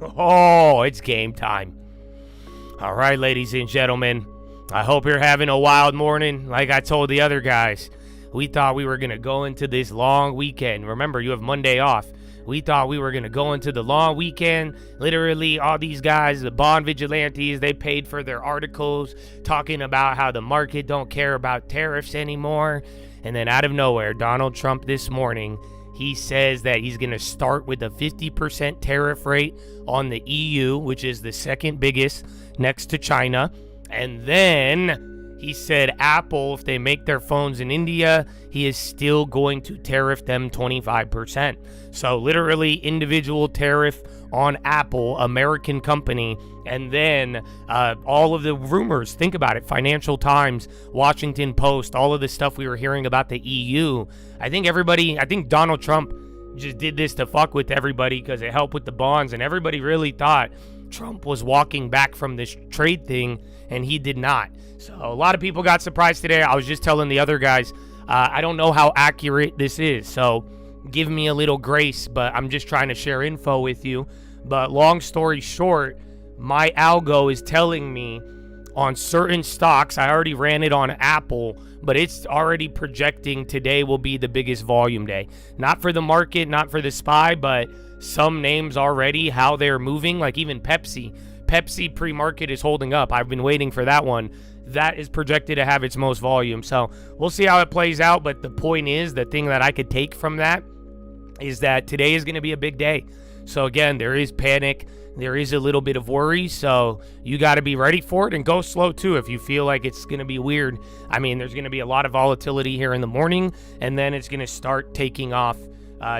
Oh, it's game time. All right, ladies and gentlemen. I hope you're having a wild morning. Like I told the other guys, we thought we were going to go into this long weekend. Remember, you have Monday off. We thought we were going to go into the long weekend. Literally, all these guys, the bond vigilantes, they paid for their articles talking about how the market don't care about tariffs anymore. And then out of nowhere, Donald Trump this morning, he says that he's going to start with a 50% tariff rate on the EU, which is the second biggest next to China. And then he said Apple, if they make their phones in India, he is still going to tariff them 25%. So literally individual tariff on Apple, American company. And then all of the rumors, think about it, Financial Times, Washington Post, all of the stuff we were hearing about the EU. I think Donald Trump just did this to fuck with everybody because it helped with the bonds. And everybody really thought Trump was walking back from this trade thing, and he did not. So a lot of people got surprised today. I was just telling the other guys, I don't know how accurate this is, so give me a little grace, but I'm just trying to share info with you. But long story short, my algo is telling me on certain stocks, I already ran it on Apple, but it's already projecting today will be the biggest volume day. Not for the market, not for the SPY, but some names already, how they're moving, like even Pepsi. Pepsi pre-market is holding up. I've been waiting for that one. That is projected to have its most volume. So we'll see how it plays out. But the point is, the thing that I could take from that is that today is going to be a big day. So again, there is panic. There is a little bit of worry. So you got to be ready for it and go slow too if you feel like it's going to be weird. I mean, there's going to be a lot of volatility here in the morning, and then it's going to start taking off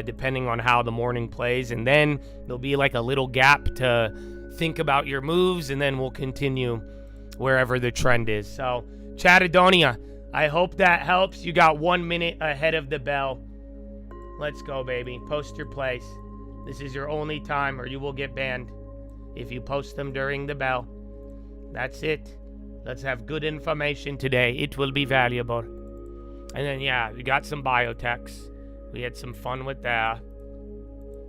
depending on how the morning plays. And then there'll be like a little gap to think about your moves, and then we'll continue wherever the trend is. So, Chattadonia, I hope that helps. You got 1 minute ahead of the bell. Let's go, baby. Post your plays. This is your only time, or you will get banned if you post them during the bell. That's it. Let's have good information today. It will be valuable. And then, yeah, we got some biotechs. We had some fun with that.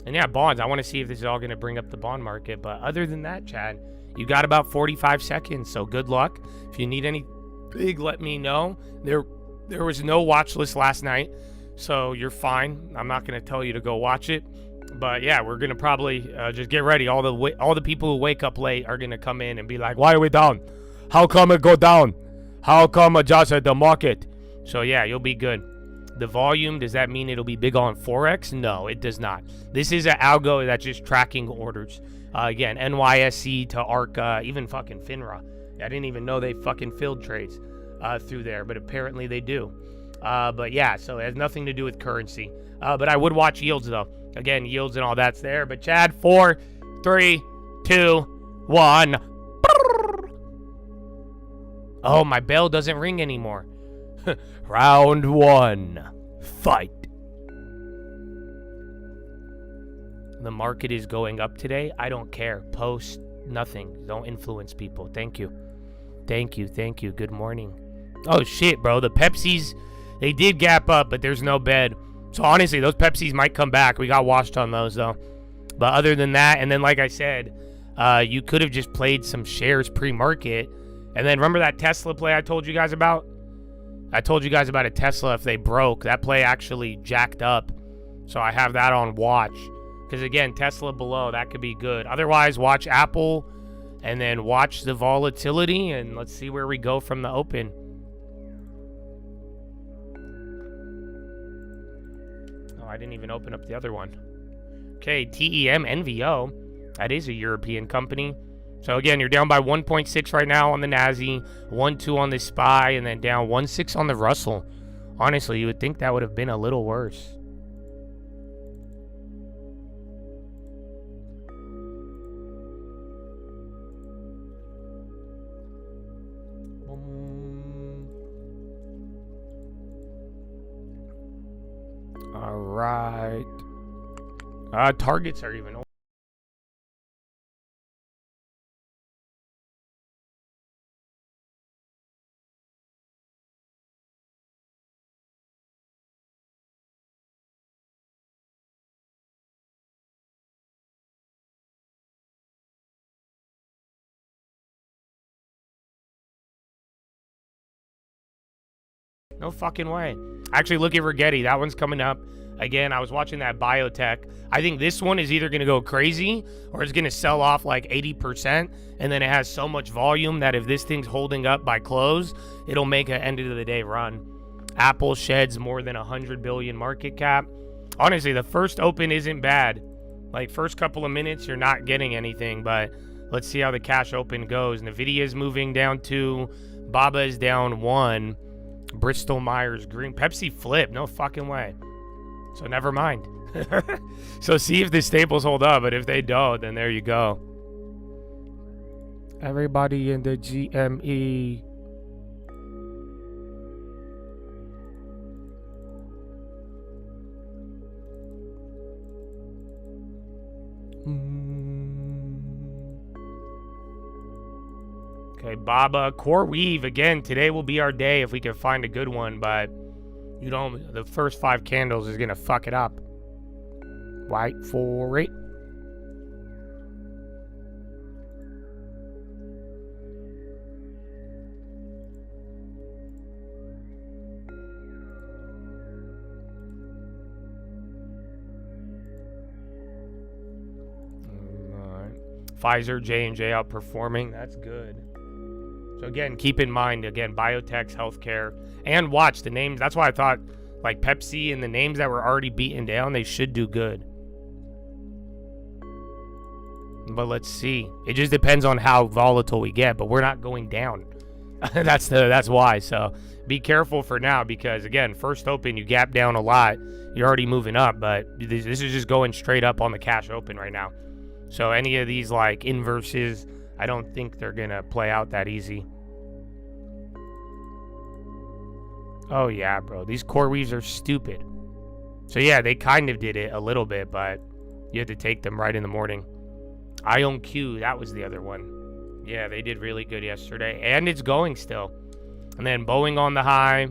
And yeah, bonds. I want to see if this is all going to bring up the bond market. But other than that, Chad, you got about 45 seconds. So good luck. If you need anything, let me know. There was no watch list last night, so you're fine. I'm not going to tell you to go watch it. But yeah, we're going to probably just get ready. All the people who wake up late are going to come in and be like, why are we down? How come it go down? How come adjusted the market? So yeah, you'll be good. The volume, does that mean it'll be big on Forex? No, it does not. This is an algo that's just tracking orders. Again, NYSE to ARCA, even fucking FINRA. I didn't even know they fucking filled trades through there, but apparently they do. But yeah, so it has nothing to do with currency. But I would watch yields though. Again, yields and all that's there. But Chad, 4, 3, 2, 1. Oh, my bell doesn't ring anymore. Round 1. Fight. The market is going up today. I don't care. Post nothing. Don't influence people. Thank you. Thank you. Thank you. Good morning. Oh, shit, bro. The Pepsis, they did gap up, but there's no bed. So, honestly, those Pepsis might come back. We got washed on those, though. But other than that, and then, like I said, you could have just played some shares pre-market. And then, remember that Tesla play I told you guys about? I told you guys about a Tesla if they broke. That play actually jacked up. So I have that on watch. Because again, Tesla below, that could be good. Otherwise, watch Apple and then watch the volatility. And let's see where we go from the open. Oh, I didn't even open up the other one. Okay, TEM NVO. That is a European company. So again, you're down by 1.6 right now on the NASI, 1.2 on the SPY, and then down 1.6 on the Russell. Honestly, you would think that would have been a little worse. All right. Targets are even No fucking way. Actually, look at Rigetti. That one's coming up. Again, I was watching that Biotech. I think this one is either going to go crazy or it's going to sell off like 80%. And then it has so much volume that if this thing's holding up by close, it'll make an end of the day run. Apple sheds more than 100 billion market cap. Honestly, the first open isn't bad. Like, first couple of minutes, you're not getting anything. But let's see how the cash open goes. Nvidia's moving down 2. Baba is down 1. Bristol Myers Green. Pepsi flip. No fucking way. So never mind. So see if the staples hold up, but if they don't, then there you go. Everybody in the GME. Okay, Baba. Core Weave. Again, today will be our day if we can find a good one, but you know, the first 5 candles is going to fuck it up. Wait for it. Pfizer, J&J outperforming. That's good. So again, keep in mind, again, Biotech, healthcare, and watch the names. That's why I thought, like, Pepsi and the names that were already beaten down, they should do good. But let's see. It just depends on how volatile we get, but we're not going down. That's why. So be careful for now because, again, first open, you gap down a lot. You're already moving up, but this is just going straight up on the cash open right now. So any of these, like, inverses, I don't think they're going to play out that easy. Oh, yeah, bro. These core weaves are stupid. So, yeah, they kind of did it a little bit, but you had to take them right in the morning. IonQ, that was the other one. Yeah, they did really good yesterday. And it's going still. And then Boeing on the high.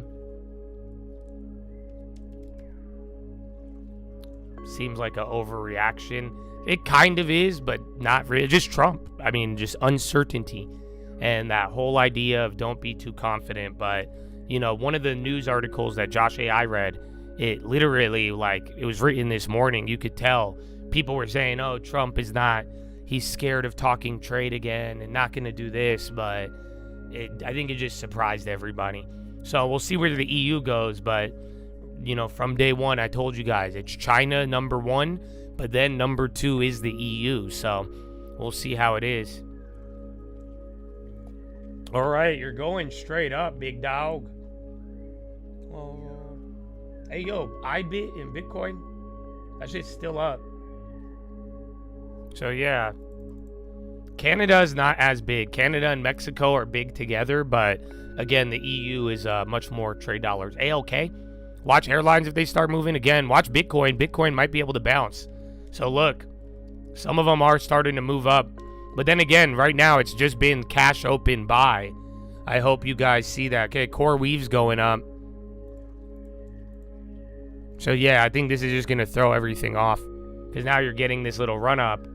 Seems like an overreaction. It kind of is, but not really. Just Trump. I mean, just uncertainty. And that whole idea of don't be too confident. But, you know, one of the news articles that Josh AI read, it literally, like, it was written this morning. You could tell people were saying, oh, Trump is not, he's scared of talking trade again and not going to do this. But I think it just surprised everybody. So we'll see where the EU goes. But, you know, from day one, I told you guys, it's China number 1. But then number 2 is the EU, so we'll see how it is. All right, you're going straight up, big dog. Hey, yo, iBit in Bitcoin, that shit's still up. So, yeah. Canada is not as big. Canada and Mexico are big together, but, again, the EU is much more trade dollars. ALK, watch airlines if they start moving. Again, watch Bitcoin. Bitcoin might be able to bounce. So look, some of them are starting to move up. But then again, right now, it's just been cash open buy. I hope you guys see that. Okay, Core Weave's going up. So yeah, I think this is just going to throw everything off. Because now you're getting this little run up.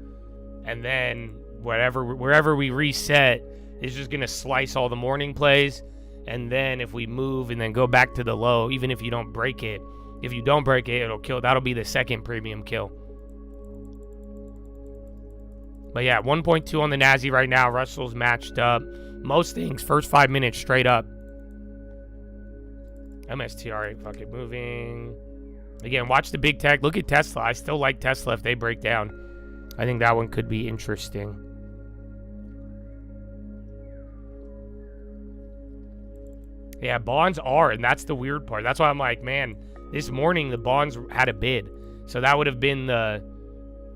And then wherever we reset, it's just going to slice all the morning plays. And then if we move and then go back to the low, even if you don't break it, if you don't break it, it'll kill. That'll be the second premium kill. But yeah, 1.2 on the Nasdaq right now. Russell's matched up. Most things, first 5 minutes straight up. MSTR ain't fucking moving. Again, watch the big tech. Look at Tesla. I still like Tesla if they break down. I think that one could be interesting. Yeah, bonds are, and that's the weird part. That's why I'm like, man, this morning the bonds had a bid. So that would have been the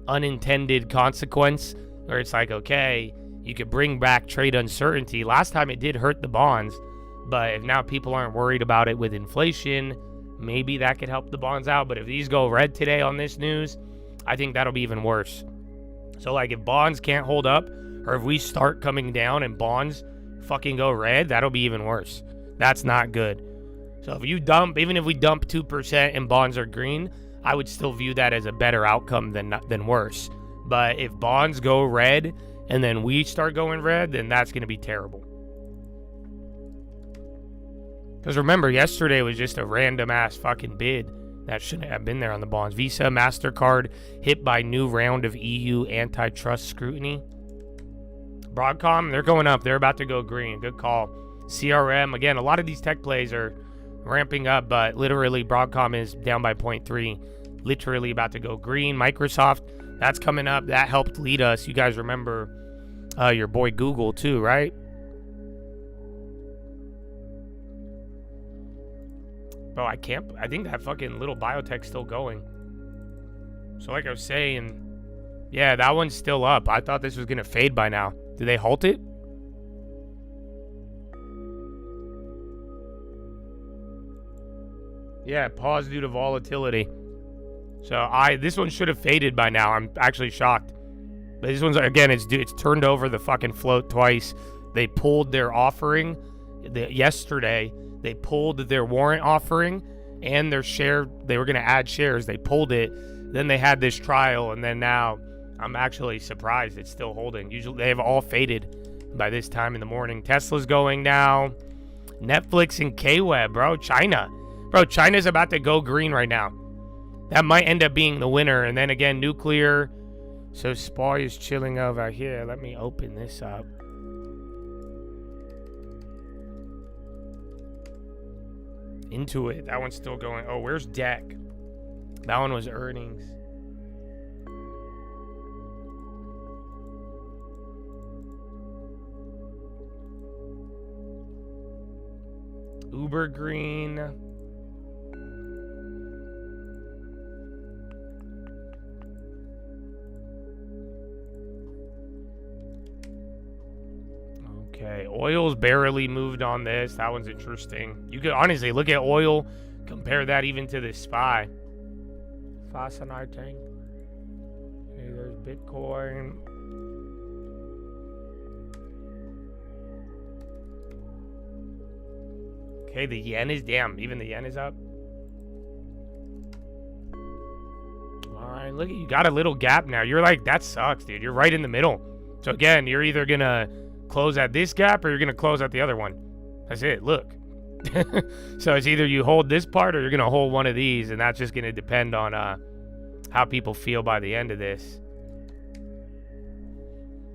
unintended consequence. Where it's like, okay, you could bring back trade uncertainty. Last time it did hurt the bonds, but if now people aren't worried about it with inflation, maybe that could help the bonds out. But if these go red today on this news, I think that'll be even worse. So, like, if bonds can't hold up, or if we start coming down and bonds fucking go red, that'll be even worse. That's not good. So if you dump, even if we dump 2% and bonds are green, I would still view that as a better outcome than worse. But if bonds go red and then we start going red, then that's going to be terrible. Because remember, yesterday was just a random ass fucking bid that shouldn't have been there on the bonds. Visa, MasterCard hit by new round of EU antitrust scrutiny. Broadcom, they're going up. They're about to go green. Good call. CRM, again, a lot of these tech plays are ramping up, but literally Broadcom is down by 0.3. Literally about to go green. Microsoft, that's coming up. That helped lead us. You guys remember your boy Google too, right? Bro, I think that fucking little Biotech's still going. So like I was saying, yeah, that one's still up. I thought this was going to fade by now. Did they halt it? Yeah, pause due to volatility. So this one should have faded by now. I'm actually shocked. But this one's, again, it's turned over the fucking float twice. They pulled their offering yesterday. They pulled their warrant offering and their share. They were going to add shares. They pulled it. Then they had this trial, and then now I'm actually surprised it's still holding. Usually they have all faded by this time in the morning. Tesla's going now. Netflix and KWeb, bro. China. Bro, China's about to go green right now. That might end up being the winner. And then again, nuclear. So SPAR is chilling over here. Let me open this up. Intuit, that one's still going. Oh, where's Deck? That one was earnings. Uber green. Okay, oil's barely moved on this. That one's interesting. You could honestly look at oil, compare that even to the SPY. Fascinating. Okay, there's Bitcoin. Okay, the yen is damn. Even the yen is up. All right, look, you got a little gap now. You're like, that sucks, dude. You're right in the middle. So again, you're either gonna close at this gap or you're gonna close at the other one. That's it. Look. So it's either you hold this part or you're gonna hold one of these, and that's just gonna depend on how people feel by the end of this.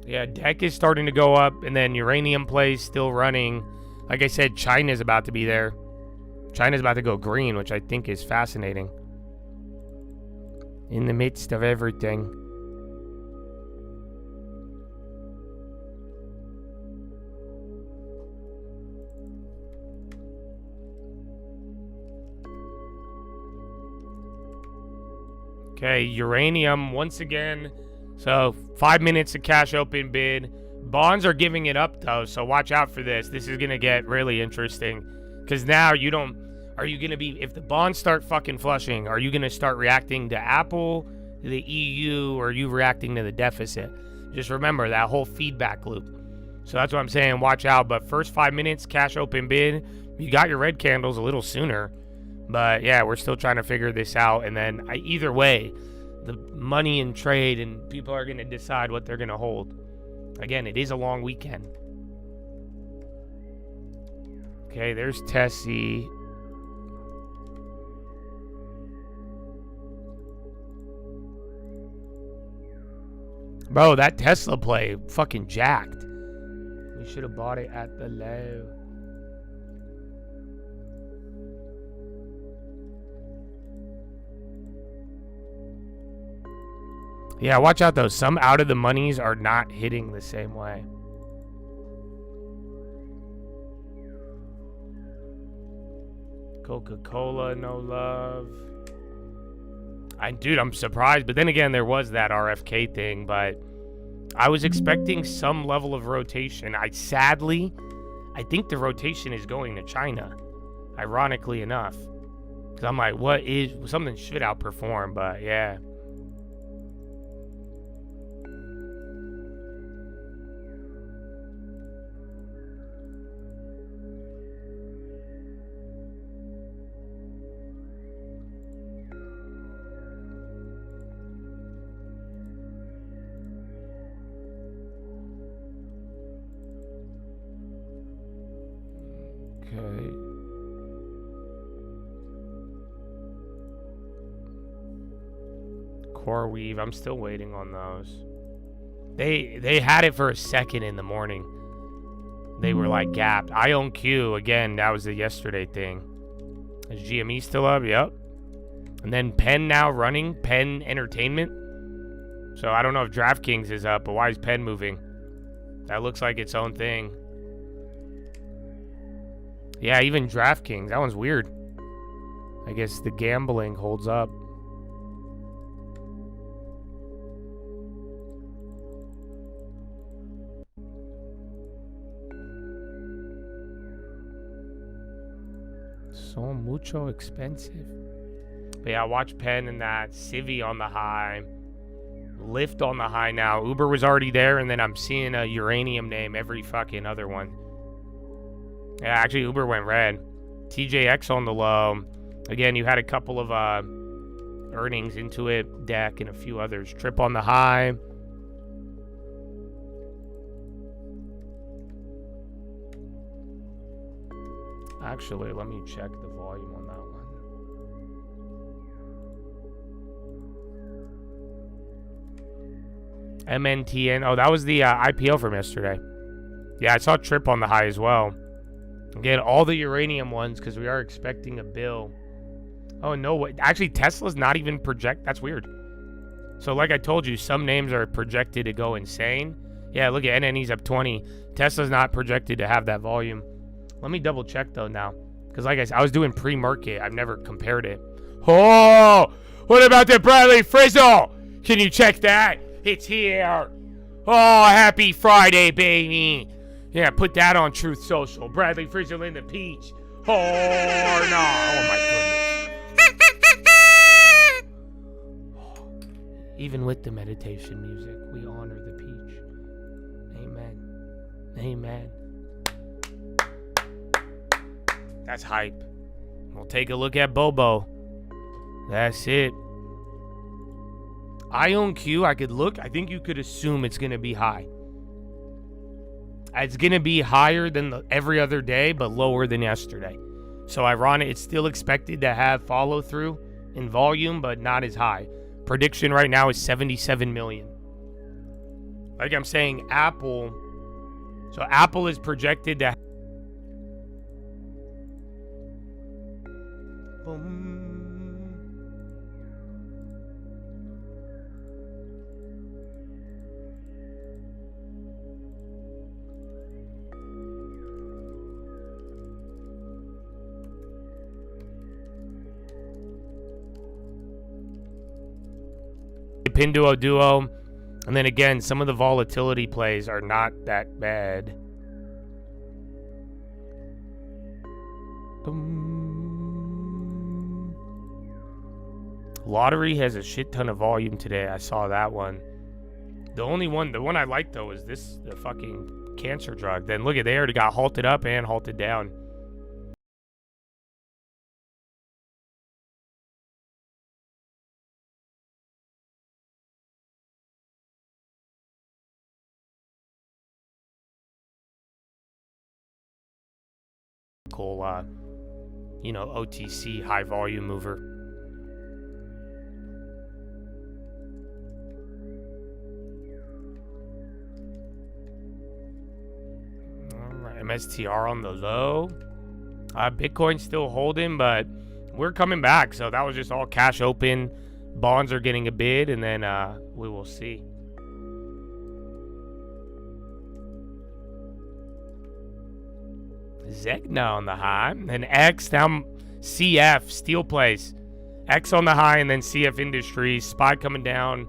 Yeah, Deck is starting to go up, and then uranium plays still running. Like I said, China's about to be there. China's about to go green, which I think is fascinating. In the midst of everything. Okay, uranium once again. So 5 minutes of cash open bid. Bonds are giving it up though, so watch out for this. This is gonna get really interesting, because now you don't. Are you gonna be, if the bonds start fucking flushing, are you gonna start reacting to Apple, the EU, or are you reacting to the deficit? Just remember that whole feedback loop. So that's what I'm saying. Watch out. But first 5 minutes, cash open bid. You got your red candles a little sooner, but yeah, we're still trying to figure this out. And then either way, the money and trade and people are gonna decide what they're gonna hold. Again, it is a long weekend. Okay, there's Tessie. Bro, that Tesla play fucking jacked. We should have bought it at the low. Yeah, watch out though. Some out of the monies are not hitting the same way. Coca-Cola, no love. Dude, I'm surprised. But then again, there was that RFK thing. But I was expecting some level of rotation. I think the rotation is going to China. Ironically enough. Because I'm like, something should outperform. But yeah. Okay. Core Weave. I'm still waiting on those. They had it for a second in the morning. They were like gapped. Ion Q, again, that was the yesterday thing. Is GME still up? Yep. And then Penn now running. Penn Entertainment. So I don't know if DraftKings is up, but why is Penn moving? That looks like its own thing. Yeah, even DraftKings. That one's weird. I guess the gambling holds up. So mucho expensive. But yeah, watch Penn and that. Civi on the high. Lyft on the high now. Uber was already there, and then I'm seeing a uranium name every fucking other one. Yeah, actually, Uber went red. TJX on the low. Again, you had a couple of earnings into it. Deck and a few others. Trip on the high. Actually, let me check the volume on that one. MNTN. Oh, that was the IPO from yesterday. Yeah, I saw Trip on the high as well. Again, all the uranium ones because we are expecting a bill. Oh, no way. Actually, Tesla's not even That's weird. So like I told you, some names are projected to go insane. Yeah, look at NNE's up 20. Tesla's not projected to have that volume. Let me double check though now. Because like I said, I was doing pre-market. I've never compared it. Oh, what about the Bradley Frizzle? Can you check that? It's here. Oh, happy Friday, baby. Yeah, put that on Truth Social. Bradley Frizzle in the peach. Oh, no. Oh, my goodness. Even with the meditation music, we honor the peach. Amen. Amen. That's hype. We'll take a look at Bobo. That's it. Ion Q, I could look. I think you could assume it's going to be high. It's going to be higher than every other day, but lower than yesterday. So ironic, it's still expected to have follow through in volume, but not as high. Prediction right now is 77 million. Like I'm saying, Apple. So Apple is projected to. Pinduo Duo, and then again, some of the volatility plays are not that bad. Lottery has a shit ton of volume today. I saw that one. The one I like though is this, the fucking cancer drug. Then look at, they already got halted up and halted down. Cool, OTC high volume mover. All right, MSTR on the low. Bitcoin's still holding, but we're coming back. So that was just all cash open. Bonds are getting a bid, and then we will see. Zegna on the high, and X down. CF Steel Place, X on the high, and then CF Industries. SPY coming down.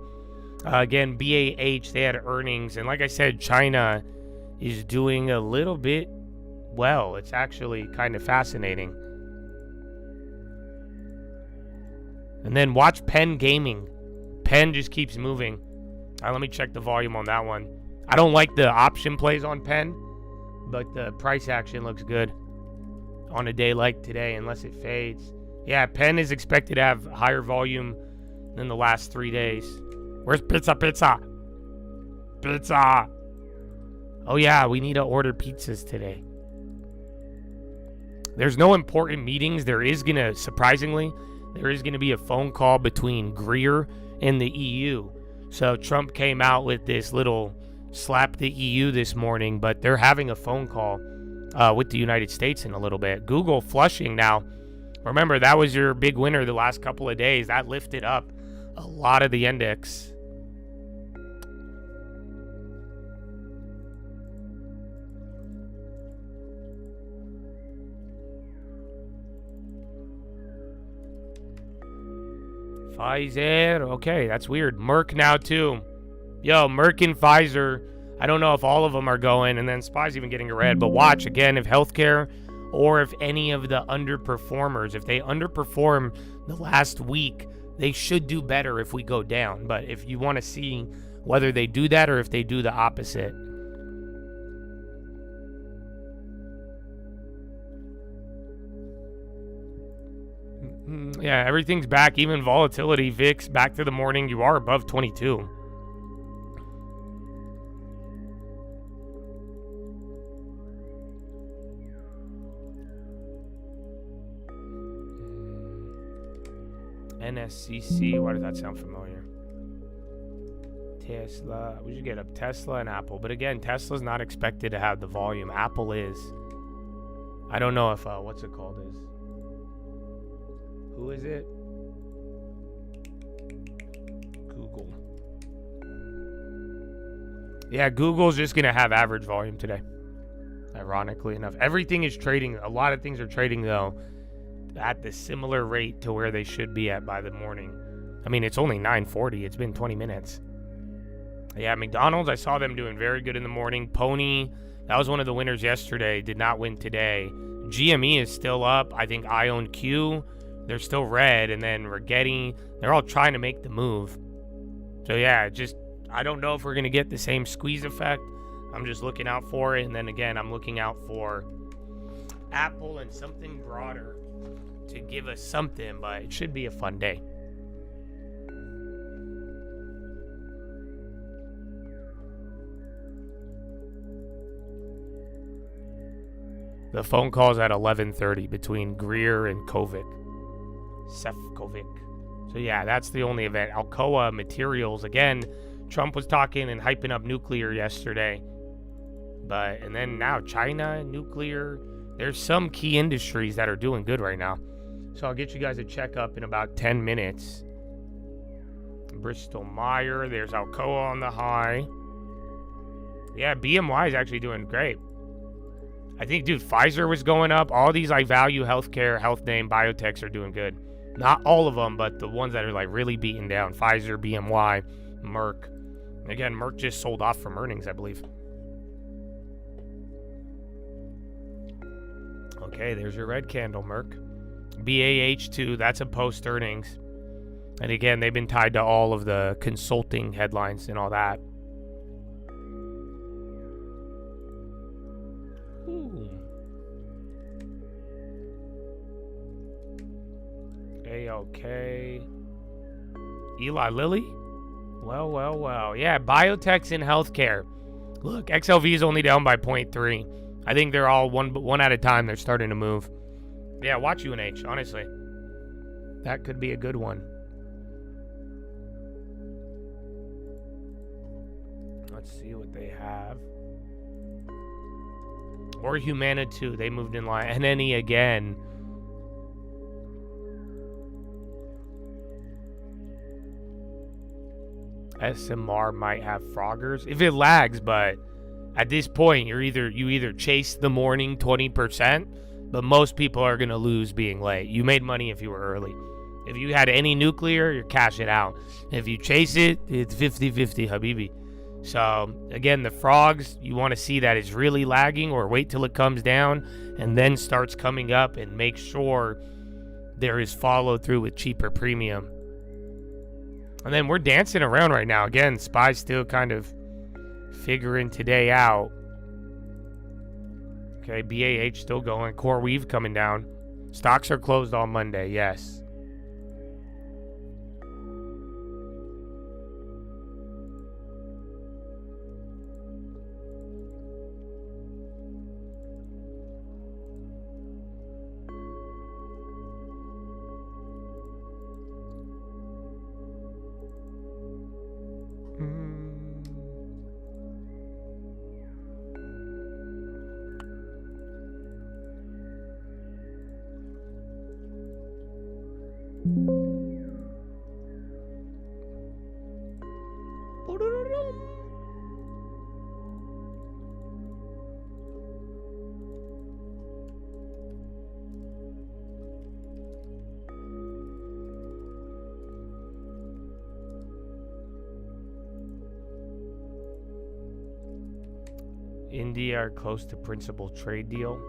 Again, BAH, they had earnings, and like I said, China is doing a little bit well. It's actually kind of fascinating. And then watch Penn Gaming. Penn just keeps moving. Let me check the volume on that one. I don't like the option plays on Penn, but the price action looks good on a day like today, unless it fades. Yeah, Penn is expected to have higher volume than the last 3 days. Where's pizza? Oh yeah, we need to order pizzas today. There's no important meetings. Surprisingly, there is gonna be a phone call between Greer in the EU. So Trump came out with this little slap the EU this morning, but they're having a phone call with the United States in a little bit. Google flushing now. Remember, that was your big winner the last couple of days. That lifted up a lot of the index. Pfizer, okay, that's weird. Merck now too. Yo, Merck and Pfizer, I don't know if all of them are going, and then SPY's even getting a red, but watch, again, if healthcare or if any of the underperformers, if they underperform the last week, they should do better if we go down. But if you want to see whether they do that or if they do the opposite. Yeah, everything's back, even volatility, VIX, back to the morning. You are above 22. NSCC, why does that sound familiar? Tesla, we should get up Tesla and Apple. But again, Tesla's not expected to have the volume. Apple is. I don't know if, what's it called is. Who is it? Google. Yeah, Google's just going to have average volume today. Ironically enough. Everything is trading. A lot of things are trading, though, at the similar rate to where they should be at by the morning. I mean, it's only 9:40. It's been 20 minutes. Yeah, McDonald's, I saw them doing very good in the morning. Pony, that was one of the winners yesterday. Did not win today. GME is still up. I think IONQ, they're still red. And then Rigetti, they're all trying to make the move. So, yeah, just, I don't know if we're going to get the same squeeze effect. I'm just looking out for it. And then, again, I'm looking out for Apple and something broader to give us something. But it should be a fun day. The phone call's at 11:30 between Greer and Kovic. Sefcovic. So, yeah, that's the only event. Alcoa Materials. Again, Trump was talking and hyping up nuclear yesterday. And then now China, nuclear. There's some key industries that are doing good right now. So I'll get you guys a checkup in about 10 minutes. Bristol Meyer. There's Alcoa on the high. Yeah, BMY is actually doing great. I think, dude, Pfizer was going up. All these, like, value healthcare, health name, biotechs are doing good. Not all of them, but the ones that are, like, really beaten down. Pfizer, BMY, Merck. Again, Merck just sold off from earnings, I believe. Okay, there's your red candle, Merck. BAH2, that's a post-earnings. And again, they've been tied to all of the consulting headlines and all that. Okay. Eli Lilly? Well. Yeah, biotechs in healthcare. Look, XLV is only down by 0.3. I think they're all one at a time. They're starting to move. Yeah, watch UNH, honestly. That could be a good one. Let's see what they have. Or Humana too. They moved in line. And NE again. SMR might have Froggers if it lags, but at this point you either chase the morning 20%, but most people are gonna lose being late. You made money if you were early. If you had any nuclear, you're cash it out. If you chase it, it's 50-50, Habibi. So again, the frogs, you want to see that it's really lagging, or wait till it comes down and then starts coming up, and make sure there is follow through with cheaper premium. And then we're dancing around right now. Again, SPY's still kind of figuring today out. Okay, BAH still going. Core Weave coming down. Stocks are closed on Monday, yes. India are close to principal trade deal.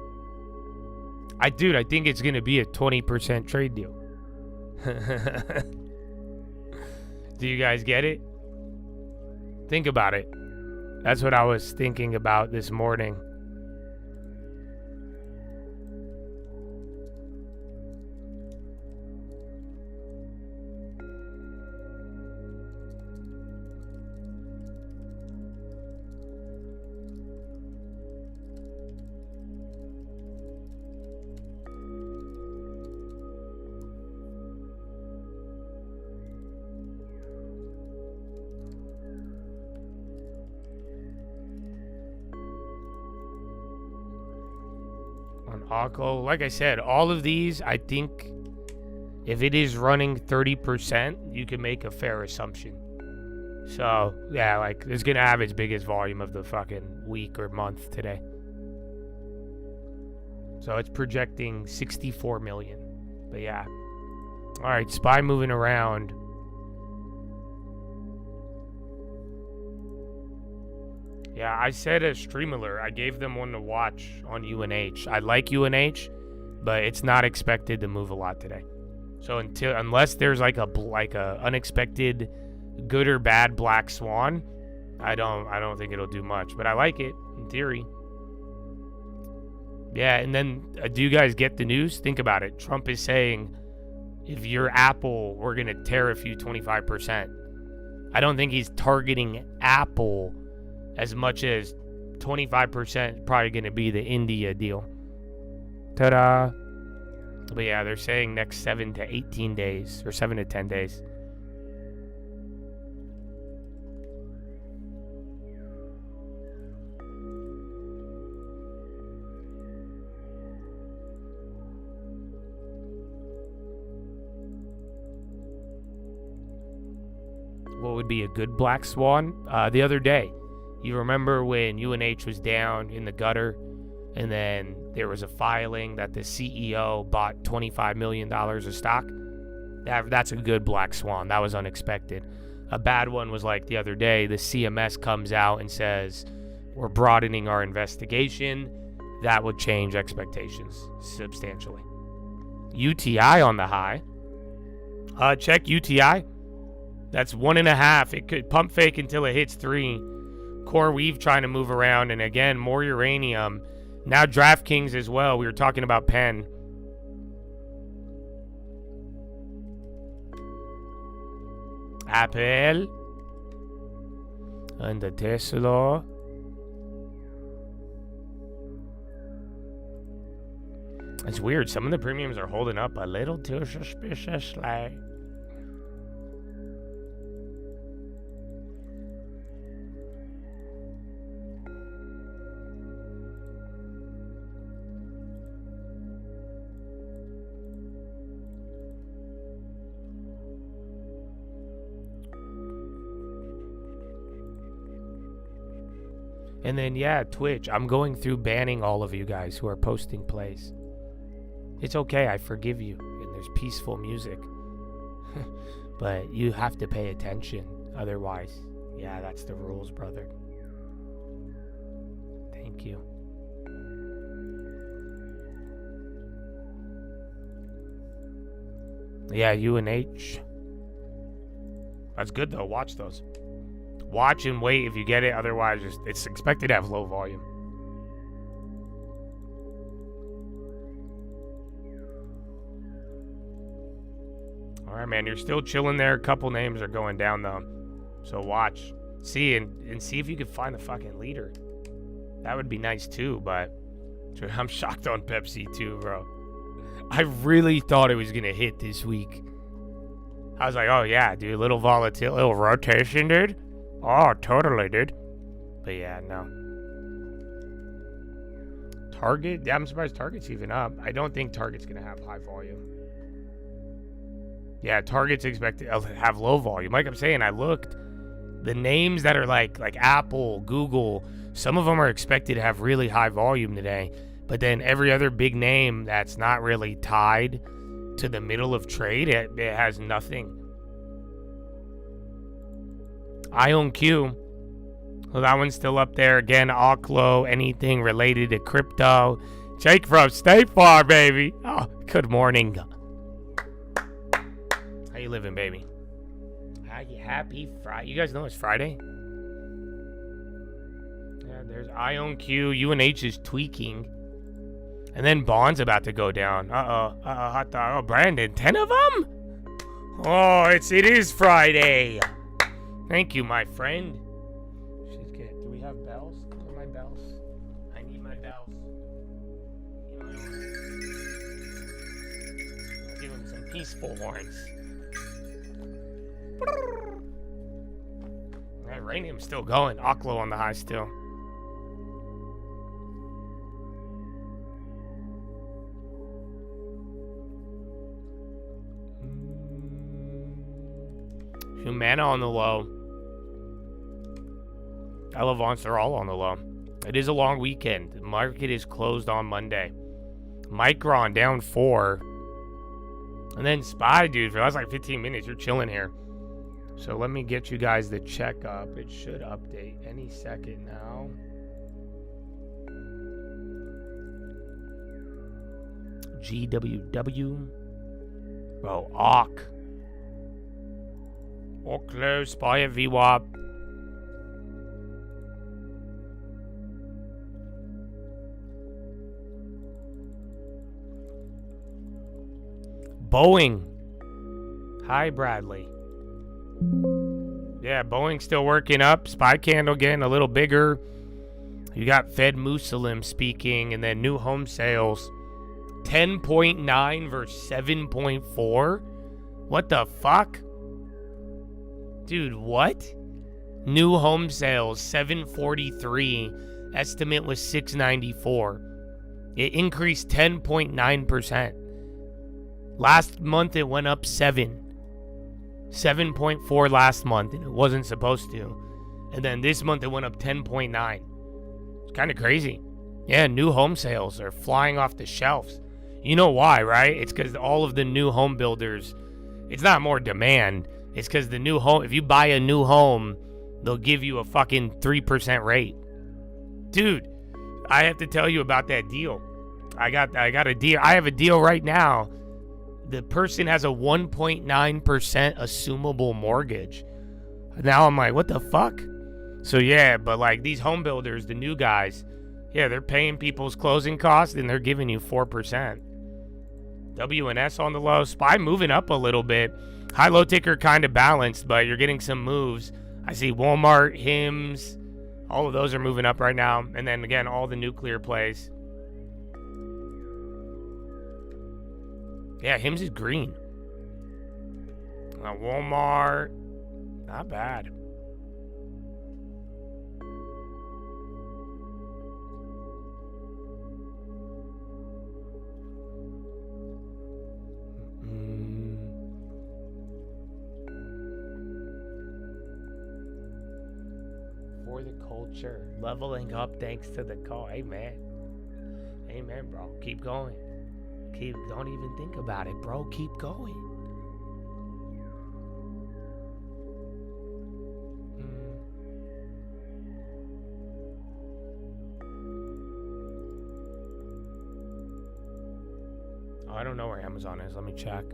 I think it's going to be a 20% trade deal. Do you guys get it? Think about it. That's what I was thinking about this morning. Akko, like I said, all of these, I think if it is running 30%, you can make a fair assumption. So, yeah, like, it's going to have its biggest volume of the fucking week or month today. So it's projecting 64 million. But yeah. All right, SPY moving around. Yeah, I said a stream alert. I gave them one to watch on UNH. I like UNH, but it's not expected to move a lot today. So unless there's like a unexpected good or bad black swan, I don't think it'll do much. But I like it in theory. Yeah, and then do you guys get the news? Think about it. Trump is saying, if you're Apple, we're gonna tariff you 25%. I don't think he's targeting Apple as much as 25% probably going to be the India deal. Ta-da! But yeah, they're saying next 7 to 18 days, or 7 to 10 days. What would be a good black swan? The other day. You remember when UNH was down in the gutter, and then there was a filing that the CEO bought $25 million of stock? That's a good black swan. That was unexpected. A bad one was like the other day, the CMS comes out and says, we're broadening our investigation. That would change expectations substantially. UTI on the high. Check UTI. That's 1.5. It could pump fake until it hits 3. Core Weave trying to move around, and again, more uranium. Now DraftKings as well. We were talking about Penn. AAPL. And the Tesla. It's weird. Some of the premiums are holding up a little too suspiciously. And then, yeah, Twitch. I'm going through banning all of you guys who are posting plays. It's okay. I forgive you. And there's peaceful music. But you have to pay attention. Otherwise, yeah, that's the rules, brother. Thank you. Yeah, UNH. That's good, though. Watch those. Watch and wait if you get it. Otherwise, it's expected to have low volume. All right, man. You're still chilling there. A couple names are going down, though. So watch. See, and see if you can find the fucking leader. That would be nice, too. But I'm shocked on Pepsi, too, bro. I really thought it was going to hit this week. I was like, oh, yeah, dude. Little volatility. Little rotation, dude. Oh, totally, dude. But yeah, no. Target? Yeah, I'm surprised Target's even up. I don't think Target's going to have high volume. Yeah, Target's expected to have low volume. Like I'm saying, I looked. The names that are like Apple, Google, some of them are expected to have really high volume today. But then every other big name that's not really tied to the middle of trade, it has nothing. IonQ, So that one's still up there. Again, Oklo, anything related to crypto. Jake from State Farm, baby. Oh, good morning. How you living, baby? Happy Friday. You guys know it's Friday? Yeah, there's IONQ. UNH is tweaking. And then Bond's about to go down. Hot dog. Oh, Brandon, 10 of them? Oh, it is Friday. Thank you, my friend. She's good. Do we have bells? Where are my bells? I need my bells. You know, I'll give him some peaceful horns. That Radium's still going. Oklo on the high still. Humana on the low. Elevance are all on the low. It is a long weekend. The market is closed on Monday. Micron down 4. And then SPY, dude, for the last like 15 minutes, you're chilling here. So let me get you guys the checkup. It should update any second now. GWW. Bro, AUK. Oklo, SPY at VWAP. Boeing. Hi, Bradley. Yeah, Boeing's still working up. SPY candle getting a little bigger. You got Fed Muslim speaking, and then new home sales 10.9 versus 7.4. What the fuck? Dude, what? New home sales 743. Estimate was 694. It increased 10.9%. Last month it went up 7.4 last month, and it wasn't supposed to. And then this month it went up 10.9. It's kind of crazy. Yeah, new home sales are flying off the shelves. You know why, right? It's because all of the new home builders, it's not more demand. It's because the new home, if you buy a new home, they'll give you a fucking 3% rate. Dude, I have to tell you about that deal. I got a deal. I have a deal right now. The person has a 1.9% assumable mortgage. Now I'm like, what the fuck? So yeah, but like these home builders, the new guys, yeah, they're paying people's closing costs and they're giving you 4%. WNS on the low. SPY moving up a little bit. High-low ticker kind of balanced, but you're getting some moves. I see Walmart, HIMS, all of those are moving up right now. And then again, all the nuclear plays. Yeah, HIMS is green. Walmart, not bad. For the culture, leveling up thanks to the call. Amen. Amen, bro. Keep going. Don't even think about it, bro. Keep going. Oh, I don't know where Amazon is. Let me check.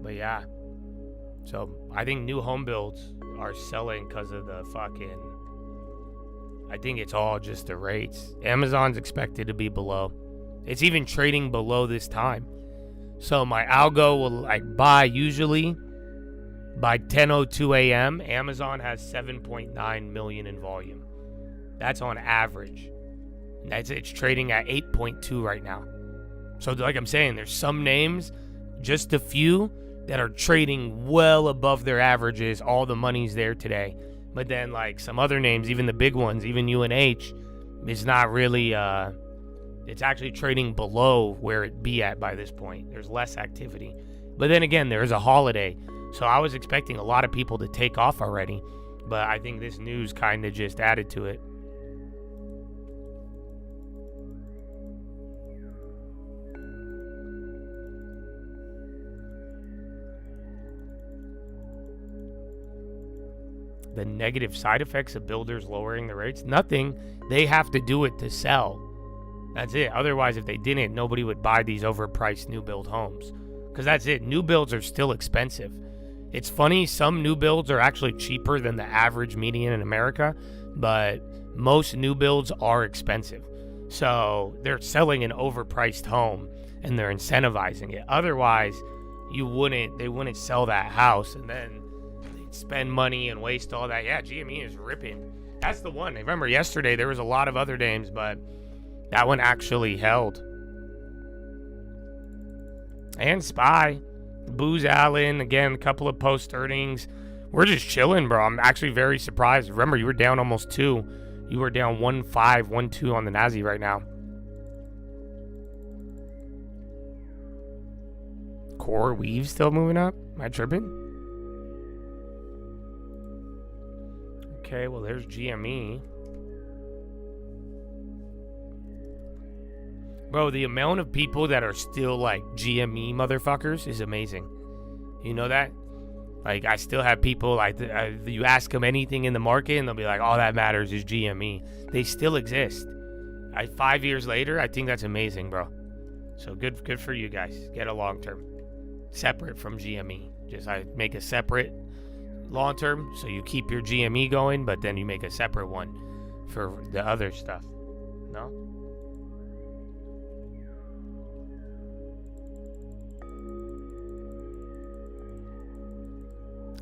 But yeah. So I think new home builds are selling because of the fucking, I think it's all just the rates. Amazon's expected to be below. It's even trading below this time. So my algo will like buy usually by 10:02 a.m. Amazon has 7.9 million in volume. That's on average. It's trading at 8.2 right now. So like I'm saying, there's some names, just a few, that are trading well above their averages. All the money's there today. But then like some other names, even the big ones, even UNH, is not really it's actually trading below where it be at by this point. There's less activity. But then again, there is a holiday. So I was expecting a lot of people to take off already. But I think this news kind of just added to it. the negative side effects of builders lowering the rates? Nothing. They have to do it to sell. That's it. Otherwise, if they didn't, nobody would buy these overpriced new build homes. Because that's it. New builds are still expensive. It's funny, some new builds are actually cheaper than the average median in America, but most new builds are expensive. So they're selling an overpriced home and they're incentivizing it. Otherwise, they wouldn't sell that house and then they'd spend money and waste all that. Yeah, GME is ripping. That's the one. I remember yesterday there was a lot of other names, but that one actually held. And SPY. Booz Allen, again, a couple of post earnings. We're just chilling, bro. I'm actually very surprised. Remember, you were down almost 2. You were down 1.5, 1.2 on the Nasdaq right now. Core Weave still moving up? Am I tripping? Okay, well, there's GME. Bro, the amount of people that are still like GME motherfuckers is amazing. You know that? Like, I still have people like, you ask them anything in the market and they'll be like, all that matters is GME. They still exist. 5 years later, I think that's amazing, bro. So good for you guys. Get a long term. Separate from GME. Just I make a separate long term so you keep your GME going, but then you make a separate one for the other stuff. No?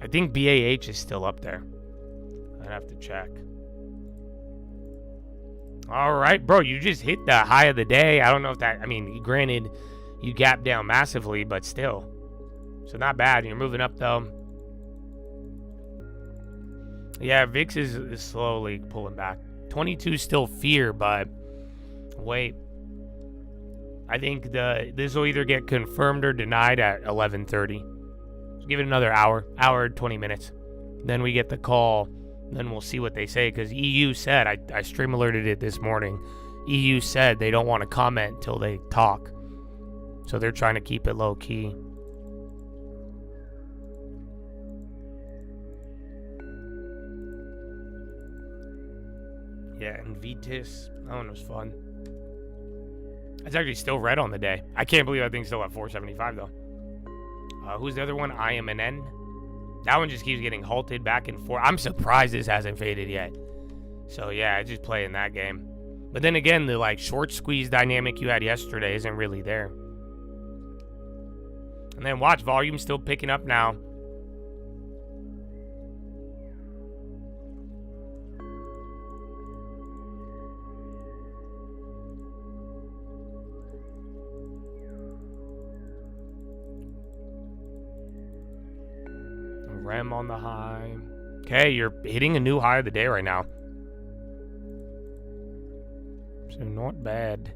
I think BAH is still up there. I'd have to check. All right, bro, you just hit the high of the day. I don't know if that, I mean, granted, you gapped down massively, but still. So not bad. You're moving up, though. Yeah, VIX is slowly pulling back. 22 is still fear, but wait. I think this will either get confirmed or denied at 11:30. Give it another hour, 20 minutes. Then we get the call. Then we'll see what they say. Because EU said, I stream alerted it this morning. EU said they don't want to comment until they talk. So they're trying to keep it low key. Yeah, and Vitis, that one was fun. It's actually still red on the day. I can't believe that thing's still at 475 though. Who's the other one? IMNN. That one just keeps getting halted back and forth. I'm surprised this hasn't faded yet. So yeah, I just playing that game. But then again, the like short squeeze dynamic you had yesterday isn't really there. And then watch, volume still picking up now. REM on the high. Okay, you're hitting a new high of the day right now. So not bad.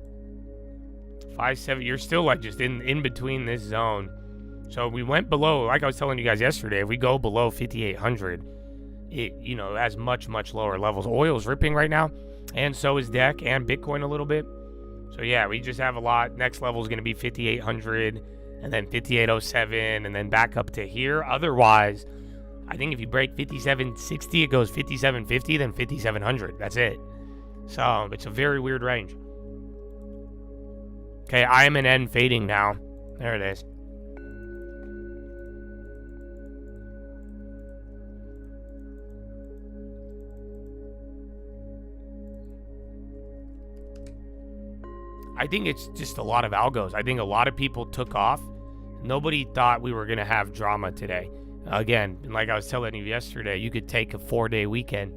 5.7. You're still like just in between this zone. So we went below, like I was telling you guys yesterday, if we go below 5,800, it, you know, has much lower levels. Oil's ripping right now, and so is DEC and Bitcoin a little bit. So yeah, we just have a lot. Next level is going to be 5,800, and then 5,807, and then back up to here. Otherwise, I think if you break 5760, it goes 5750, then 5700. That's it. So it's a very weird range. Okay, IMNN fading now. There it is. I think it's just a lot of algos. I think a lot of people took off. Nobody thought we were going to have drama today. Again, like I was telling you yesterday, you could take a 4-day weekend.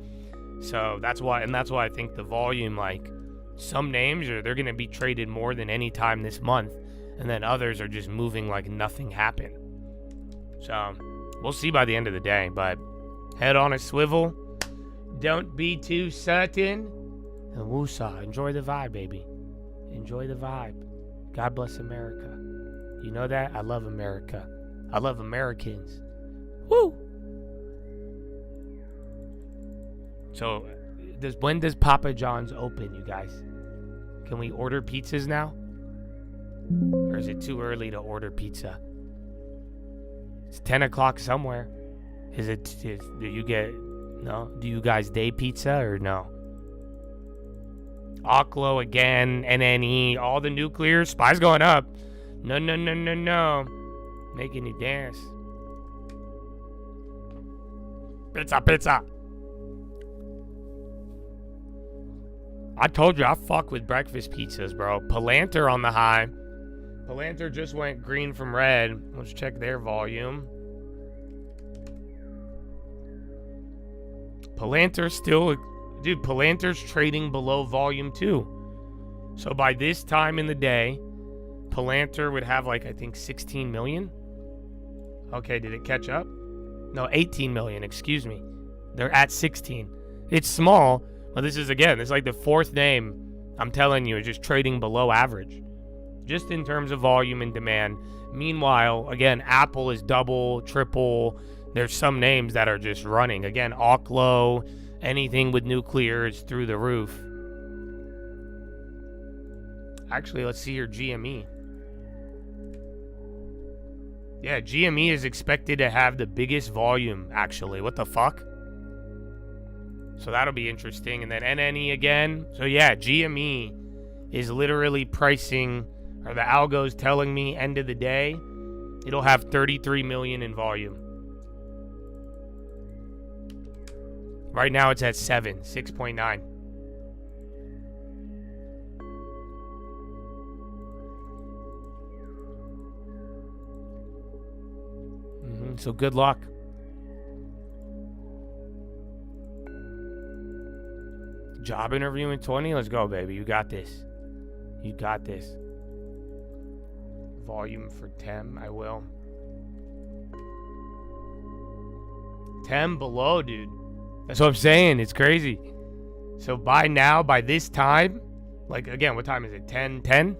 So that's why I think the volume, like some names they're going to be traded more than any time this month, and then others are just moving like nothing happened. So we'll see by the end of the day, but head on a swivel. Don't be too certain. And woosah, enjoy the vibe, baby. Enjoy the vibe. God bless America. You know that? I love America. I love Americans. Woo! So, when does Papa John's open, you guys? Can we order pizzas now? Or is it too early to order pizza? It's 10 o'clock somewhere. Do you get No? Do you guys day pizza or no? Oklo again, NNE, all the nuclear. SPY's going up. No, no, no, no, no. Making you dance. Pizza, pizza. I told you I fuck with breakfast pizzas, bro. Palantir on the high. Palantir just went green from red. Let's check their volume. Palantir still... Dude, Palantir's trading below volume too. So by this time in the day, Palantir would have like, I think 16 million. Okay, did it catch up? No, 18 million, excuse me. They're at 16. It's small, but this is, again, it's like the fourth name, I'm telling you, is just trading below average. Just in terms of volume and demand. Meanwhile, again, Apple is double, triple. There's some names that are just running. Again, Oklo, anything with nuclear is through the roof. Actually, let's see your GME. Yeah, GME is expected to have the biggest volume, actually. What the fuck? So that'll be interesting. And then NNE again. So yeah, GME is literally pricing, or the algo's telling me end of the day, it'll have 33 million in volume. Right now it's at 6.9. So good luck. Job interview in 20? Let's go, baby. You got this. You got this. Volume for TEM, I will. TEM below, dude. That's what I'm saying. It's crazy. So by now, by this time, like, again, what time is it? 10?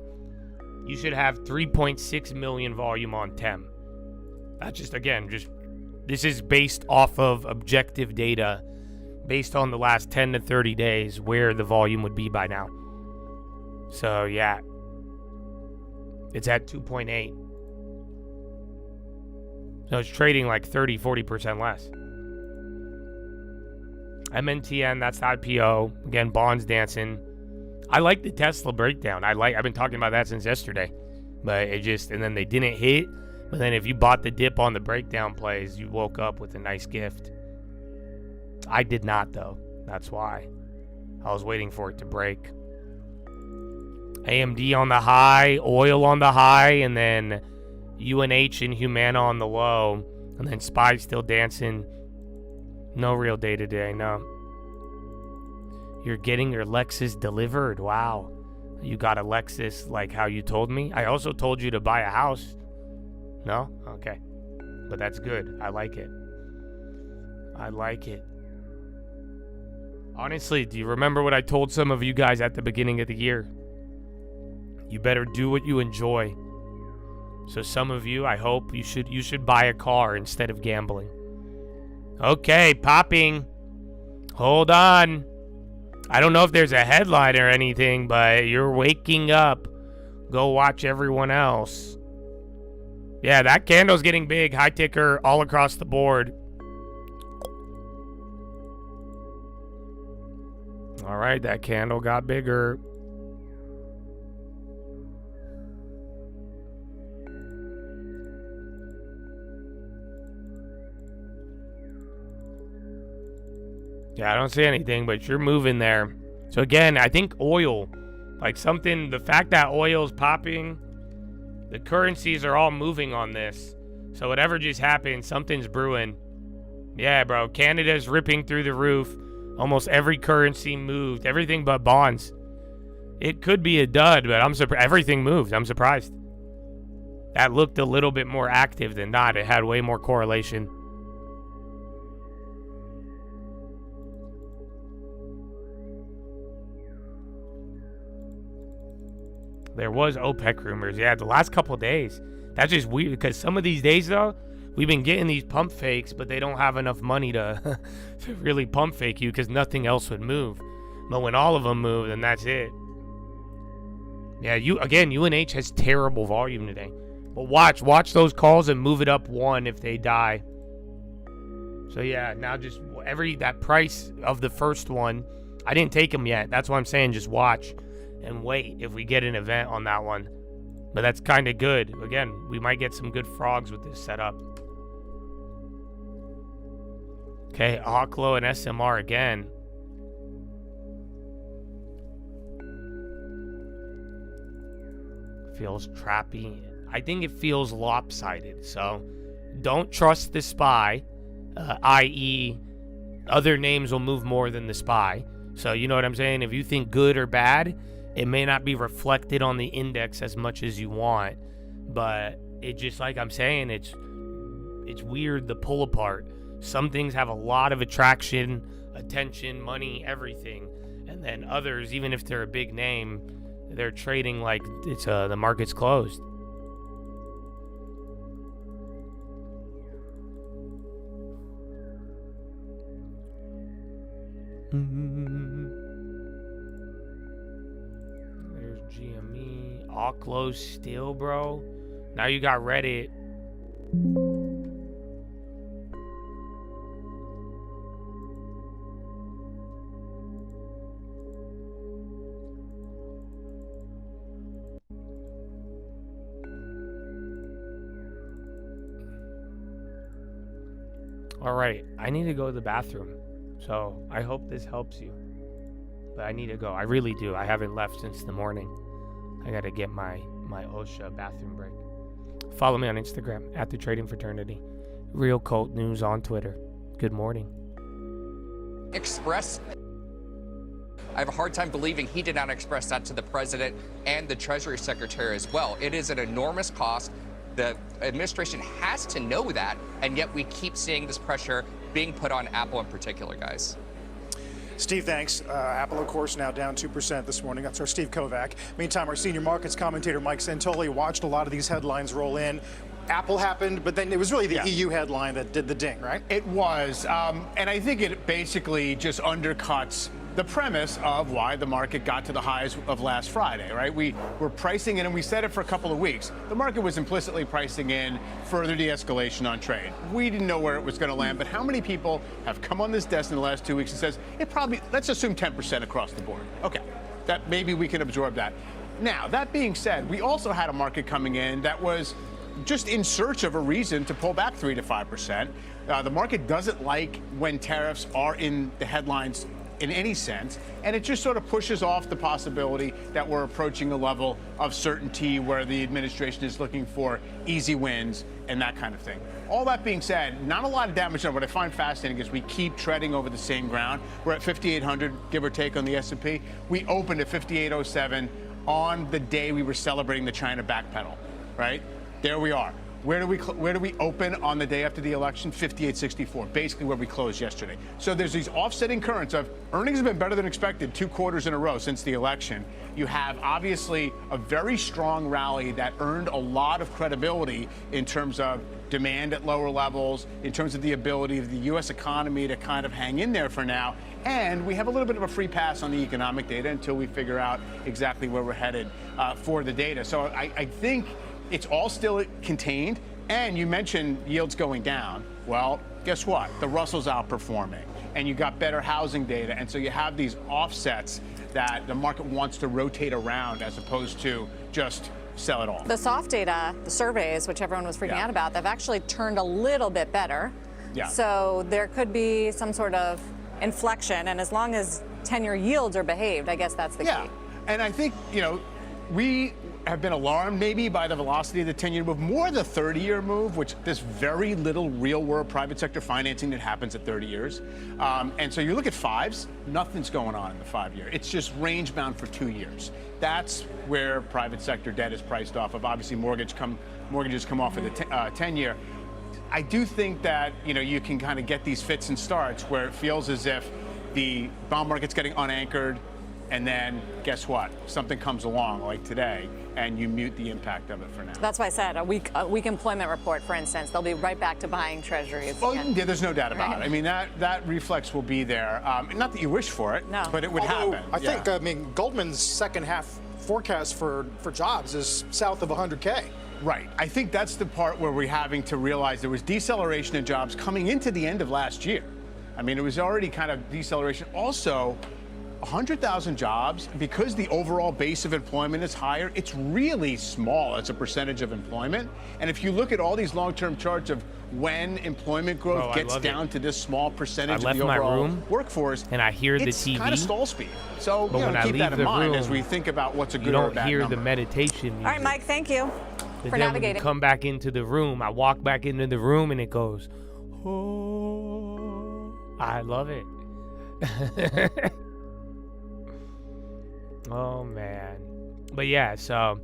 You should have 3.6 million volume on TEM. That's just, again, this is based off of objective data, based on the last 10 to 30 days, where the volume would be by now. So, yeah. It's at 2.8. So it's trading like 30-40% less. MNTN, that's the IPO. Again, bonds dancing. I like the Tesla breakdown. I've been talking about that since yesterday. But it just, and then they didn't hit. But then if you bought the dip on the breakdown plays, you woke up with a nice gift. I did not, though. That's why. I was waiting for it to break. AMD on the high, oil on the high, and then UNH and Humana on the low. And then SPY still dancing. No real day today, no. You're getting your Lexus delivered. Wow. You got a Lexus like how you told me. I also told you to buy a house. No? Okay. But that's good. I like it. I like it. Honestly, do you remember what I told some of you guys at the beginning of the year? You better do what you enjoy. So some of you, I hope you should buy a car instead of gambling. Okay, popping. Hold on. I don't know if there's a headline or anything, but you're waking up. Go watch everyone else. Yeah, that candle's getting big. High ticker all across the board. All right, that candle got bigger. Yeah, I don't see anything, but you're moving there. So again, I think oil, like something, the fact that oil's popping, the currencies are all moving on this. So whatever just happened, something's brewing. Yeah, bro, Canada's ripping through the roof. Almost every currency moved, everything but bonds. It could be a dud, but I'm surprised. Everything moved. I'm surprised. That looked a little bit more active than not. It had way more correlation. There was OPEC rumors. Yeah, the last couple of days. That's just weird because some of these days, though, we've been getting these pump fakes, but they don't have enough money to, to really pump fake you because nothing else would move. But when all of them move, then that's it. Yeah, UNH has terrible volume today. But watch those calls and move it up one if they die. So yeah, now just that price of the first one, I didn't take them yet. That's why I'm saying just watch and wait if we get an event on that one. But that's kind of good. Again, we might get some good frogs with this setup. Okay, Hawklow and SMR again. Feels trappy. I think it feels lopsided. So don't trust the SPY, i.e. other names will move more than the SPY. So you know what I'm saying? If you think good or bad, it may not be reflected on the index as much as you want. But it just, like I'm saying, it's weird, the pull apart. Some things have a lot of attraction, attention, money, everything. And then others, even if they're a big name, they're trading like it's the market's closed. There's GME. All closed still, bro. Now you got Reddit. All right, I need to go to the bathroom. So I hope this helps you. But I need to go. I really do. I haven't left since the morning. I got to get my OSHA bathroom break. Follow me on Instagram at The Trading Fraternity. Real Cult News on Twitter. Good morning. Express. I have a hard time believing he did not express that to the president and the Treasury Secretary as well. It is an enormous cost. The administration has to know that, and yet we keep seeing this pressure being put on Apple in particular, guys. Steve, thanks. Apple, of course, now down 2% this morning. That's our Steve Kovac. Meantime, our senior markets commentator, Mike Santoli, watched a lot of these headlines roll in. Apple happened, but then it was really the EU headline that did the ding, right? It was, and I think it basically just undercuts the premise of why the market got to the highs of last Friday, right? We were pricing in, and we said it for a couple of weeks. The market was implicitly pricing in further de-escalation on trade. We didn't know where it was going to land, but how many people have come on this desk in the last 2 weeks and says, it probably, let's assume 10% across the board. Okay, that maybe we can absorb that. Now, that being said, we also had a market coming in that was just in search of a reason to pull back 3 to 5%. The market doesn't like when tariffs are in the headlines in any sense, and it just sort of pushes off the possibility that we're approaching a level of certainty where the administration is looking for easy wins and that kind of thing. All that being said, not a lot of damage done. What I find fascinating is we keep treading over the same ground. We're at 5,800, give or take, on the S&P. We opened at 5,807 on the day we were celebrating the China backpedal, right? There we are. Where do we open on the day after the election? 58.64, basically where we closed yesterday. So there's these offsetting currents of earnings have been better than expected 2 quarters in a row since the election. You have obviously a very strong rally that earned a lot of credibility in terms of demand at lower levels, in terms of the ability of the U.S. economy to kind of hang in there for now. And we have a little bit of a free pass on the economic data until we figure out exactly where we're headed for the data. So I think it's all still contained, and you mentioned yields going down. Well, guess what? The Russell's outperforming, and you got better housing data, and so you have these offsets that the market wants to rotate around as opposed to just sell it all. The soft data, the surveys, which everyone was freaking out about, they've actually turned a little bit better. Yeah. So there could be some sort of inflection, and as long as 10-year yields are behaved, I guess that's the key. Yeah, and I think, you know, we have been alarmed maybe by the velocity of the 10-year move, more the 30-year move, which there's very little real-world private sector financing that happens at 30 years. And so you look at 5s, nothing's going on in the 5-year. It's just range-bound for 2 years. That's where private sector debt is priced off of. Obviously, mortgages come off of the 10-year. I do think that, you know, you can kind of get these fits and starts where it feels as if the bond market's getting unanchored, and then guess what? Something comes along like today, and you mute the impact of it for now. That's why I said a weak employment report, for instance, they'll be right back to buying treasuries. Oh, yeah, there's no doubt about it. I mean, that reflex will be there. Not that you wish for it, but it would happen. I think, I mean, Goldman's second half forecast for jobs is south of 100K. Right. I think that's the part where we're having to realize there was deceleration in jobs coming into the end of last year. I mean, it was already kind of deceleration. Also, 100,000 jobs, because the overall base of employment is higher, it's really small as a percentage of employment. And if you look at all these long-term charts of when employment growth gets down to this small percentage of the overall workforce, and I hear the TV. It's kind of stall speed. So but keep that in mind as we think about what's a good or a bad number. You don't hear the meditation music. All right, Mike, thank you for navigating. When you come back into the room, I walk back into the room and it goes, oh, I love it. Oh, man. But yeah, so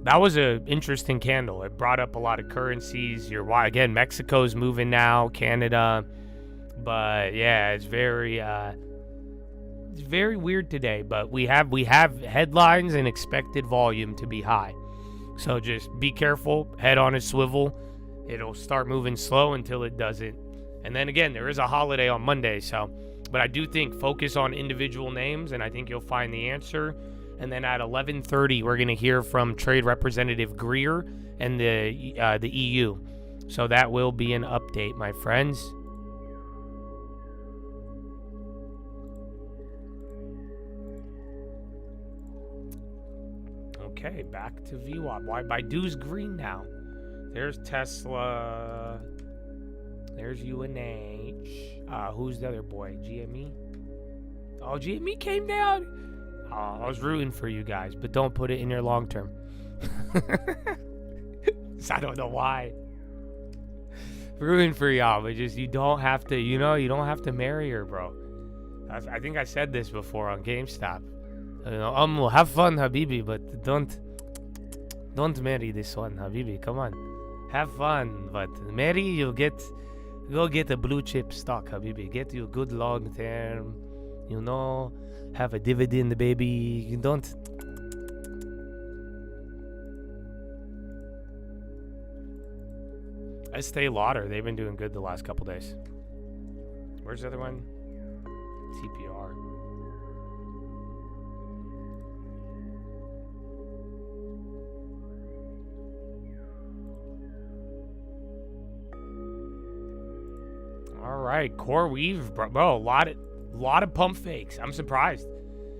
that was an interesting candle. It brought up a lot of currencies. Again, Mexico's moving now, Canada. But yeah, it's very weird today. But we have headlines and expected volume to be high. So just be careful, head on a swivel. It'll start moving slow until it doesn't. And then again, there is a holiday on Monday, so. But I do think focus on individual names, and I think you'll find the answer. And then at 11:30, we're going to hear from Trade Representative Greer and the EU. So that will be an update, my friends. Okay, back to VWAP. Why Baidu's green now? There's Tesla. There's UNH. Who's the other boy? GME? Oh, GME came down. Oh, I was rooting for you guys, but don't put it in your long term. I don't know why. Rooting for y'all, but just you don't have to, you don't have to marry her, bro. I think I said this before on GameStop. Have fun, Habibi, but don't marry this one, Habibi. Come on, have fun, but marry, you'll go get a blue chip stock, Habibi. Get you a good long term, have a dividend, baby. You don't. Estee Lauder, they've been doing good the last couple days. Where's the other one? TPR. All right, Core Weave, bro, a lot of pump fakes. I'm surprised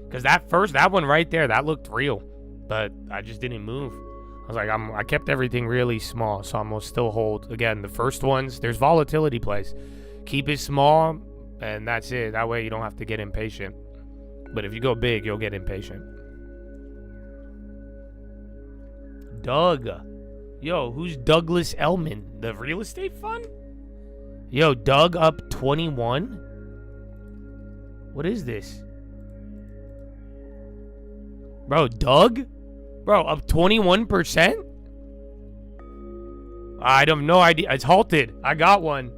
because that one right there, that looked real, but I just didn't move. I was like, I kept everything really small, so I'm gonna still hold. Again, the first ones, there's volatility plays. Keep it small, and that's it. That way you don't have to get impatient. But if you go big, you'll get impatient. Doug, yo, who's Douglas Elman? The real estate fund? Yo, Doug up 21? What is this? Bro, Doug? Bro, up 21%? I have no idea. It's halted. I got one.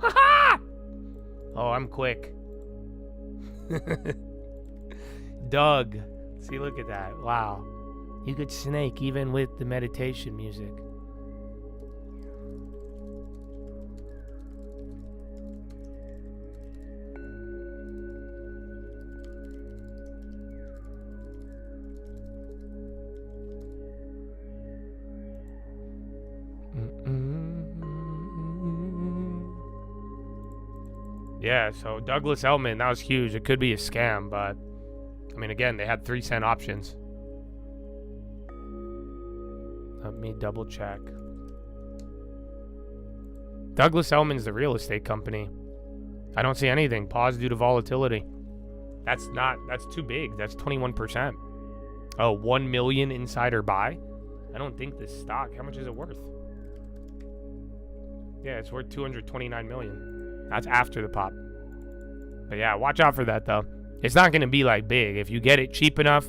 Ha! Oh, I'm quick. Doug. See, look at that. Wow. You could snake even with the meditation music. Yeah, so Douglas Elman, that was huge. It could be a scam, but I mean, again, they had 3-cent options. Let me double check. Douglas Elman's the real estate company. I don't see anything. Pause due to volatility. That's too big. That's 21%. Oh, 1 million insider buy? I don't think this stock, how much is it worth? Yeah, it's worth 229 million. That's after the pop. But yeah, watch out for that though. It's not going to be like big. If you get it cheap enough,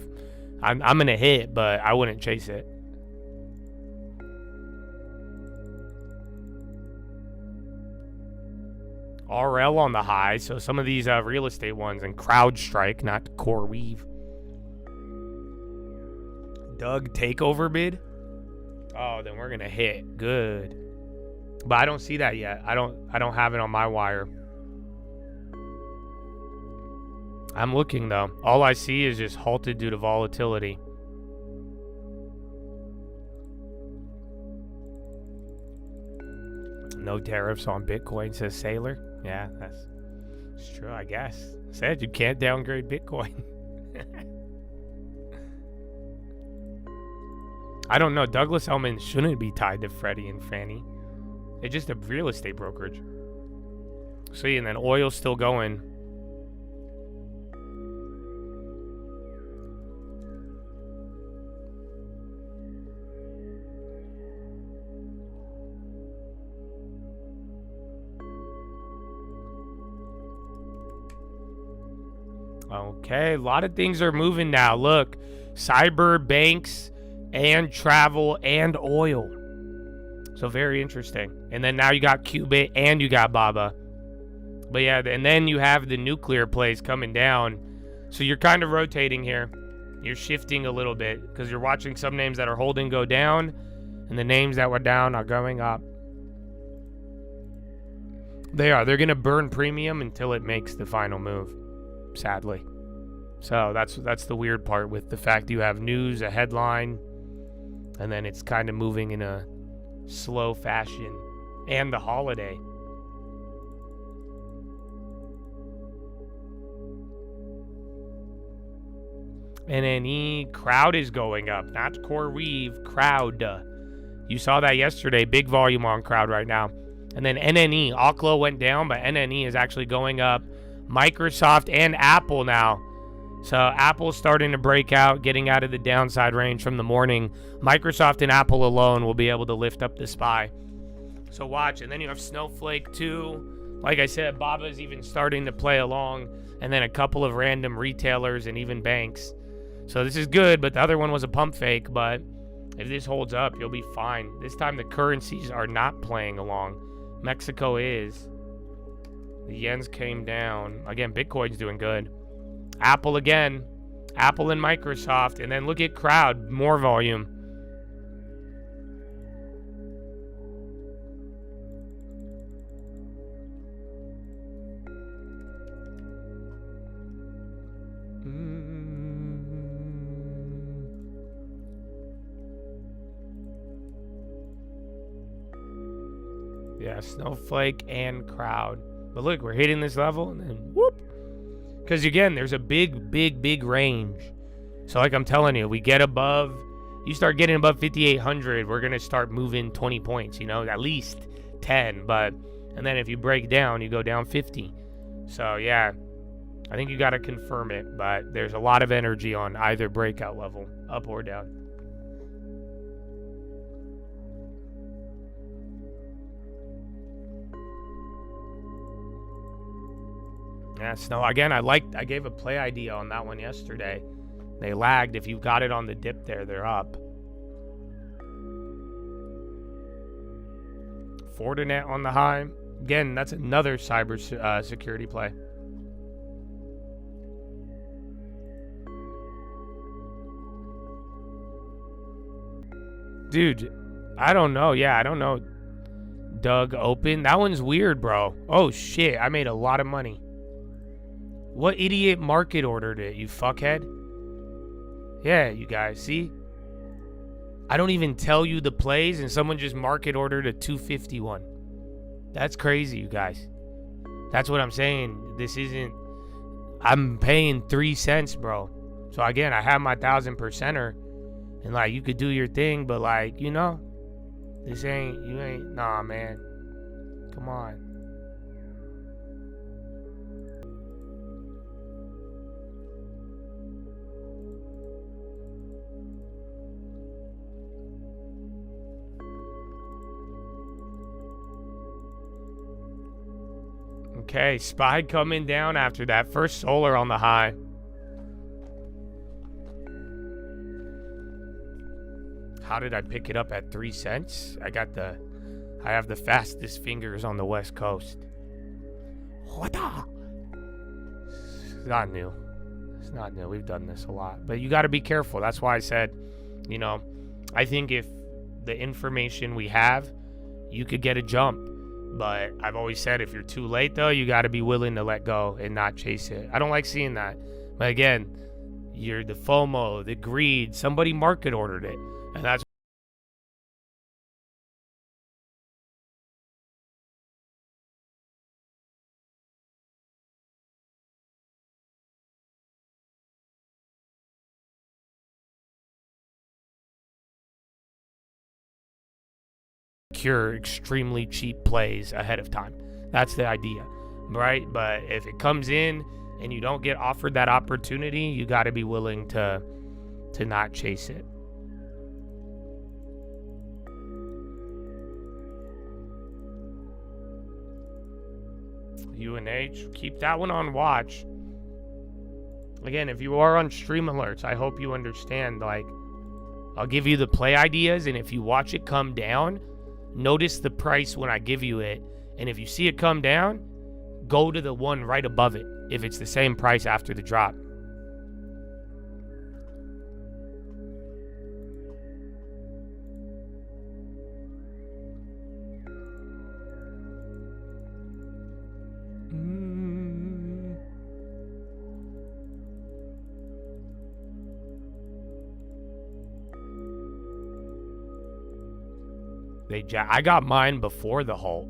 I'm going to hit, but I wouldn't chase it. RL on the high, so some of these real estate ones, and CrowdStrike, not Core Weave. Doug takeover bid? Oh, then we're going to hit. Good. But I don't see that yet. I don't have it on my wire. I'm looking though. All I see is just halted due to volatility. No tariffs on Bitcoin, says Sailor. Yeah, It's true, I guess. Said you can't downgrade Bitcoin. I don't know. Douglas Elliman shouldn't be tied to Freddie and Fannie. It's just a real estate brokerage. See, and then oil's still going. Okay, a lot of things are moving now. Look, cyber, banks, and travel, and oil. So very interesting. And then now you got Qubit and you got Baba. But yeah, and then you have the nuclear plays coming down. So you're kind of rotating here. You're shifting a little bit because you're watching some names that are holding go down, and the names that were down are going up. They are. They're going to burn premium until it makes the final move, sadly. So that's the weird part with the fact you have news, a headline, and then it's kind of moving in a slow fashion. And the holiday. NNE crowd is going up, not CoreWeave, crowd. You saw that yesterday, big volume on crowd right now. And then NNE, Oklo went down, but NNE is actually going up. Microsoft and Apple now. So Apple's starting to break out, getting out of the downside range from the morning. Microsoft and Apple alone will be able to lift up the SPY. So watch, and then you have Snowflake too. Like I said, Baba's even starting to play along, and then a couple of random retailers and even banks. So this is good, but the other one was a pump fake. But if this holds up, you'll be fine. This time the currencies are not playing along. Mexico is. The yens came down. Again, Bitcoin's doing good. Apple again. Apple and Microsoft. And then look at crowd. More volume. Yeah, Snowflake and crowd. But look, we're hitting this level and then whoop. Because again, there's a big range. So like I'm telling you, we get above, you start getting above 5,800, we're going to start moving 20 points, you know, at least 10. But, and then if you break down, you go down 50. So yeah, I think you got to confirm it. But there's a lot of energy on either breakout level, up or down. Yeah, Snow. Again, I gave a play idea on that one yesterday. They lagged. If you got it on the dip there, they're up. Fortinet on the high. Again, that's another cyber security play. Dude, I don't know. Yeah, I don't know. Doug open. That one's weird, bro. Oh, shit. I made a lot of money. What idiot market ordered it, you fuckhead? Yeah, you guys, see? I don't even tell you the plays, and someone just market ordered a 251. That's crazy, you guys. That's what I'm saying. This isn't... I'm paying 3 cents, bro. So, again, I have my 1,000%er, and, like, you could do your thing, but, like, you know, this ain't... You ain't... Nah, man. Come on. Okay, SPY coming down after that. First solar on the high. How did I pick it up at 3 cents? I have the fastest fingers on the West Coast. What the? It's not new. It's not new. We've done this a lot. But you got to be careful. That's why I said, you know, I think if the information we have, you could get a jump. But I've always said if you're too late, though, you got to be willing to let go and not chase it. I don't like seeing that. But again, you're the FOMO, the greed. Somebody market ordered it. And that's secure extremely cheap plays ahead of time. That's the idea, right? But if it comes in and you don't get offered that opportunity, you got to be willing to not chase it. UNH, keep that one on watch. Again, if you are on stream alerts, I hope you understand, like, I'll give you the play ideas, and if you watch it come down, notice the price when I give you it, and if you see it come down, go to the one right above it if it's the same price after the drop. I got mine before the halt.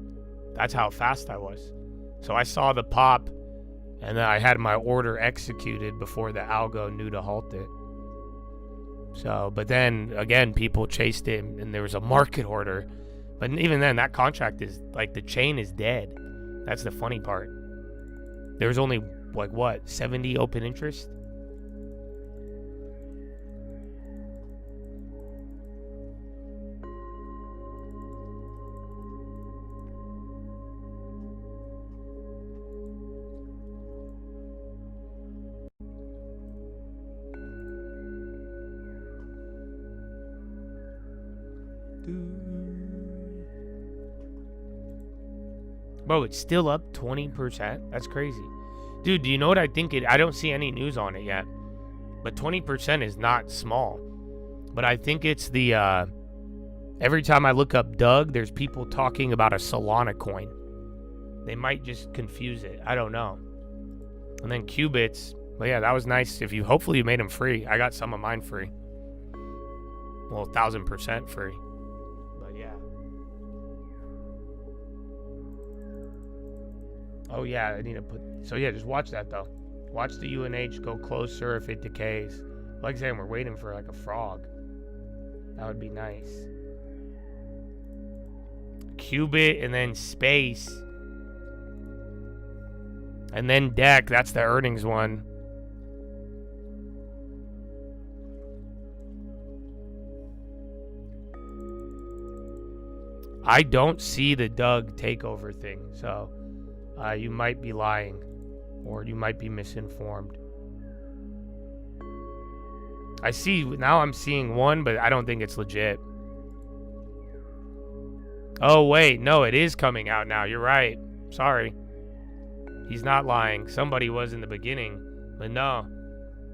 That's how fast I was. So I saw the pop, and then I had my order executed before the algo knew to halt it. So, but then again, people chased it, and there was a market order. But even then, that contract is like, the chain is dead. That's the funny part. There was only like what, 70 open interest? Bro, it's still up 20%. That's crazy. Dude, do you know what I think I don't see any news on it yet. But 20% is not small. But I think it's the every time I look up Doug, there's people talking about a Solana coin. They might just confuse it. I don't know. And then qubits. But yeah, that was nice. Hopefully you made them free. I got some of mine free. Well, 1000% free. But yeah. Oh yeah, I need to put. So yeah, just watch that though. Watch the UNH go closer if it decays. Like I said, we're waiting for like a frog. That would be nice. Qubit and then space. And then deck, that's the earnings one. I don't see the Doug takeover thing, so you might be lying, or you might be misinformed. I'm seeing one, but I don't think it's legit. Oh wait, no, it is coming out now. You're right. Sorry. He's not lying. Somebody was in the beginning, but no.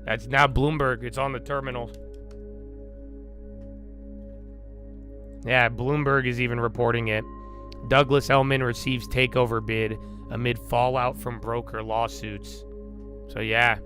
That's now Bloomberg. It's on the terminal. Yeah, Bloomberg is even reporting it. Douglas Elliman receives takeover bid amid fallout from broker lawsuits. So yeah.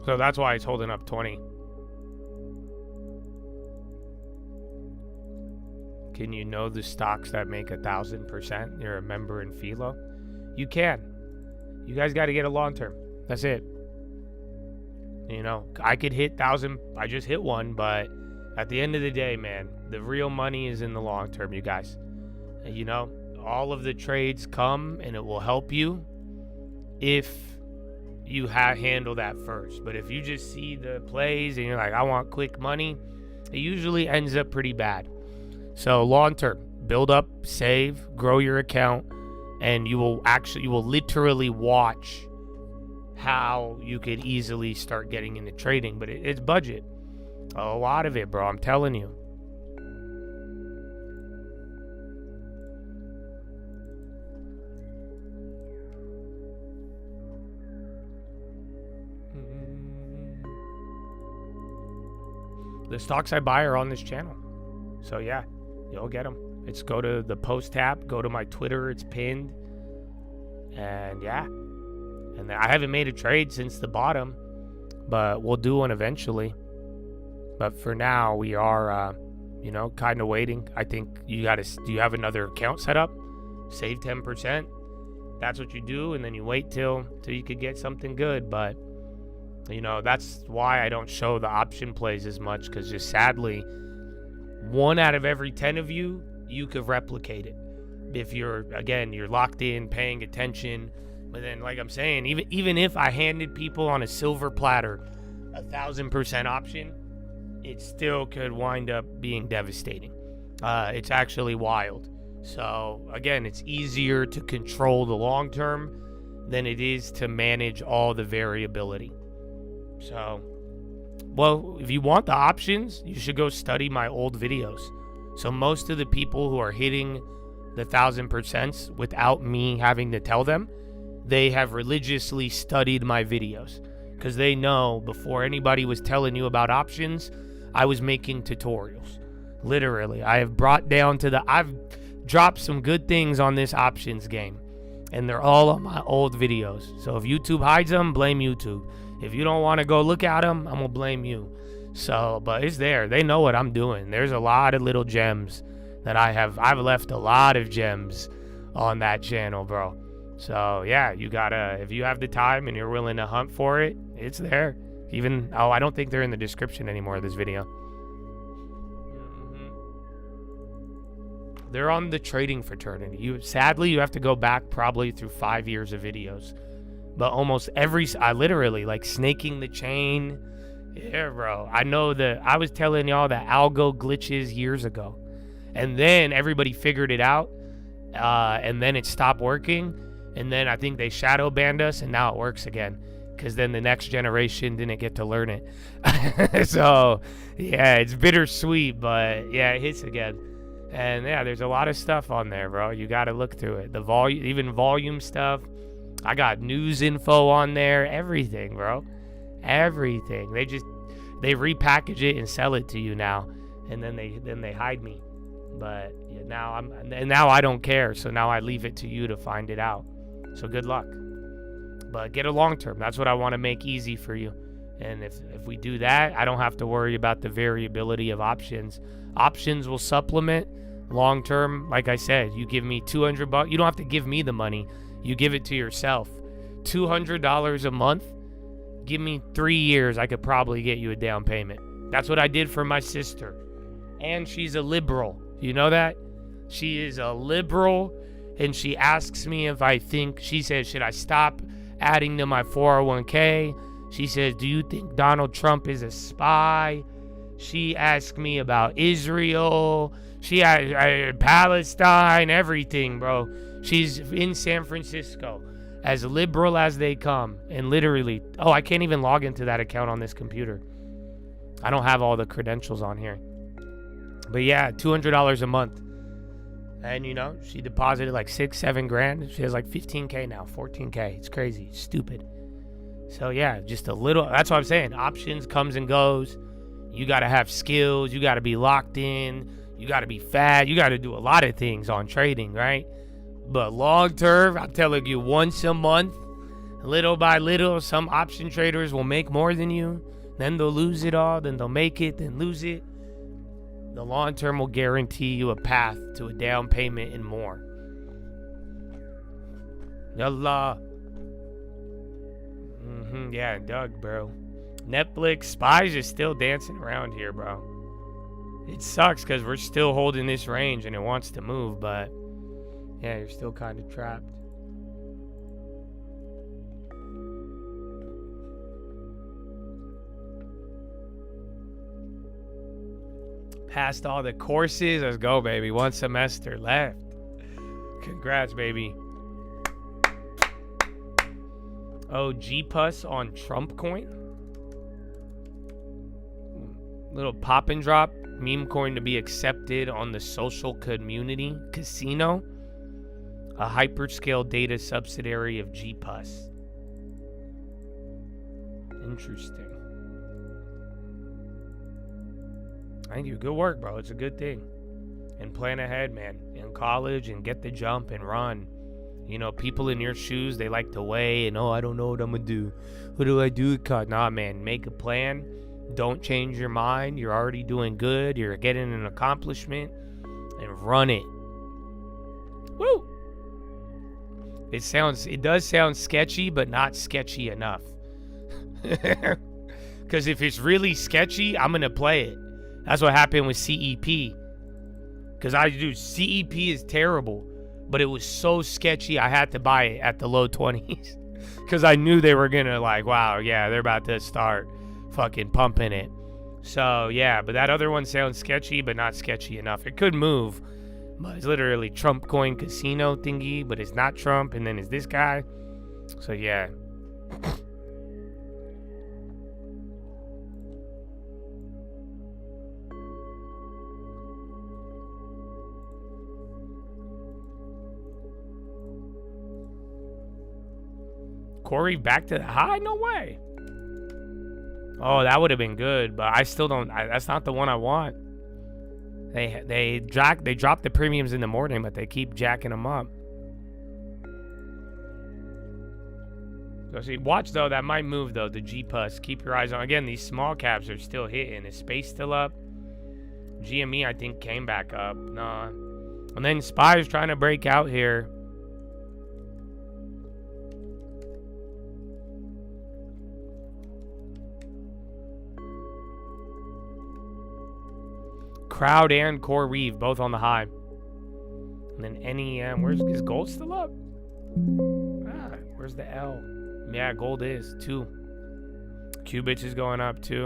So that's why it's holding up 20. Can you know the stocks that make 1,000%? You're a member in Philo? You can. You guys got to get a long term. That's it. You know, I could hit 1,000. I just hit one, but at the end of the day, man, the real money is in the long term, you guys. You know, all of the trades come and it will help you if you handle that first. But if you just see the plays and you're like, I want quick money, it usually ends up pretty bad. So long term, build up, save, grow your account, and you will literally watch how you could easily start getting into trading. But it's budget. A lot of it, bro. I'm telling you. The stocks I buy are on this channel. So yeah, you'll get them. It's go to the post tab, go to my Twitter, it's pinned. And yeah. And I haven't made a trade since the bottom, but we'll do one eventually. But for now, we are you know, kind of waiting. I think do you have another account set up? Save 10%. That's what you do, and then you wait till you could get something good. But, you know, that's why I don't show the option plays as much, because just sadly, 1 out of every 10 of you could replicate it. If you're locked in, paying attention. But then, like I'm saying, even if I handed people on a silver platter 1,000% option, it still could wind up being devastating. It's actually wild. So again, it's easier to control the long term than it is to manage all the variability. So, well, if you want the options, you should go study my old videos. So most of the people who are hitting the 1,000% without me having to tell them, they have religiously studied my videos, because they know before anybody was telling you about options, I was making tutorials. Literally, I've dropped some good things on this options game, and they're all on my old videos. So if YouTube hides them, blame YouTube. If you don't want to go look at them, I'm gonna blame you. So, but it's there. They know what I'm doing. There's a lot of little gems that I've left a lot of gems on that channel, bro. So yeah, you gotta, if you have the time and you're willing to hunt for it, it's there. Even, I don't think they're in the description anymore of this video. They're on the trading fraternity. Sadly, you have to go back probably through 5 years of videos. But almost I literally, like, snaking the chain. Yeah, bro. I know that I was telling y'all the algo glitches years ago. And then everybody figured it out. And then it stopped working. And then I think they shadow banned us, and now it works again. Because then the next generation didn't get to learn it. So, yeah, it's bittersweet, but yeah, it hits again. And yeah, there's a lot of stuff on there, bro. You got to look through it. The volume, even volume stuff. I got news info on there. Everything, bro. Everything. They repackage it and sell it to you now, and then they hide me. But yeah, now I don't care. So now I leave it to you to find it out. So good luck. But get a long term. That's what I want to make easy for you. And if we do that, I don't have to worry about the variability of options. Options will supplement long term. Like I said, you give me $200. You don't have to give me the money. You give it to yourself. $200 a month. Give me 3 years. I could probably get you a down payment. That's what I did for my sister. And she's a liberal. You know that? She is a liberal. And she asks me if I think, she says, should I stop adding to my 401k? She says, do you think Donald Trump is a spy? She asked me about Israel. She had Palestine, everything, bro. She's in San Francisco, as liberal as they come. And literally, I can't even log into that account on this computer. I don't have all the credentials on here. But yeah, $200 a month. And, you know, she deposited like 6-7 grand. She has like 15K now, 14K. It's crazy. It's stupid. So, yeah, just a little. That's what I'm saying. Options comes and goes. You got to have skills. You got to be locked in. You got to be fat. You got to do a lot of things on trading, right? But long term, I'm telling you, once a month, little by little, some option traders will make more than you. Then they'll lose it all. Then they'll make it, then lose it. The long term will guarantee you a path to a down payment and more. Yallah. Yeah, Doug, bro. Netflix, Spies is still dancing around here, bro. It sucks because we're still holding this range and it wants to move, but yeah, you're still kind of trapped. Passed all the courses. Let's go, baby. 1 semester left. Congrats, baby. Oh, G-Pus on Trump coin. Little pop and drop. Meme coin to be accepted on the social community casino. A hyperscale data subsidiary of G-Pus. Interesting. Thank you. Good work, bro. It's a good thing. And plan ahead, man. In college, and get the jump and run. You know, people in your shoes, they like to weigh and, I don't know what I'm going to do. What do I do? Nah, man. Make a plan. Don't change your mind. You're already doing good. You're getting an accomplishment. And run it. Woo! It does sound sketchy, but not sketchy enough. Because if it's really sketchy, I'm going to play it. That's what happened with CEP. Because CEP is terrible. But it was so sketchy, I had to buy it at the low 20s. Because I knew they were going to wow, yeah, they're about to start fucking pumping it. So, yeah, but that other one sounds sketchy, but not sketchy enough. It could move. But it's literally Trump coin casino thingy, but it's not Trump, and then it's this guy. So, yeah. Corey back to the high? No way. Oh, that would have been good, but I still don't. That's not the one I want. They drop the premiums in the morning, but they keep jacking them up. So see, watch though. That might move though. The G-Plus. Keep your eyes on. Again, these small caps are still hitting. Is Space still up? GME I think came back up. Nah. And then SPY is trying to break out here. Crowd and Core Weave both on the high. And then NEM. Is gold still up? Where's the L? Yeah, gold is 2. Qubits is going up too.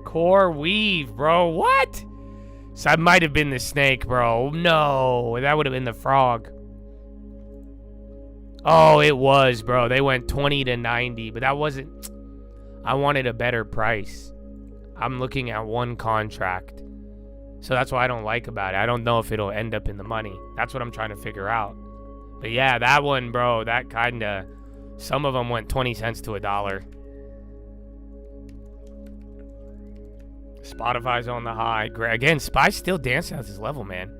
Core Weave, bro. What? So that might have been the snake, bro. No, that would have been the frog. Oh, it was, bro. They went 20 to 90, but that wasn't... I wanted a better price. I'm looking at one contract. So that's what I don't like about it. I don't know if it'll end up in the money. That's what I'm trying to figure out. But yeah, that one, bro, that kind of... Some of them went 20 cents to $1. Spotify's on the high. Again, SPY's still dancing at this level, man.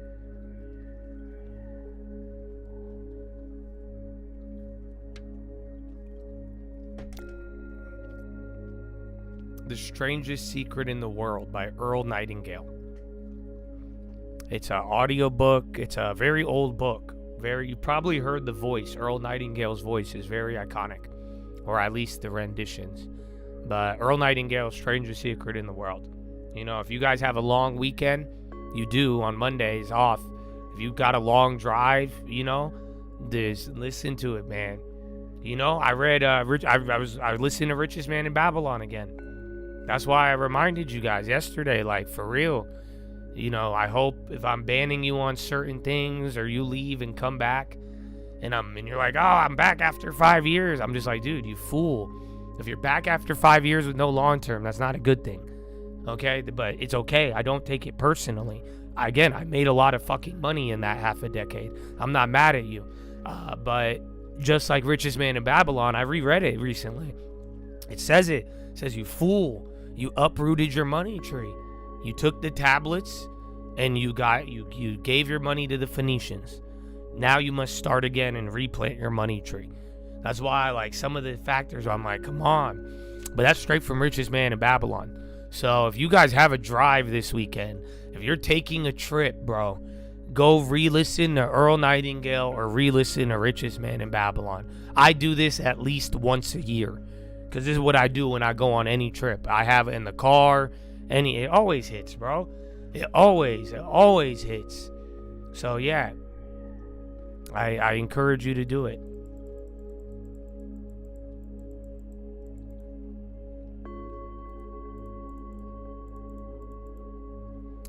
The Strangest Secret in the World by Earl Nightingale. It's an audiobook. It's a very old book. You probably heard the voice. Earl Nightingale's voice is very iconic, or at least the renditions. But Earl Nightingale's Strangest Secret in the World. You know, if you guys have a long weekend, you do on Mondays off. If you got a long drive, you know, just listen to it, man. You know, I read I listened to Richest Man in Babylon again. That's why I reminded you guys yesterday, like, for real. You know, I hope if I'm banning you on certain things or you leave and come back and you're like, oh, I'm back after 5 years. I'm just like, dude, you fool. If you're back after 5 years with no long term, that's not a good thing. Okay? But it's okay. I don't take it personally. Again, I made a lot of fucking money in that half a decade. I'm not mad at you. But just like Richest Man in Babylon, I reread it recently. It says, you fool. You uprooted your money tree. You took the tablets and you gave your money to the Phoenicians. Now you must start again and replant your money tree. That's why, like, some of the factors, I'm like, come on. But that's straight from Richest Man in Babylon. So if you guys have a drive this weekend, if you're taking a trip, bro, go re-listen to Earl Nightingale or re-listen to Richest Man in Babylon. I do this at least once a year. Because this is what I do when I go on any trip. I have it in the car. It always hits, bro. It always hits. So, yeah. I encourage you to do it.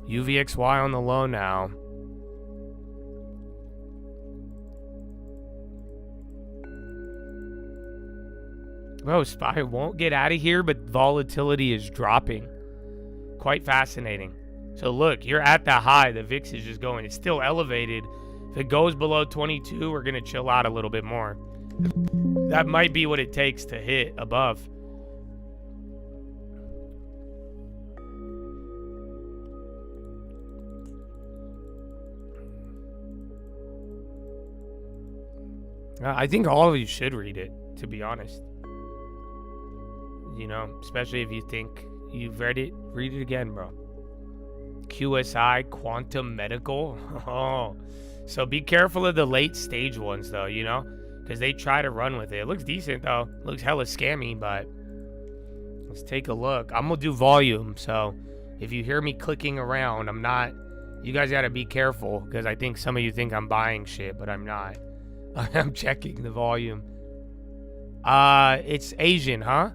UVXY on the low now. Bro, SPY won't get out of here, but volatility is dropping. Quite fascinating. So look, you're at the high. The VIX is just going. It's still elevated. If it goes below 22, we're going to chill out a little bit more. That might be what it takes to hit above. I think all of you should read it, to be honest. You know, especially if you think you've read it, read it again, bro. QSI, Quantum Medical. Oh, so be careful of the late stage ones, though, you know, because they try to run with it. It looks decent, though. It looks hella scammy, but let's take a look. I'm going to do volume, so if you hear me clicking around, I'm not. You guys got to be careful, because I think some of you think I'm buying shit, but I'm not. I'm checking the volume. It's Asian, huh?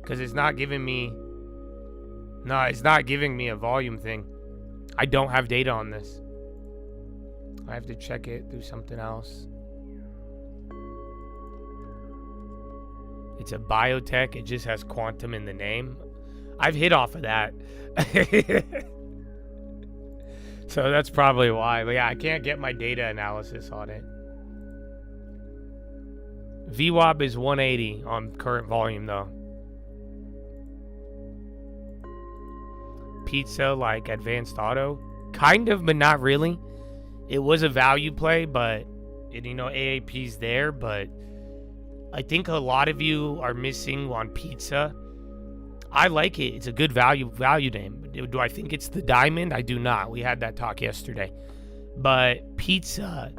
Because it's not giving me... No, it's not giving me a volume thing. I don't have data on this. I have to check it through something else. It's a biotech. It just has quantum in the name. I've hit off of that. So that's probably why. But yeah, I can't get my data analysis on it. VWAP is 180 on current volume, though. Pizza, like Advanced Auto, kind of, but not really. It was a value play, but you know, AAP's there, but I think a lot of you are missing on pizza. I like it. It's a good value name. Do I think it's the diamond? I do not. We had that talk yesterday. But pizza,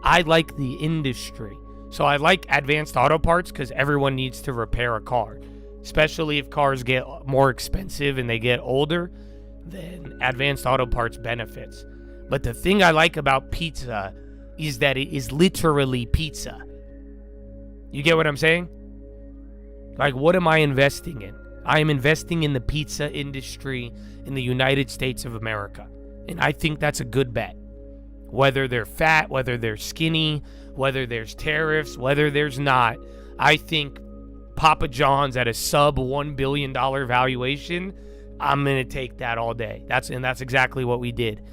I like the industry. So I like Advanced Auto Parts because everyone needs to repair a car. Especially if cars get more expensive and they get older, then Advanced Auto Parts benefits. But the thing I like about pizza is that it is literally pizza. You get what I'm saying? Like, what am I investing in? I am investing in the pizza industry in the United States of America. And I think that's a good bet. Whether they're fat, whether they're skinny, whether there's tariffs, whether there's not, I think Papa John's at a sub $1 billion valuation, I'm going to take that all day. That's exactly what we did.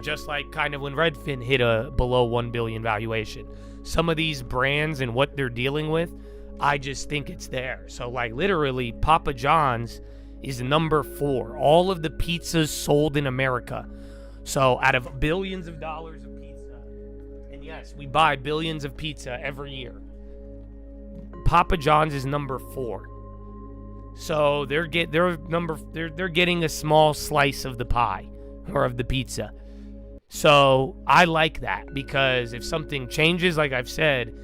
Just like kind of when Redfin hit a below $1 billion valuation. Some of these brands and what they're dealing with, I just think it's there. So like literally Papa John's is number 4. All of the pizzas sold in America. So out of billions of dollars of pizza, and yes, we buy billions of pizza every year, Papa John's is number 4. So they're getting a small slice of the pie or of the pizza. So I like that because if something changes, like I've said,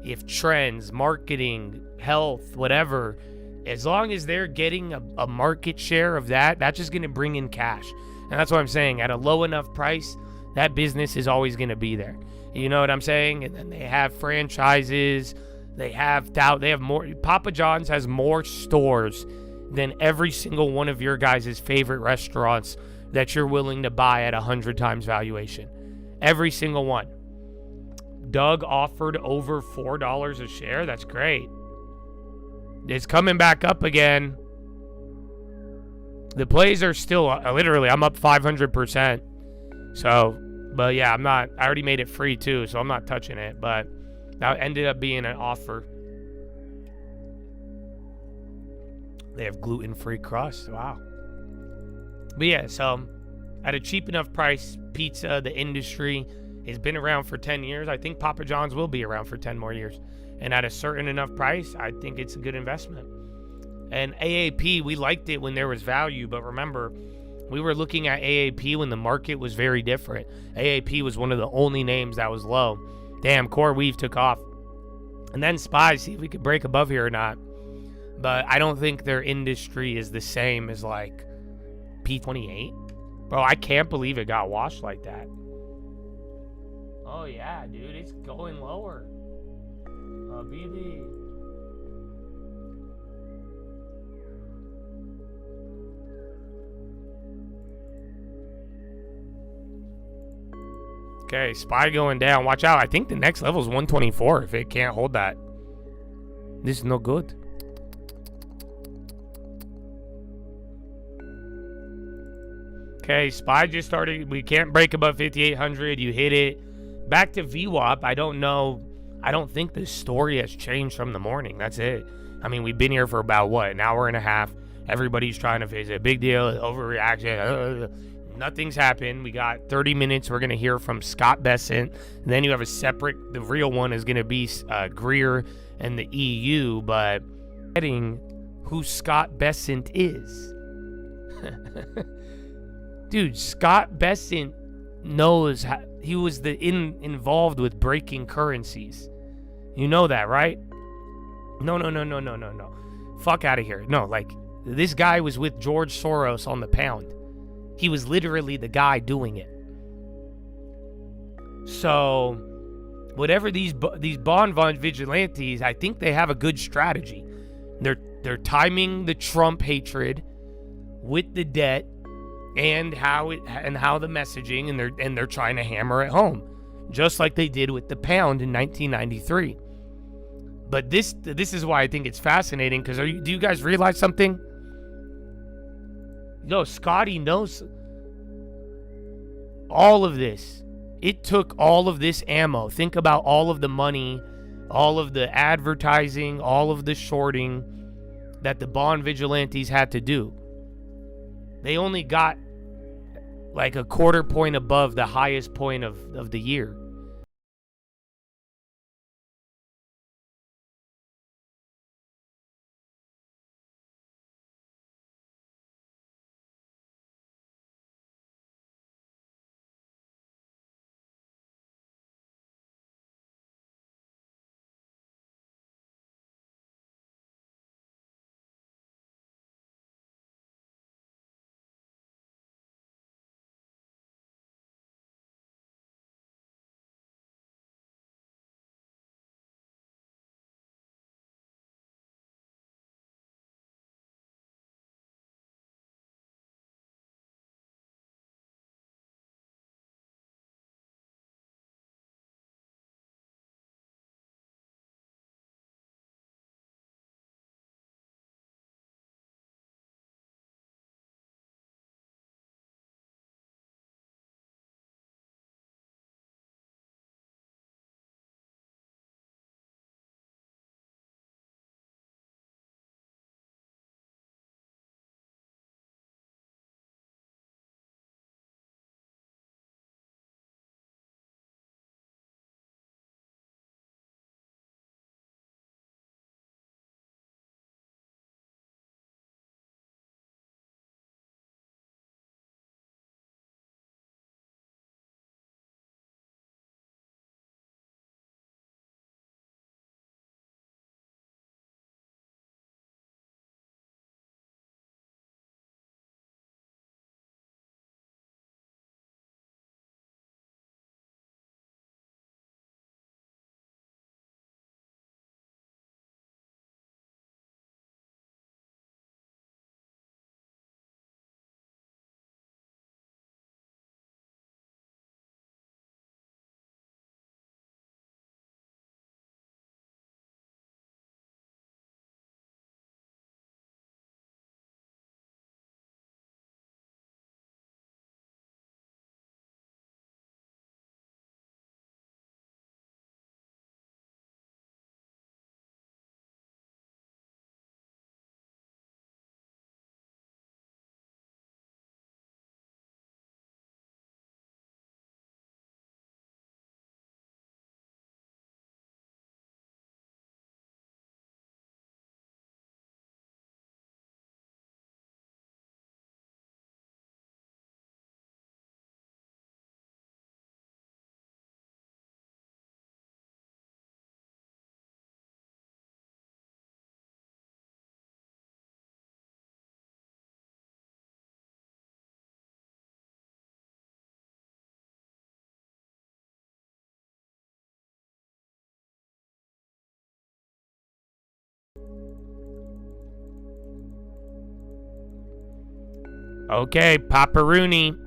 if trends, marketing, health, whatever, as long as they're getting a market share of that, that's just going to bring in cash. And that's what I'm saying. At a low enough price, that business is always going to be there. You know what I'm saying? And then they have franchises. They have more. Papa John's has more stores than every single one of your guys' favorite restaurants that you're willing to buy at 100 times valuation. Every single one. Doug offered over $4 a share. That's great. It's coming back up again. The plays are still literally, I'm up 500%. So, but yeah, I already made it free too, so I'm not touching it. But that ended up being an offer. They have gluten-free crust. Wow. But yeah, so at a cheap enough price, pizza, the industry has been around for 10 years. I think Papa John's will be around for 10 more years. And at a certain enough price, I think it's a good investment. And AAP, we liked it when there was value, but remember, we were looking at AAP when the market was very different. AAP was one of the only names that was low. Damn, Core Weave took off. And then SPY, see if we could break above here or not. But I don't think their industry is the same as like P28. Bro, I can't believe it got washed like that. Oh yeah, dude, it's going lower. BB. Okay, SPY going down. Watch out. I think the next level is 124 if it can't hold that. This is no good. Okay, SPY just started. We can't break above 5,800. You hit it. Back to VWAP. I don't know. I don't think the story has changed from the morning. That's it. I mean, we've been here for about, what, an hour and a half. Everybody's trying to face it. Big deal. Overreaction. Nothing's happened. We got 30 minutes. We're going to hear from Scott Bessent. And then you have a separate, the real one is going to be Greer and the EU, but getting who Scott Bessent is. Dude, Scott Bessent knows how, he was involved with breaking currencies. You know that, right? No. Fuck out of here. No, like, this guy was with George Soros on the pound. He was literally the guy doing it. So, whatever these bond vigilantes, I think they have a good strategy. They're timing the Trump hatred with the debt and how the messaging, and they're trying to hammer it home, just like they did with the pound in 1993. But this is why I think it's fascinating, because do you guys realize something? No, Scotty knows all of this. It took all of this ammo. Think about all of the money, all of the advertising, all of the shorting that the bond vigilantes had to do. They only got like a quarter point above the highest point of the year. Okay, Paparoonie.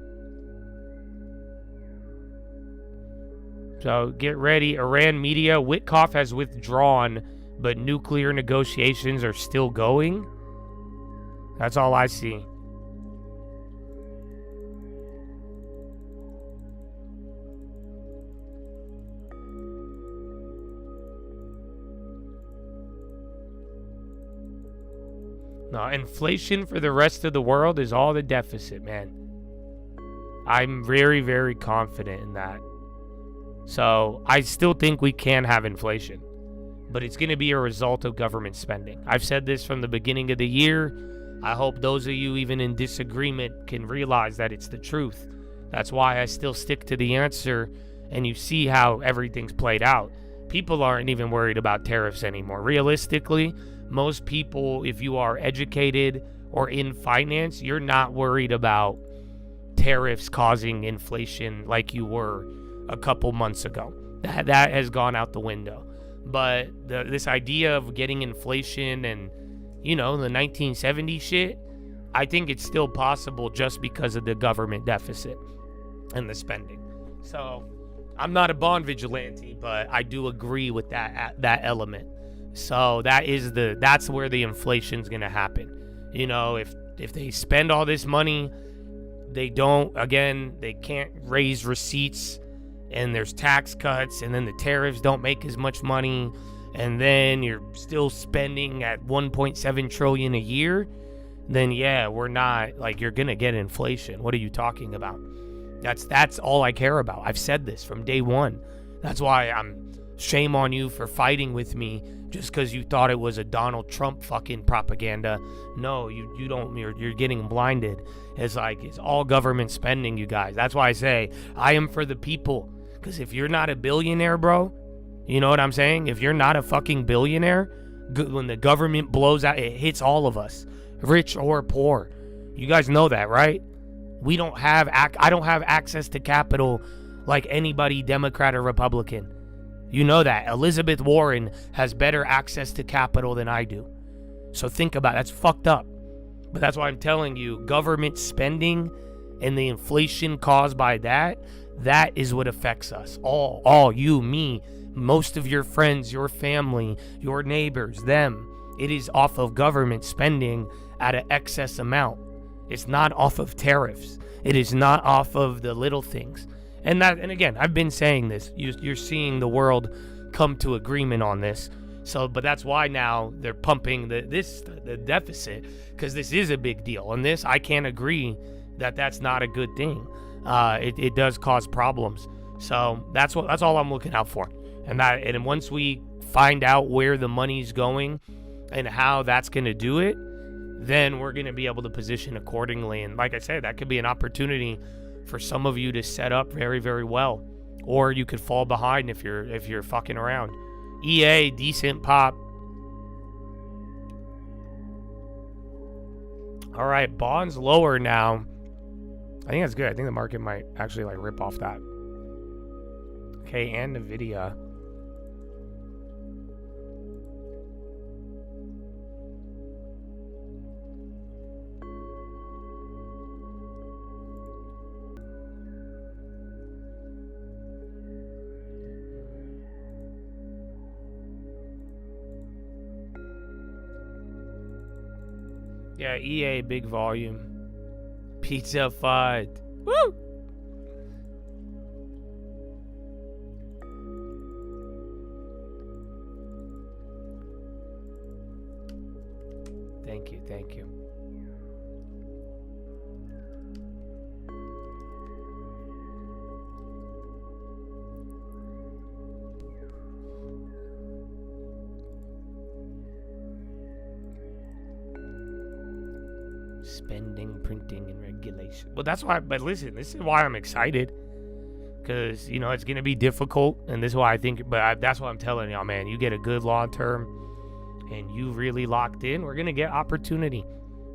So get ready. Iran media. Witkoff has withdrawn, but nuclear negotiations are still going. That's all I see. No, inflation for the rest of the world is all the deficit, man. I'm very, very confident in that. So I still think we can have inflation, but it's going to be a result of government spending. I've said this from the beginning of the year. I hope those of you even in disagreement can realize that it's the truth. That's why I still stick to the answer, and you see how everything's played out. People aren't even worried about tariffs anymore. Realistically, most people, if you are educated or in finance, you're not worried about tariffs causing inflation like you were a couple months ago. That has gone out the window. But this idea of getting inflation and, the 1970 shit, I think it's still possible just because of the government deficit and the spending. So I'm not a bond vigilante, but I do agree with that element. So that's where the inflation's gonna happen. If they spend all this money, they can't raise receipts, and there's tax cuts, and then the tariffs don't make as much money, and then you're still spending at 1.7 trillion a year, then we're not, you're gonna get inflation. What are you talking about? That's all I care about. I've said this from day one. That's why shame on you for fighting with me just because you thought it was a Donald Trump fucking propaganda. No, you don't. You're getting blinded. It's all government spending, you guys. That's why I say I am for the people. Because if you're not a billionaire, bro, you know what I'm saying? If you're not a fucking billionaire, when the government blows out, it hits all of us, rich or poor. You guys know that, right? I don't have access to capital like anybody, Democrat or Republican. You know that. Elizabeth Warren has better access to capital than I do. So think about it. That's fucked up. But that's why I'm telling you, government spending and the inflation caused by that is what affects us. All, you, me, most of your friends, your family, your neighbors, them. It is off of government spending at an excess amount. It's not off of tariffs. It is not off of the little things. And again, I've been saying this. You're seeing the world come to agreement on this. So, but that's why now they're pumping the deficit, because this is a big deal. And this, I can't agree that that's not a good thing. It does cause problems. So that's all I'm looking out for. And once we find out where the money's going and how that's going to do it, then we're going to be able to position accordingly. And like I said, that could be an opportunity for some of you to set up very, very well, or you could fall behind if you're fucking around. EA, decent pop. All right, bonds lower now. I think that's good. I think the market might actually rip off that. Okay, and Nvidia. Yeah, EA, big volume. Pizza fight. Woo! Thank you, thank you. Spending, printing, and regulation. Well, that's why, but listen, this is why I'm excited. Because, it's going to be difficult. And this is why I think, that's what I'm telling y'all, man. You get a good long term and you really locked in, we're going to get opportunity.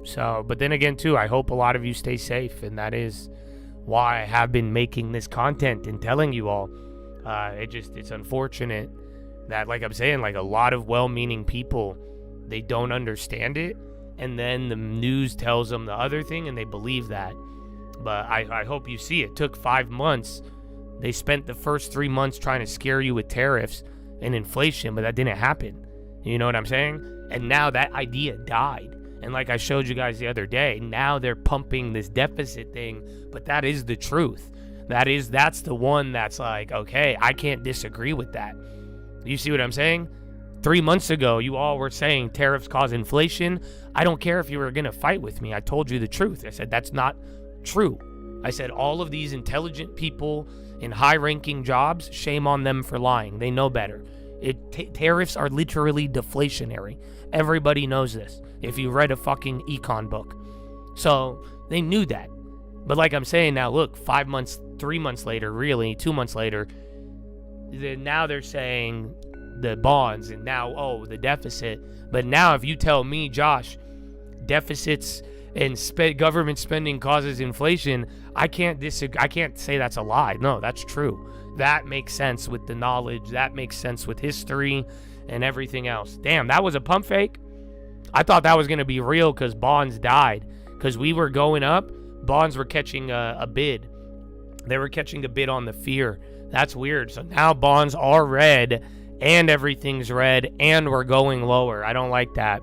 So, but then again, too, I hope a lot of you stay safe. And that is why I have been making this content and telling you all. It's unfortunate that, like I'm saying, a lot of well-meaning people, they don't understand it. And then the news tells them the other thing, and they believe that. But I hope you see it took 5 months. They spent the first 3 months trying to scare you with tariffs and inflation, but that didn't happen. You know what I'm saying? And now that idea died. And like I showed you guys the other day, now they're pumping this deficit thing, but that is the truth. That's the one that's okay, I can't disagree with that. You see what I'm saying? 3 months ago, you all were saying tariffs cause inflation. I don't care if you were going to fight with me. I told you the truth. I said, that's not true. I said all of these intelligent people in high-ranking jobs, shame on them for lying. They know better. Tariffs are literally deflationary. Everybody knows this if you read a fucking econ book. So they knew that. But like I'm saying now, look, 5 months, 3 months later, really, 2 months later, now they're saying the bonds and now, oh, the deficit. But now if you tell me, Josh, deficits and government spending causes inflation, I can't disagree. I can't say that's a lie. No, that's true. That makes sense with the knowledge. That makes sense with history and everything else. Damn, that was a pump fake? I thought that was going to be real because bonds died. Because we were going up, bonds were catching a bid. They were catching a bid on the fear. That's weird. So now bonds are red and everything's red and we're going lower. I don't like that.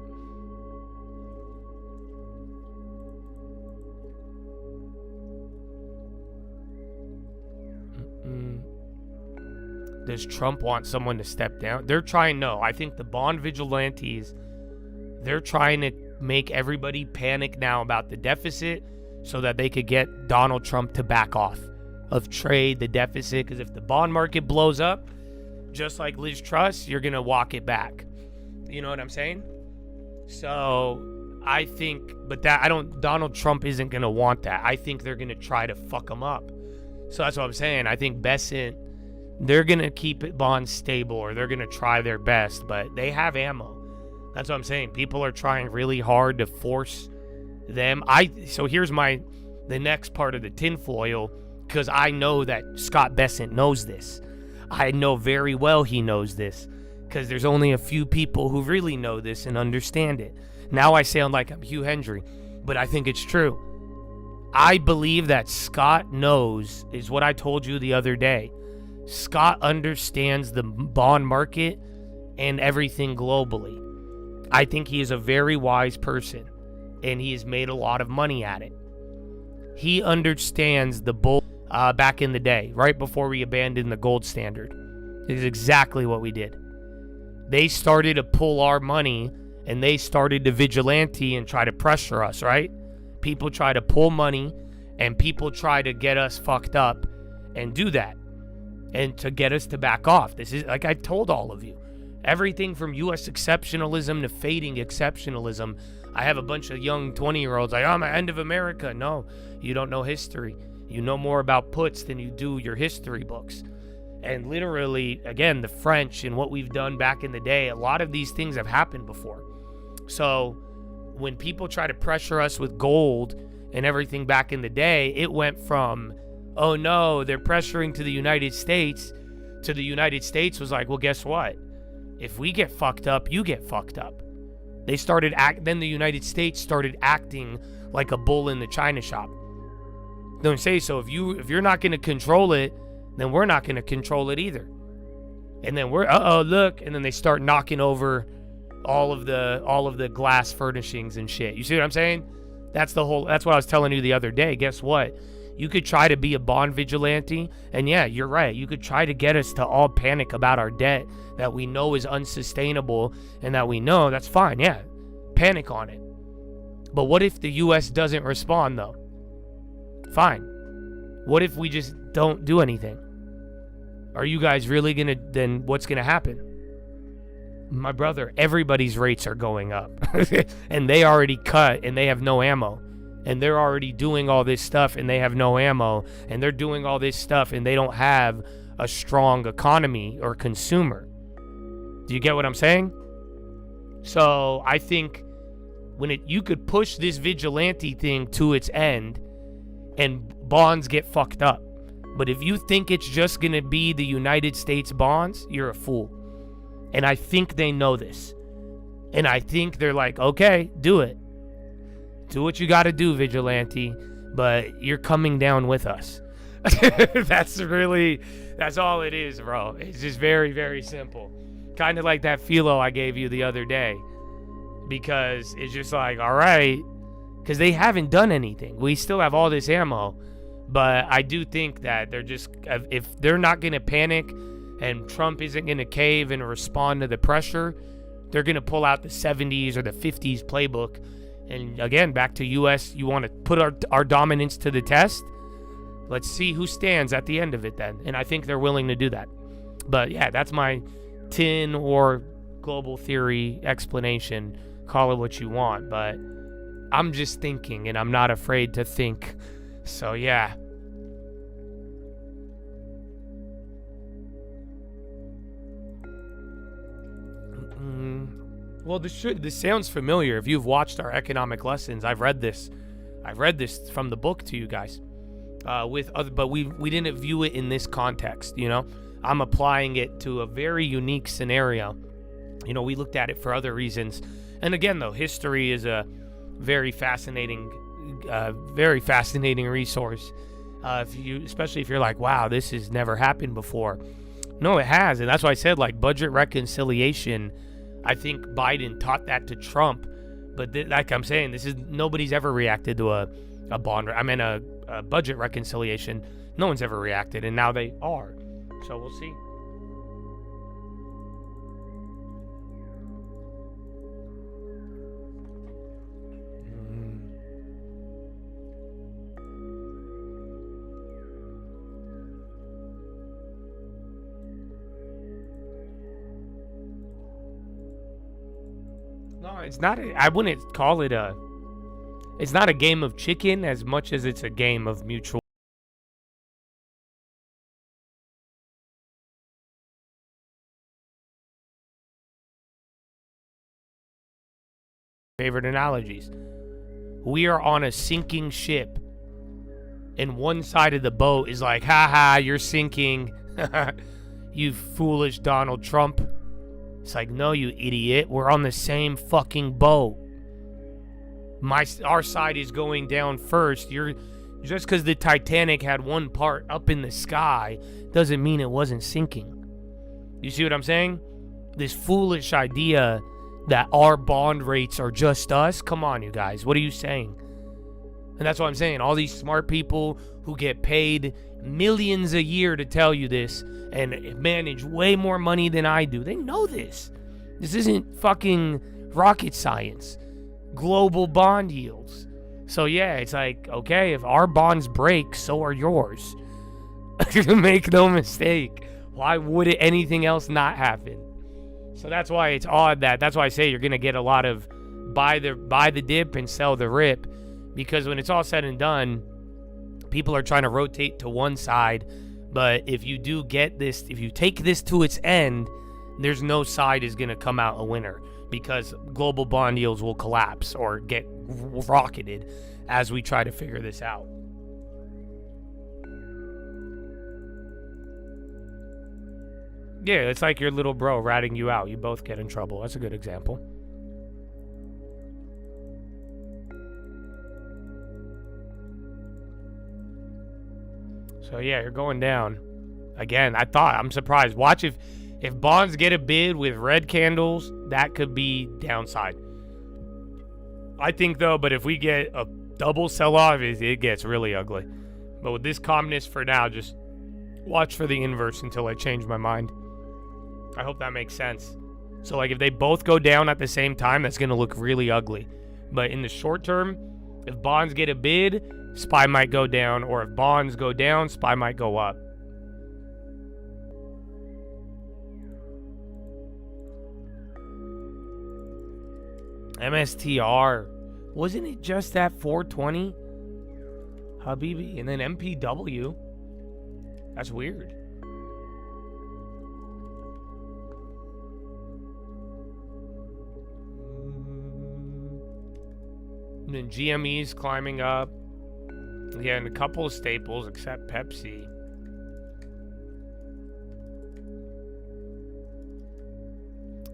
Does Trump want someone to step down? They're trying, no. I think the bond vigilantes, they're trying to make everybody panic now about the deficit so that they could get Donald Trump to back off of trade, the deficit. Because if the bond market blows up, just like Liz Truss, you're going to walk it back. You know what I'm saying? So I think, but Donald Trump isn't going to want that. I think they're going to try to fuck him up. So that's what I'm saying. I think Besant, they're going to keep it bonds stable or they're going to try their best, but they have ammo. That's what I'm saying. People are trying really hard to force them. So here's the next part of the tinfoil, because I know that Scott Bessent knows this. I know very well he knows this, because there's only a few people who really know this and understand it. Now I sound like I'm Hugh Hendry, but I think it's true. I believe that Scott knows, is what I told you the other day. Scott understands the bond market and everything globally. I think he is a very wise person, and he has made a lot of money at it. He understands the bull back in the day, right before we abandoned the gold standard. It is exactly what we did. They started to pull our money, and they started to vigilante and try to pressure us, right? People try to pull money, and people try to get us fucked up and do that, and to get us to back off. This is, like I told all of you, everything from U.S. exceptionalism to fading exceptionalism. I have a bunch of young 20-year-olds like, I'm the end of America. No, you don't know history. You know more about puts than you do your history books. And literally, again, the French and what we've done back in the day, a lot of these things have happened before. So when people try to pressure us with gold and everything back in the day, it went from, oh no, they're pressuring to the United States was like, well, guess what? If we get fucked up, you get fucked up. Then the United States started acting like a bull in the china shop. Don't say so. If you're not going to control it, then we're not going to control it either. And then look, and then they start knocking over all of the glass furnishings and shit. You see what I'm saying? That's what I was telling you the other day. Guess what? You could try to be a bond vigilante, and yeah, you're right. You could try to get us to all panic about our debt that we know is unsustainable and that we know, that's fine. Yeah, panic on it. But what if the U.S. doesn't respond, though? Fine. What if we just don't do anything? Are you guys really then what's gonna happen? My brother, everybody's rates are going up. And they already cut and they have no ammo. And they're already doing all this stuff and they have no ammo. And they're doing all this stuff and they don't have a strong economy or consumer. Do you get what I'm saying? So I think you could push this vigilante thing to its end and bonds get fucked up. But if you think it's just going to be the United States bonds, you're a fool. And I think they know this. And I think they're like, okay, do it. Do what you got to do, vigilante. But you're coming down with us. That's all it is, bro. It's just very, very simple. Kind of like that philo I gave you the other day. Because it's just like, all right. Because they haven't done anything. We still have all this ammo. But I do think that if they're not going to panic and Trump isn't going to cave and respond to the pressure, they're going to pull out the 70s or the 50s playbook. And again, back to U.S., you want to put our dominance to the test? let's see who stands at the end of it then. And I think they're willing to do that. But yeah, that's my tin or global theory explanation. Call it what you want, but I'm just thinking, and I'm not afraid to think. So yeah. Well, this sounds familiar. If you've watched our economic lessons, I've read this from the book to you guys. But we didn't view it in this context. You know, I'm applying it to a very unique scenario. You know, we looked at it for other reasons. And again, though, history is a very fascinating resource. Especially if you're like, wow, this has never happened before. No, it has, and that's why I said, like, budget reconciliation. I think Biden taught that to Trump, but like I'm saying, nobody's ever reacted to a budget reconciliation. No one's ever reacted, and now they are. So we'll see. No, it's not. I wouldn't call it a. It's not a game of chicken as much as it's a game of mutual. Favorite analogies. We are on a sinking ship, and one side of the boat is like, "Ha, you're sinking, you foolish Donald Trump." It's like, no, you idiot. We're on the same fucking boat. Our side is going down first. Just because the Titanic had one part up in the sky doesn't mean it wasn't sinking. You see what I'm saying? This foolish idea that our bond rates are just us. Come on, you guys. What are you saying? And that's what I'm saying. All these smart people who get paid millions a year to tell you this and manage way more money than I do. They know this. This isn't fucking rocket science. Global bond yields. So yeah, it's like, okay, if our bonds break, so are yours. Make no mistake. Why would anything else not happen? So that's why it's odd that's why I say you're going to get a lot of buy the dip and sell the rip, because when it's all said and done, people are trying to rotate to one side. But if you do get this, if you take this to its end, there's no side is going to come out a winner, because global bond yields will collapse or get rocketed as we try to figure this out. Yeah, it's like your little bro ratting you out. You both get in trouble. That's a good example. So yeah, you're going down. Again, I'm surprised. Watch if bonds get a bid with red candles, that could be downside. I think though, but if we get a double sell-off, it gets really ugly. But with this calmness for now, just watch for the inverse until I change my mind. I hope that makes sense. So like if they both go down at the same time, that's going to look really ugly. But in the short term, if bonds get a bid, SPY might go down, or if bonds go down, SPY might go up. MSTR, wasn't it just at 420? Habibi, and then MPW. That's weird. And then GME's climbing up. Yeah, and a couple of staples except Pepsi.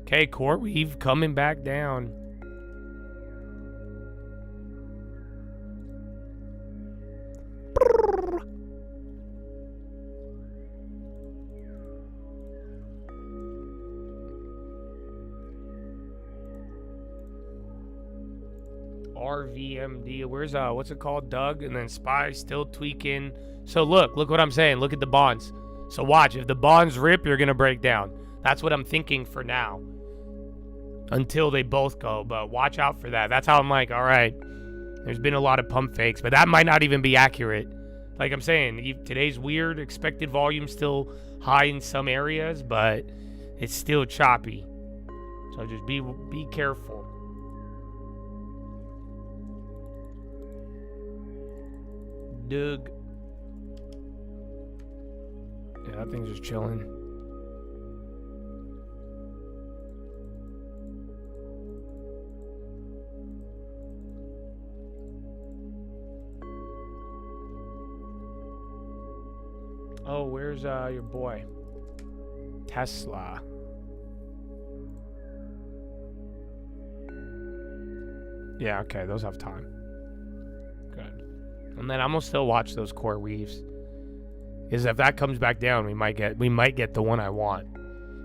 Okay, CoreWeave coming back down. RVMD, where's what's it called, Doug? And then SPY still tweaking. So look what I'm saying. Look at the bonds. So watch, if the bonds rip, you're gonna break down. That's what I'm thinking for now, until they both go. But watch out for that. That's how I'm like, all right, there's been a lot of pump fakes, but that might not even be accurate. like I'm saying, today's weird. Expected volume still high in some areas, but it's still choppy. So just be careful. Doug. Yeah, that thing's just chilling. Oh, where's your boy? Tesla. Yeah, okay, those have time. Good. And then I'm gonna still watch those core weaves. Because if that comes back down, we might get the one I want.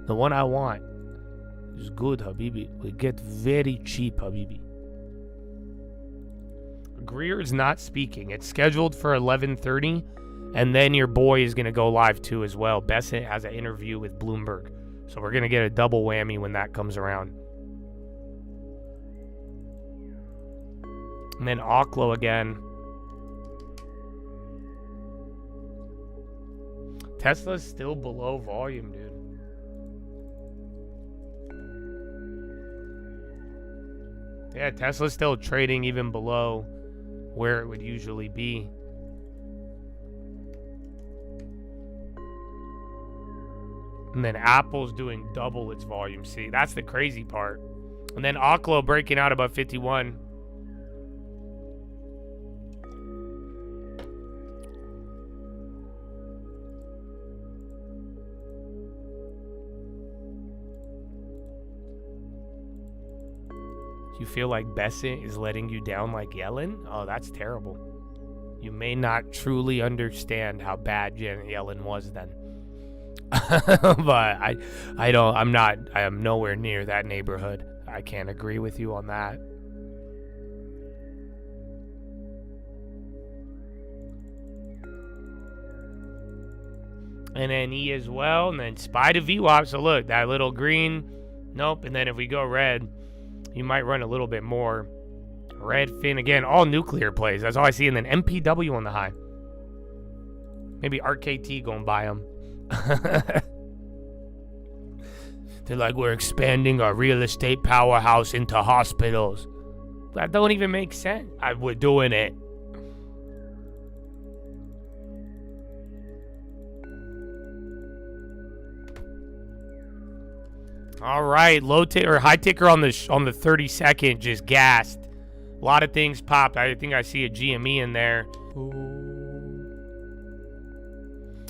The one I want is good, Habibi. We get very cheap, Habibi. Greer is not speaking. It's scheduled for 11:30. And then your boy is going to go live too as well. Bessent has an interview with Bloomberg. So we're going to get a double whammy when that comes around. And then Oklo again. Tesla's still below volume, dude. Yeah, Tesla's still trading even below where it would usually be. And then Apple's doing double its volume. See, that's the crazy part. And then Oklo breaking out above 51. You feel like Bessent is letting you down like Yellen? Oh, that's terrible. You may not truly understand how bad Janet Yellen was then. But I am nowhere near that neighborhood. I can't agree with you on that. And then E as well, and then SPY to VWAP. So look, that little green, nope. And then if we go red, you might run a little bit more. Redfin again, all nuclear plays. That's all I see. And then MPW on the high. Maybe RKT going buy them. They're like, we're expanding our real estate powerhouse into hospitals. That don't even make sense. We're doing it. All right, low ticker or high ticker on the 30-second just gassed. A lot of things popped. I think I see a GME in there. Ooh.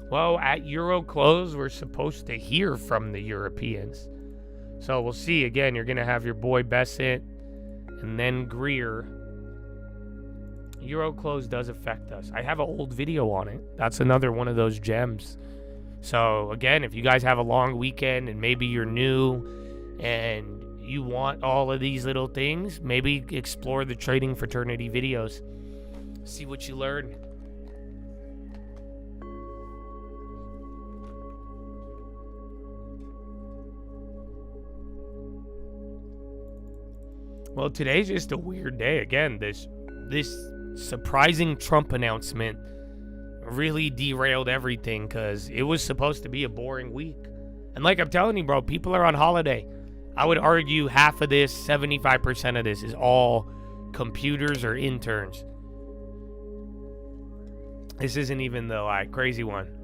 Well, at Euro close, we're supposed to hear from the Europeans. So we'll see. Again, you're going to have your boy Bessent and then Greer. Euro close does affect us. I have an old video on it. That's another one of those gems. So, again, if you guys have a long weekend and maybe you're new and you want all of these little things, maybe explore the Trading Fraternity videos. See what you learn. Well, today's just a weird day. Again, this surprising Trump announcement really derailed everything because it was supposed to be a boring week. And like I'm telling you, bro, people are on holiday. I would argue half of this, 75% of this is all computers or interns. This isn't even the crazy one.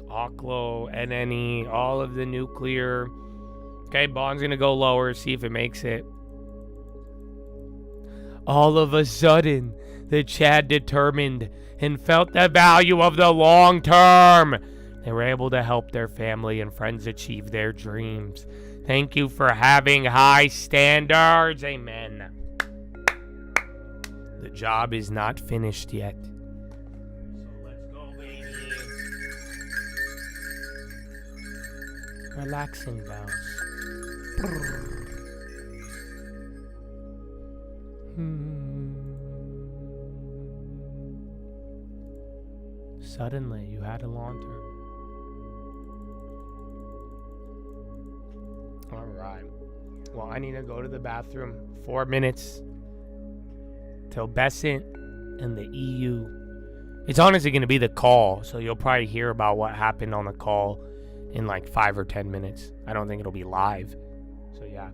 Oklo, NNE, all of the nuclear. Okay, bond's gonna go lower, see if it makes it. All of a sudden, the Chad determined and felt the value of the long term. They were able to help their family and friends achieve their dreams. Thank you for having high standards. Amen. The job is not finished yet. Relaxing bells. Suddenly, you had a long term. Well, I need to go to the bathroom. 4 minutes till Besant and the EU. It's honestly going to be the call, so you'll probably hear about what happened on the call in like 5 or 10 minutes. I don't think it'll be live. So, yeah.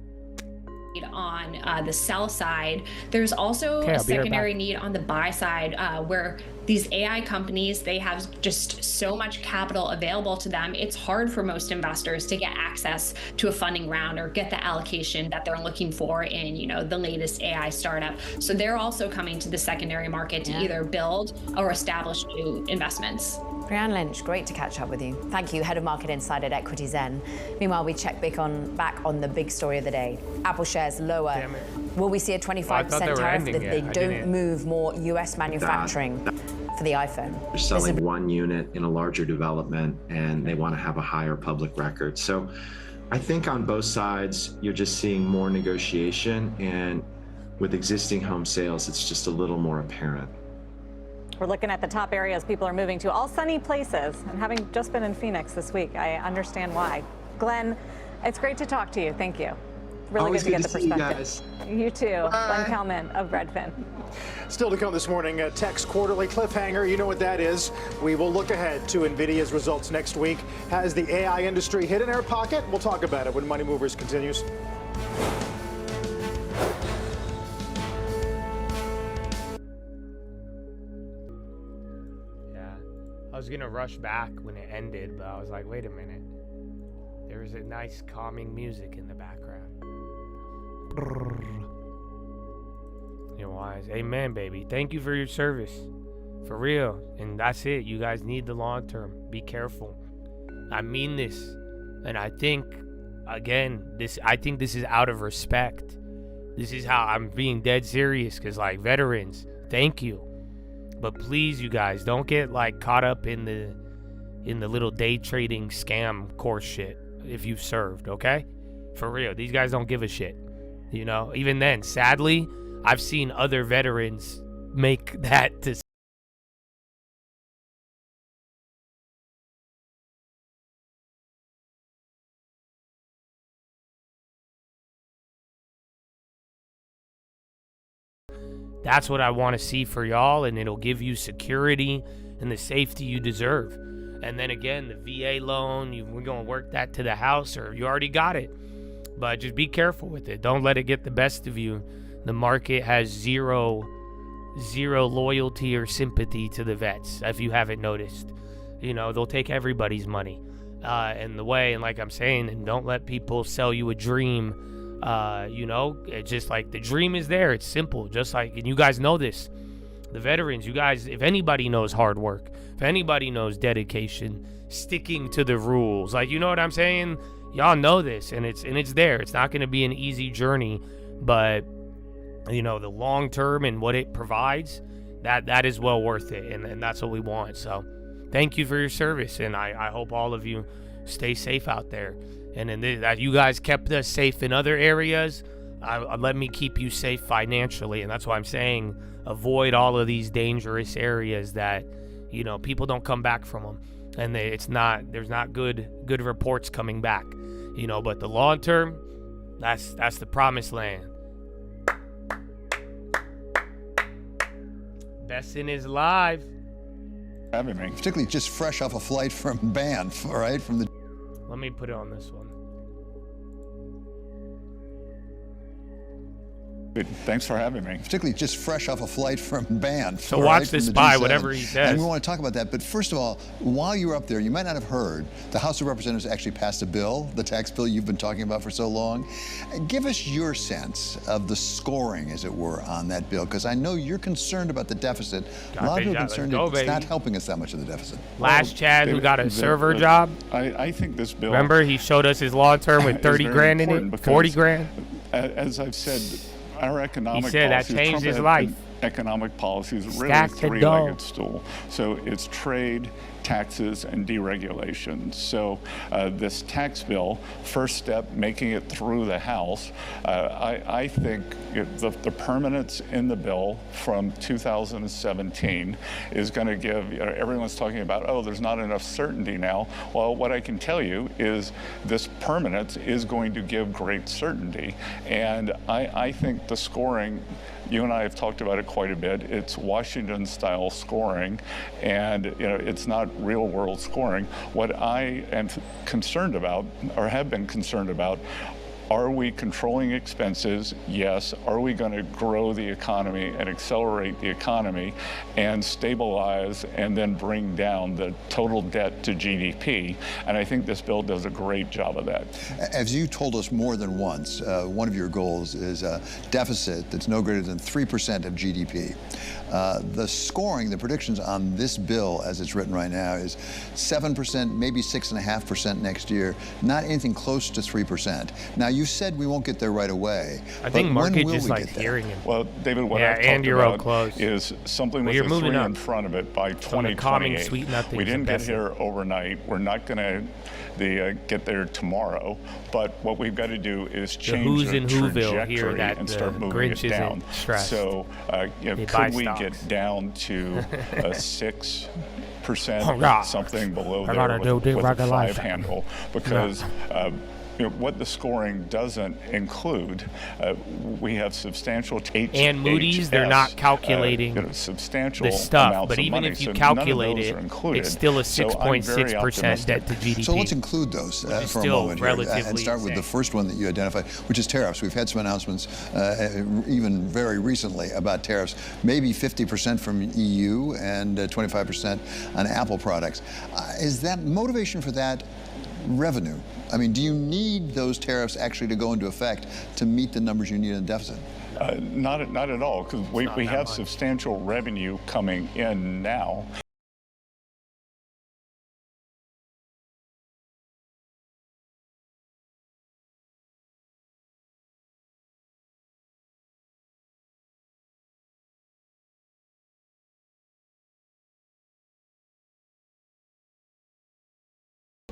On the sell side, there's also a secondary need on the buy side where these AI companies, they have just so much capital available to them. It's hard for most investors to get access to a funding round or get the allocation that they're looking for in, you know, the latest AI startup. So they're also coming to the secondary market to either build or establish new investments. Brianne Lynch, great to catch up with you. Thank you, Head of Market Insight at Equity Zen. Meanwhile, we check back on the big story of the day. Apple shares lower. Will we see a 25% tariff if they don't move more US manufacturing for the iPhone? They're selling one unit in a larger development, and they want to have a higher public record. So I think on both sides, you're just seeing more negotiation, and with existing home sales, it's just a little more apparent. We're looking at the top areas people are moving to, all sunny places. And having just been in Phoenix this week, I understand why. Glenn, it's great to talk to you. Thank you. Really Always good to get the see you perspective. guys. You too. Glenn Kelman of Redfin. Still to come this morning, Tech's quarterly cliffhanger. You know what that is. We will look ahead to NVIDIA's results next week. Has the AI industry hit an air pocket? We'll talk about it when Money Movers continues. I was gonna rush back when it ended, but I was like, wait a minute. There was a nice calming music in the background. You're wise. Amen, baby. Thank you for your service. For real. And that's it. You guys need the long term. Be careful. I mean this. And I think, again, I think this is out of respect. This is how I'm being dead serious, because, like, veterans, thank you. But please, you guys, don't get like caught up in the little day trading scam course shit if you've served, okay? For real, these guys don't give a shit. You know, even then, sadly, I've seen other veterans make that to That's what I want to see for y'all, and it'll give you security and the safety you deserve. And then again, the VA loan, we're going to work that to the house, or you already got it. But just be careful with it. Don't let it get the best of you. The market has zero loyalty or sympathy to the vets, if you haven't noticed. You know, they'll take everybody's money. And like I'm saying, and don't let people sell you a dream. You know, it's just like the dream is there. It's simple. Just like, and you guys know this, the veterans, you guys, if anybody knows hard work, if anybody knows dedication, sticking to the rules, like, you know what I'm saying? Y'all know this, and it's there. It's not going to be an easy journey, but you know, the long term and what it provides, that is well worth it. And that's what we want. So thank you for your service. And I hope all of you stay safe out there. And then that you guys kept us safe in other areas, let me keep you safe financially. And that's why I'm saying avoid all of these dangerous areas that, you know, people don't come back from them. And there's not good reports coming back, you know, but the long term, that's the promised land. Besson is live. Having me. Particularly just fresh off a flight from Banff, all right? From the. Let me put it on this one. Good. Thanks for having me. Particularly just fresh off a flight from Banff. So watch this spy, whatever he says. And we want to talk about that. But first of all, while you were up there, you might not have heard, the House of Representatives actually passed a bill, the tax bill you've been talking about for so long. Give us your sense of the scoring, as it were, on that bill, because I know you're concerned about the deficit. A lot of people are concerned it's not helping us that much of the deficit. Last Chad who got a server job. I think this bill. Remember, he showed us his law term with 30 grand in it, 40 grand. As I've said, our economic he said policies, that changed Trump his had life. Economic policies really Stack a the three-legged stool. So it's trade, taxes and deregulation. So this tax bill, first step, making it through the House, I think the permanence in the bill from 2017 is going to give, everyone's talking about, oh, there's not enough certainty now. Well, what I can tell you is this permanence is going to give great certainty. And I think the scoring, you and I have talked about it quite a bit. It's Washington-style scoring, and it's not real-world scoring. What I am concerned about, or have been concerned about, are we controlling expenses? Yes. Are we going to grow the economy and accelerate the economy and stabilize and then bring down the total debt to GDP? And I think this bill does a great job of that. As you told us more than once, one of your goals is a deficit that's no greater than 3% of GDP. The scoring, the predictions on this bill as it's written right now is 7%, maybe 6.5% next year, not anything close to 3%. Now, you said we won't get there right away. I think market just like hearing him. Well, David, what I've talked about is something with a 3 in front of it by 2028. We didn't get here overnight. We're not going to get there tomorrow. But what we've got to do is change the trajectory and start moving it down. So, could we get down to a 6%, something below there with a 5 handle? Because what the scoring doesn't include, we have substantial and Moody's, they're not calculating substantial the stuff, but even if you calculate it, it's still a 6.6% debt to GDP. So let's include those for a moment here, and start with the first one that you identified, which is tariffs. We've had some announcements, even very recently, about tariffs, maybe 50% from EU and 25% on Apple products. Is that motivation for that revenue? I mean, do you need those tariffs actually to go into effect to meet the numbers you need in deficit? Not at all, because we have substantial revenue coming in now.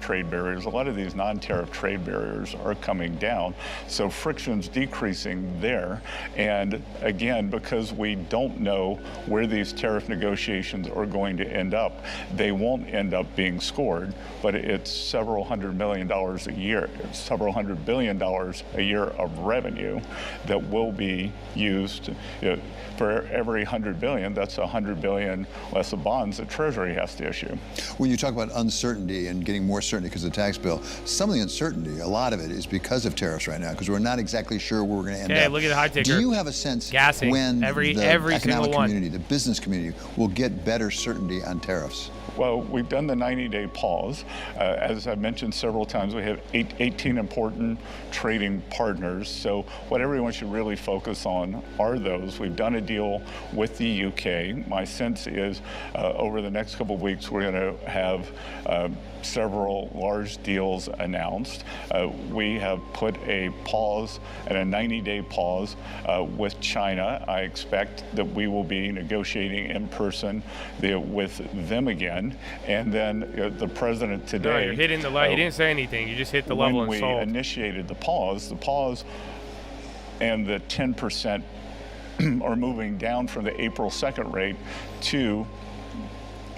Trade barriers, a lot of these non-tariff trade barriers are coming down, so friction's decreasing there. And again, because we don't know where these tariff negotiations are going to end up, they won't end up being scored, but it's several $100 million a year, several $100 billion a year of revenue that will be used. For every $100 billion, that's $100 billion less of bonds that Treasury has to issue. When you talk about uncertainty and getting more certainty because of the tax bill, some of the uncertainty, a lot of it is because of tariffs right now, because we're not exactly sure where we're going to end up. Look at the high ticker. Do you have a sense when the economic community, the business community, will get better certainty on tariffs? Well, we've done the 90-day pause. As I've mentioned several times, we have 18 important trading partners. So what everyone should really focus on are those. We've done a deal with the UK. My sense is over the next couple of weeks, we're going to have several large deals announced. We have put a pause and a 90-day pause with China. I expect that we will be negotiating in person with them again. And then the president today. No, you're hitting the light. You didn't say anything. You just hit the level and sold. When we initiated the pause and the 10% are moving down from the April 2nd rate to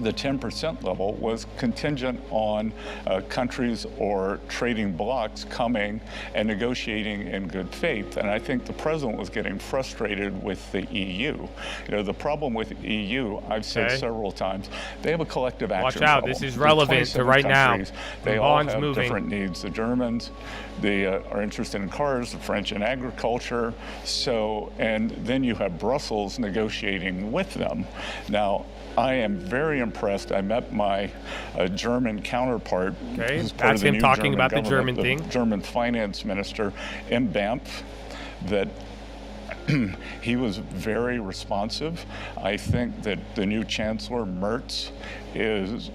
the 10% level was contingent on countries or trading blocs coming and negotiating in good faith. And I think the president was getting frustrated with the EU. The problem with the EU, I've said several times, they have a collective action Watch out, problem. this is relevant to right now. They all have different needs. The Germans, they are interested in cars, the French in agriculture. So, and then you have Brussels negotiating with them. Now, I am very impressed. I met my German counterpart. That's him talking about the German thing. German finance minister in Banff, that he was very responsive. I think that the new chancellor, Merz, is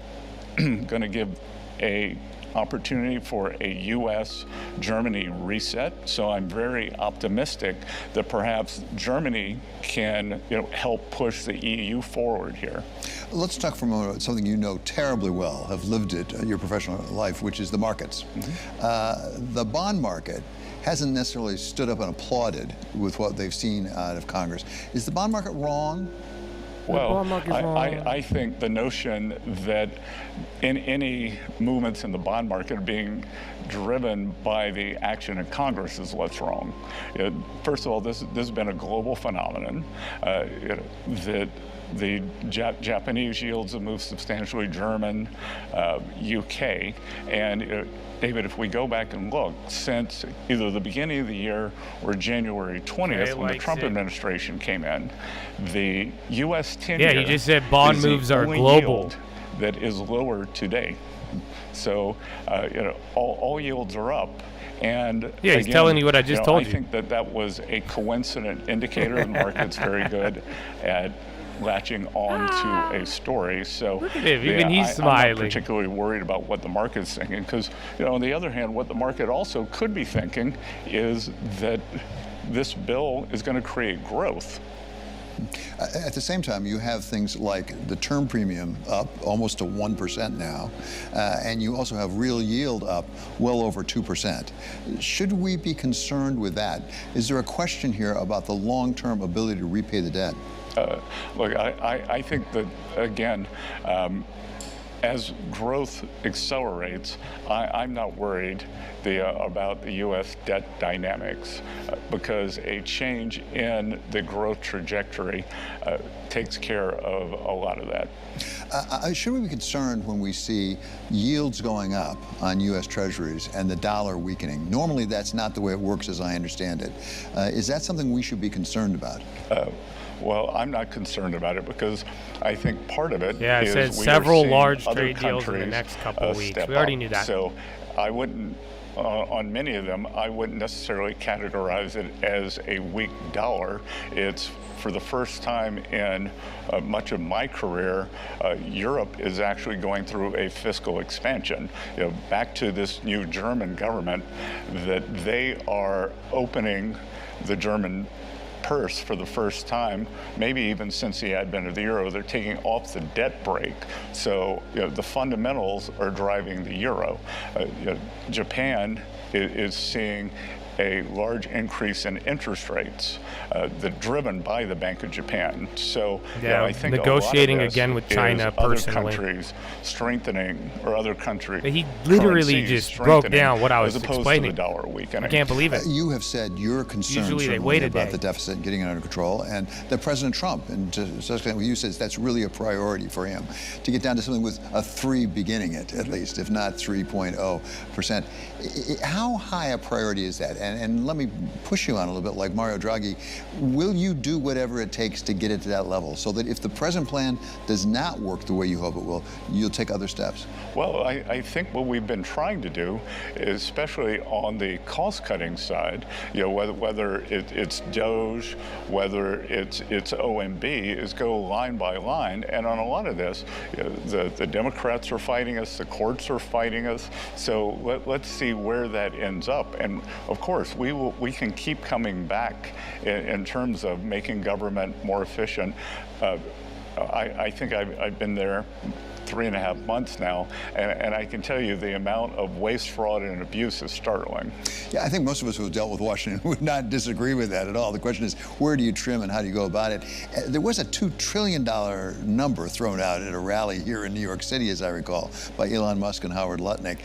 going to give a opportunity for a U.S.-Germany reset. So I'm very optimistic that perhaps Germany can help push the EU forward here. Let's talk for a moment about something you know terribly well, have lived it in your professional life, which is the markets. The bond market hasn't necessarily stood up and applauded with what they've seen out of Congress. Is the bond market wrong? Well, I think the notion that in any movements in the bond market are being driven by the action in Congress is what's wrong. First of all, this has been a global phenomenon. That the Japanese yields have moved substantially, German, UK, and David, if we go back and look, since either the beginning of the year or January 20th, when the Trump administration came in, the U.S. 10-year you just said bond moves are global. That is lower today. So, all yields are up. And yeah, he's telling you what I just told you. I think that was a coincident indicator. The market's very good at latching on to a story. So look at him, even he's smiling. I'm not particularly worried about what the market's thinking, because on the other hand, what the market also could be thinking is that this bill is going to create growth. At the same time, you have things like the term premium up almost to 1% now, and you also have real yield up well over 2%. Should we be concerned with that? Is there a question here about the long-term ability to repay the debt? Look, I think that, again, as growth accelerates, I'm not worried about the U.S. debt dynamics because a change in the growth trajectory takes care of a lot of that. Should we be concerned when we see yields going up on U.S. Treasuries and the dollar weakening? Normally, that's not the way it works, as I understand it. Is that something we should be concerned about? Well, I'm not concerned about it because I think part of it is said several large trade deals in the next couple of weeks. We already knew that. So I wouldn't, on many of them, I wouldn't necessarily categorize it as a weak dollar. It's for the first time in much of my career, Europe is actually going through a fiscal expansion. Back to this new German government, that they are opening the German purse for the first time, maybe even since the advent of the euro. They're taking off the debt brake. So the fundamentals are driving the euro. Japan is seeing a large increase in interest rates, driven by the Bank of Japan. So I think negotiating again with China personally. Other countries strengthening, or other countries. He literally just broke down what I was explaining. To the dollar weakening. I can't believe it. You have said you're concerned about the deficit and getting it under control, and that President Trump, and to such extent you says that's really a priority for him to get down to something with a 3 beginning it, at least, if not 3.0%. How high a priority is that? And let me push you on a little bit like Mario Draghi. Will you do whatever it takes to get it to that level so that if the present plan does not work the way you hope it will, you'll take other steps? Well, I think what we've been trying to do, especially on the cost-cutting side, whether it's DOGE, whether it's OMB, is go line by line. And on a lot of this, the Democrats are fighting us, the courts are fighting us. So let's see where that ends up. And of course, we can keep coming back in terms of making government more efficient. I think I've been there 3.5 months now, and I can tell you the amount of waste, fraud, and abuse is startling. Yeah, I think most of us who have dealt with Washington would not disagree with that at all. The question is, where do you trim and how do you go about it? There was a $2 trillion number thrown out at a rally here in New York City, as I recall, by Elon Musk and Howard Lutnick.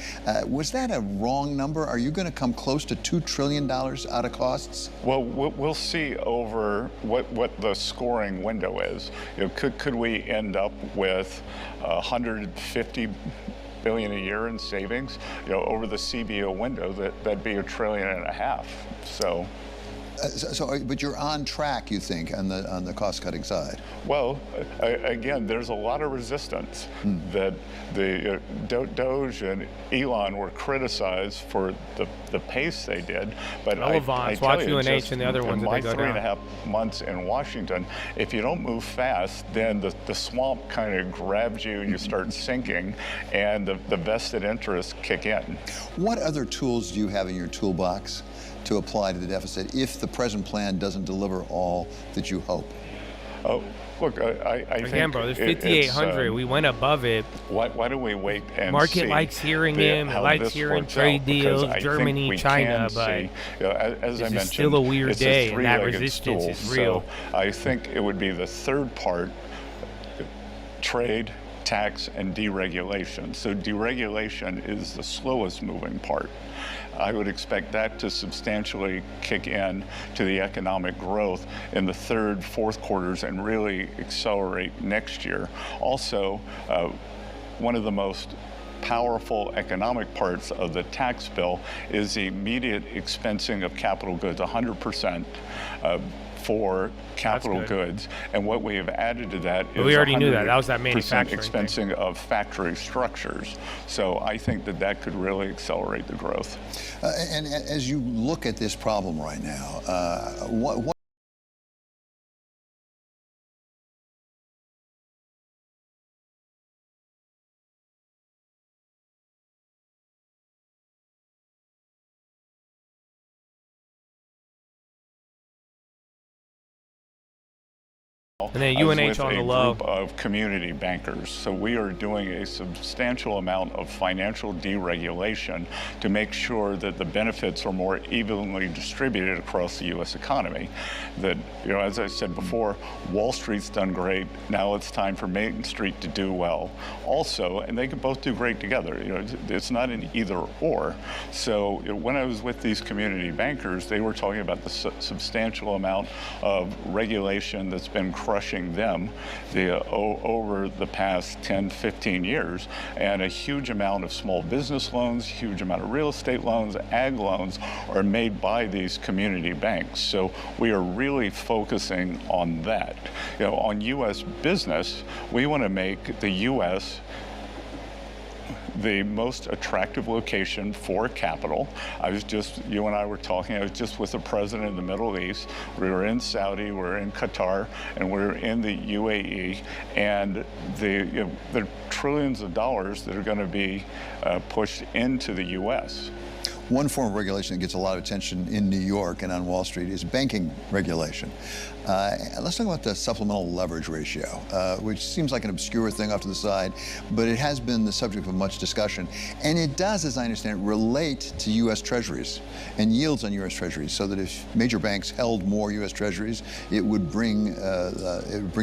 Was that a wrong number? Are you going to come close to $2 trillion out of costs? Well, we'll see over what the scoring window is. Could we end up with 150 billion a year in savings, over the CBO window? That'd be $1.5 trillion. So. But you're on track, you think, on the cost-cutting side? Well, again, there's a lot of resistance that the Doge and Elon were criticized for the pace they did. But I tell you, just and the other ones, in my 3.5 months in Washington, if you don't move fast, then the swamp kind of grabs you and you start sinking, and the vested interests kick in. What other tools do you have in your toolbox to apply to the deficit if the present plan doesn't deliver all that you hope? Oh, look, I Again, think bro, there's 5,800. We went above it. Why don't we wait and Market see likes hearing him. It likes hearing trade deals, Germany, China, but as I mentioned, it's still a weird day, and that resistance is real. So I think it would be the third part: trade, tax, and deregulation. So deregulation is the slowest moving part. I would expect that to substantially kick in to the economic growth in the third, fourth quarters and really accelerate next year. Also, one of the most powerful economic parts of the tax bill is the immediate expensing of capital goods, 100%. For capital goods, and what we have added to that is we already knew that. That was that manufacturing expensing of factory structures. So I think that could really accelerate the growth. And as you look at this problem right now, what and then UNH on the low. Group of community bankers. So we are doing a substantial amount of financial deregulation to make sure that the benefits are more evenly distributed across the U.S. economy. That, as I said before, Wall Street's done great. Now it's time for Main Street to do well. Also, and they can both do great together. It's not an either or. So when I was with these community bankers, they were talking about the substantial amount of regulation that's been crushing them over the past 10, 15 years, and a huge amount of small business loans, huge amount of real estate loans, ag loans are made by these community banks. So we are really focusing on that. On U.S. business, we want to make the U.S. the most attractive location for capital. You and I were talking, I was just with the president of the Middle East. We were in Saudi, we're in Qatar, and we're in the UAE. And the trillions of dollars that are going to be pushed into the U.S. One form of regulation that gets a lot of attention in New York and on Wall Street is banking regulation. Let's talk about the supplemental leverage ratio, which seems like an obscure thing off to the side, but it has been the subject of much discussion. And it does, as I understand it, relate to U.S. Treasuries and yields on U.S. Treasuries, so that if major banks held more U.S. Treasuries, it would bring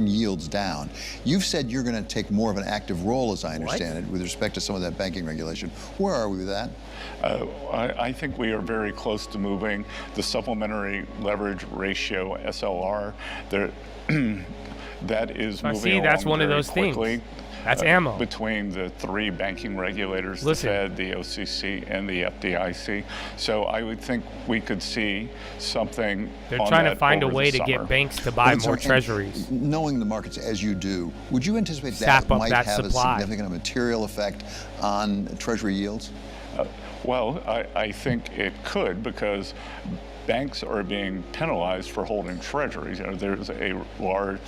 yields down. You've said you're going to take more of an active role, as I understand it, with respect to some of that banking regulation. Where are we with that? I think we are very close to moving the supplementary leverage ratio, SLR. That is moving along that's one of those quickly. Things. That's ammo. Between the three banking regulators, the Fed, the OCC, and the FDIC. So I would think we could see something. They're trying to find a way to get banks to buy more treasuries. Knowing the markets as you do, would you anticipate that might have a significant material effect on treasury yields? Well, I think it could, because banks are being penalized for holding treasuries. There's a large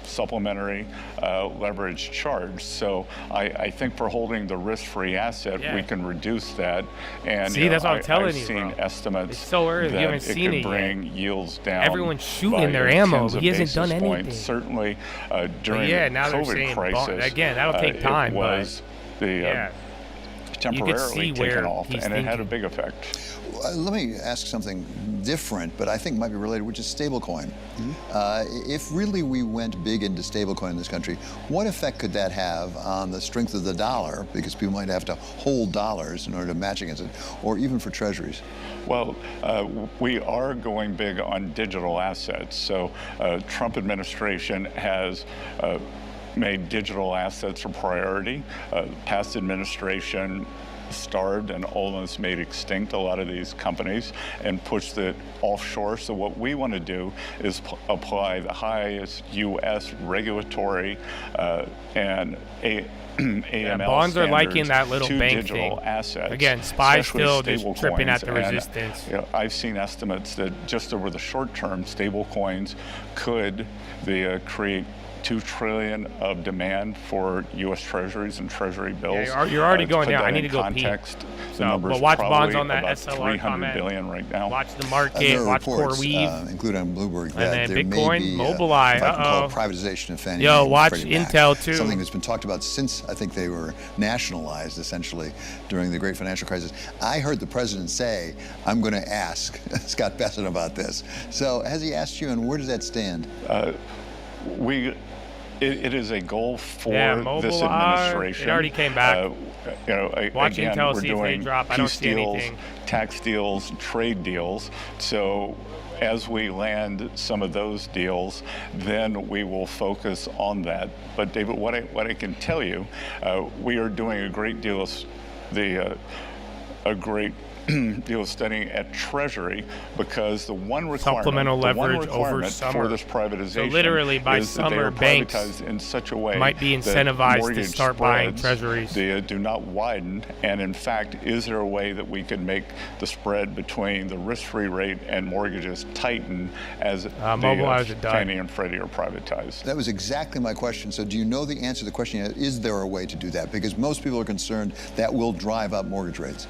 supplementary leverage charge. So I think for holding the risk-free asset, we can reduce that. And that's what I'm telling I've you, seen bro. estimates it's so early. that You haven't seen it could bring yields down. Everyone's shooting their ammo. He hasn't done anything. Points. Certainly during the COVID crisis, again, that'll take time. It was temporarily taken off, and it had a big effect. Let me ask something different, but I think might be related, which is stablecoin. If really we went big into stablecoin in this country, what effect could that have on the strength of the dollar? Because people might have to hold dollars in order to match against it, or even for treasuries. Well, we are going big on digital assets. So Trump administration has made digital assets a priority. Past administration starved and almost made extinct a lot of these companies and pushed it offshore. So what we want to do is apply the highest U.S. regulatory and AML bonds are liking that little to bank digital thing. assets. Again, SPY still especially just tripping at the stablecoins. resistance. And, I've seen estimates that just over the short term, stablecoins could create $2 trillion of demand for U.S. Treasuries and Treasury bills. Yeah, you're already going down. I need to go pee. So, but watch bonds on that about SLR 300 comment. billion right now. Watch the market. Watch reports, CoreWeave. including on Bloomberg, that and then there Bitcoin, may be Mobileye. if I can call it privatization of Fannie Mae Yo, and watch Freddie Mac. Intel too. Something that's been talked about since I think they were nationalized essentially during the great financial crisis. I heard the president say, "I'm going to ask Scott Bessent about this." So has he asked you, and where does that stand? It is a goal for this Mobileye, administration. it already came back. Watch again, Intel we're see if they doing drop. I don't peace see deals, anything. tax deals, trade deals. So as we land some of those deals, then we will focus on that. But David, what I can tell you, we are doing a great deal of deal studying at Treasury, because the one requirement, supplemental leverage over summer for this privatization, so literally by is summer that they are banks privatized in such a way might be that incentivized to mortgage start buying spreads, treasuries. They do not widen. And in fact, is there a way that we could make the spread between the risk-free rate and mortgages tighten as Fannie and Freddie are privatized? That was exactly my question. So do you know the answer to the question? Is there a way to do that? Because most people are concerned that will drive up mortgage rates.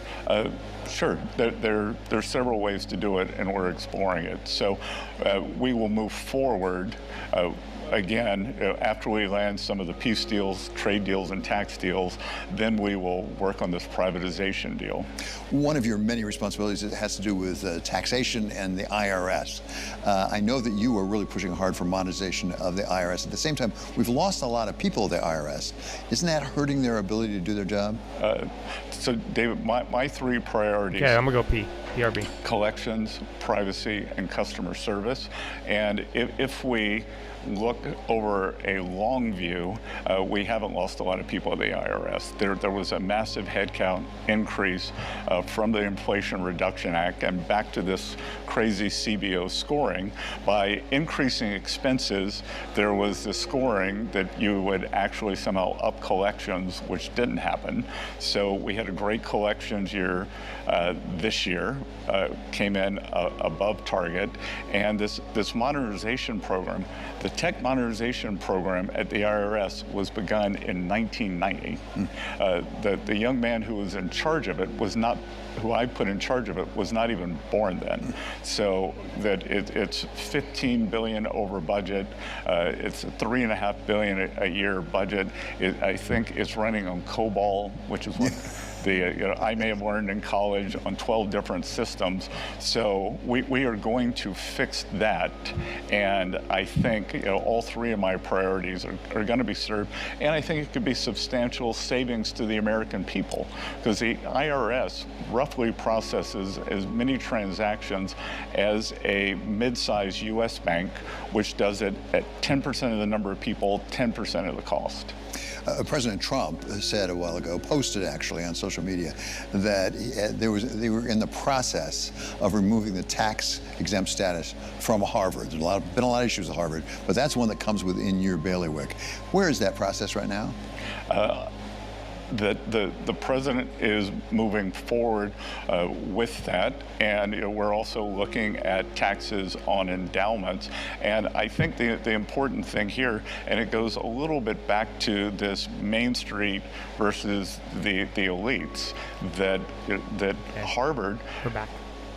Sure, there are several ways to do it, and we're exploring it. So we will move forward again, after we land some of the peace deals, trade deals, and tax deals, then we will work on this privatization deal. One of your many responsibilities has to do with taxation and the IRS. I know that you are really pushing hard for modernization of the IRS. At the same time, we've lost a lot of people at the IRS. Isn't that hurting their ability to do their job? So, David, my three priorities. Okay, I'm gonna go pee. BRB. Collections, privacy, and customer service. And if we look over a long view, we haven't lost a lot of people at the IRS. There was a massive headcount increase from the Inflation Reduction Act, and back to this crazy CBO scoring. By increasing expenses, there was the scoring that you would actually somehow up collections, which didn't happen. So we had a great collections year this year, came in above target, and this modernization program, the tech modernization program at the IRS was begun in 1990. The young man who was in charge of it was not, who I put in charge of it, was not even born then. So that it's 15 billion over budget. It's a $3.5 billion a year budget. I think it's running on COBOL, which is what I may have learned in college, on 12 different systems. So we are going to fix that, and I think all three of my priorities are going to be served, and I think it could be substantial savings to the American people, because the IRS roughly processes as many transactions as a mid-sized U.S. bank, which does it at 10% of the number of people, 10% of the cost. President Trump said a while ago, posted actually on social media, that they were in the process of removing the tax-exempt status from Harvard. There's been a lot of issues with Harvard, but that's one that comes within your bailiwick. Where is that process right now? The president is moving forward with that, and we're also looking at taxes on endowments. And I think the important thing here, and it goes a little bit back to this Main Street versus the elites, that Harvard, we're back,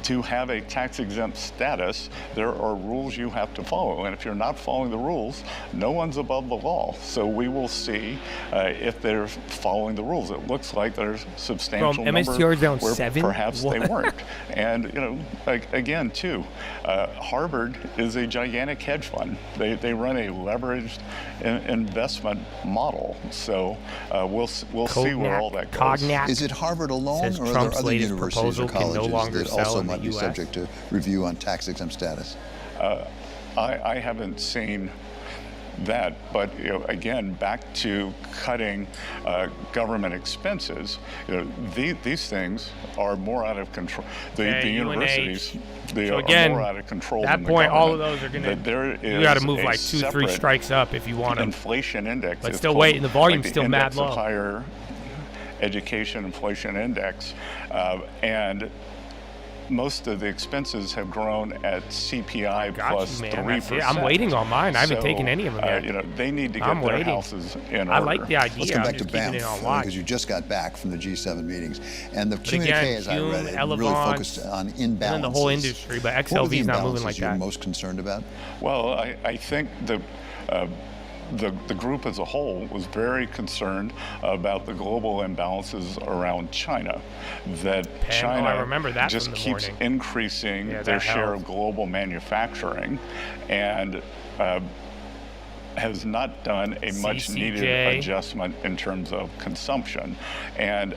to have a tax-exempt status, there are rules you have to follow. And if you're not following the rules, no one's above the law. So we will see if they're following the rules. It looks like there's substantial number where perhaps they weren't. And, again, too, Harvard is a gigantic hedge fund. They run a leveraged investment model. So we'll see where all that goes. Is it Harvard alone, or are there other universities or colleges that also might be subject to review on tax-exempt status? I haven't seen that. But again, back to cutting government expenses. These things are more out of control. The universities, they so are again, more out of control. At that than point, the all of those are going to. You got to move like 2-3 strikes up if you want to. Inflation index. But still, wait, and the volume's still mad low. low. Higher education inflation index, and most of the expenses have grown at CPI plus 3%. I'm waiting on mine. I haven't taken any of them yet. They need to get their houses in order. I like the idea. Let's come back to BAMF, because you just got back from the G7 meetings. And the communique, as I read it, really focused on imbalances. And the whole industry, but XLV is not moving like that. What are the imbalances you're most concerned about? Well, I think the group as a whole was very concerned about the global imbalances around China. That China just keeps increasing their share of global manufacturing, and has not done a much needed adjustment in terms of consumption. And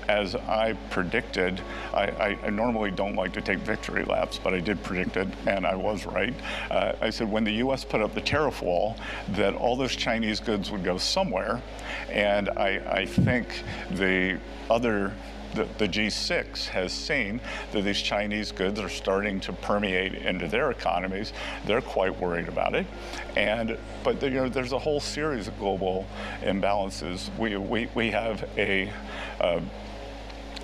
as I predicted, I normally don't like to take victory laps, but I did predict it, and I was right. I said when the US put up the tariff wall, that all those Chinese goods would go somewhere. And I think the G6 has seen that these Chinese goods are starting to permeate into their economies. They're quite worried about it. But there's a whole series of global imbalances. We have a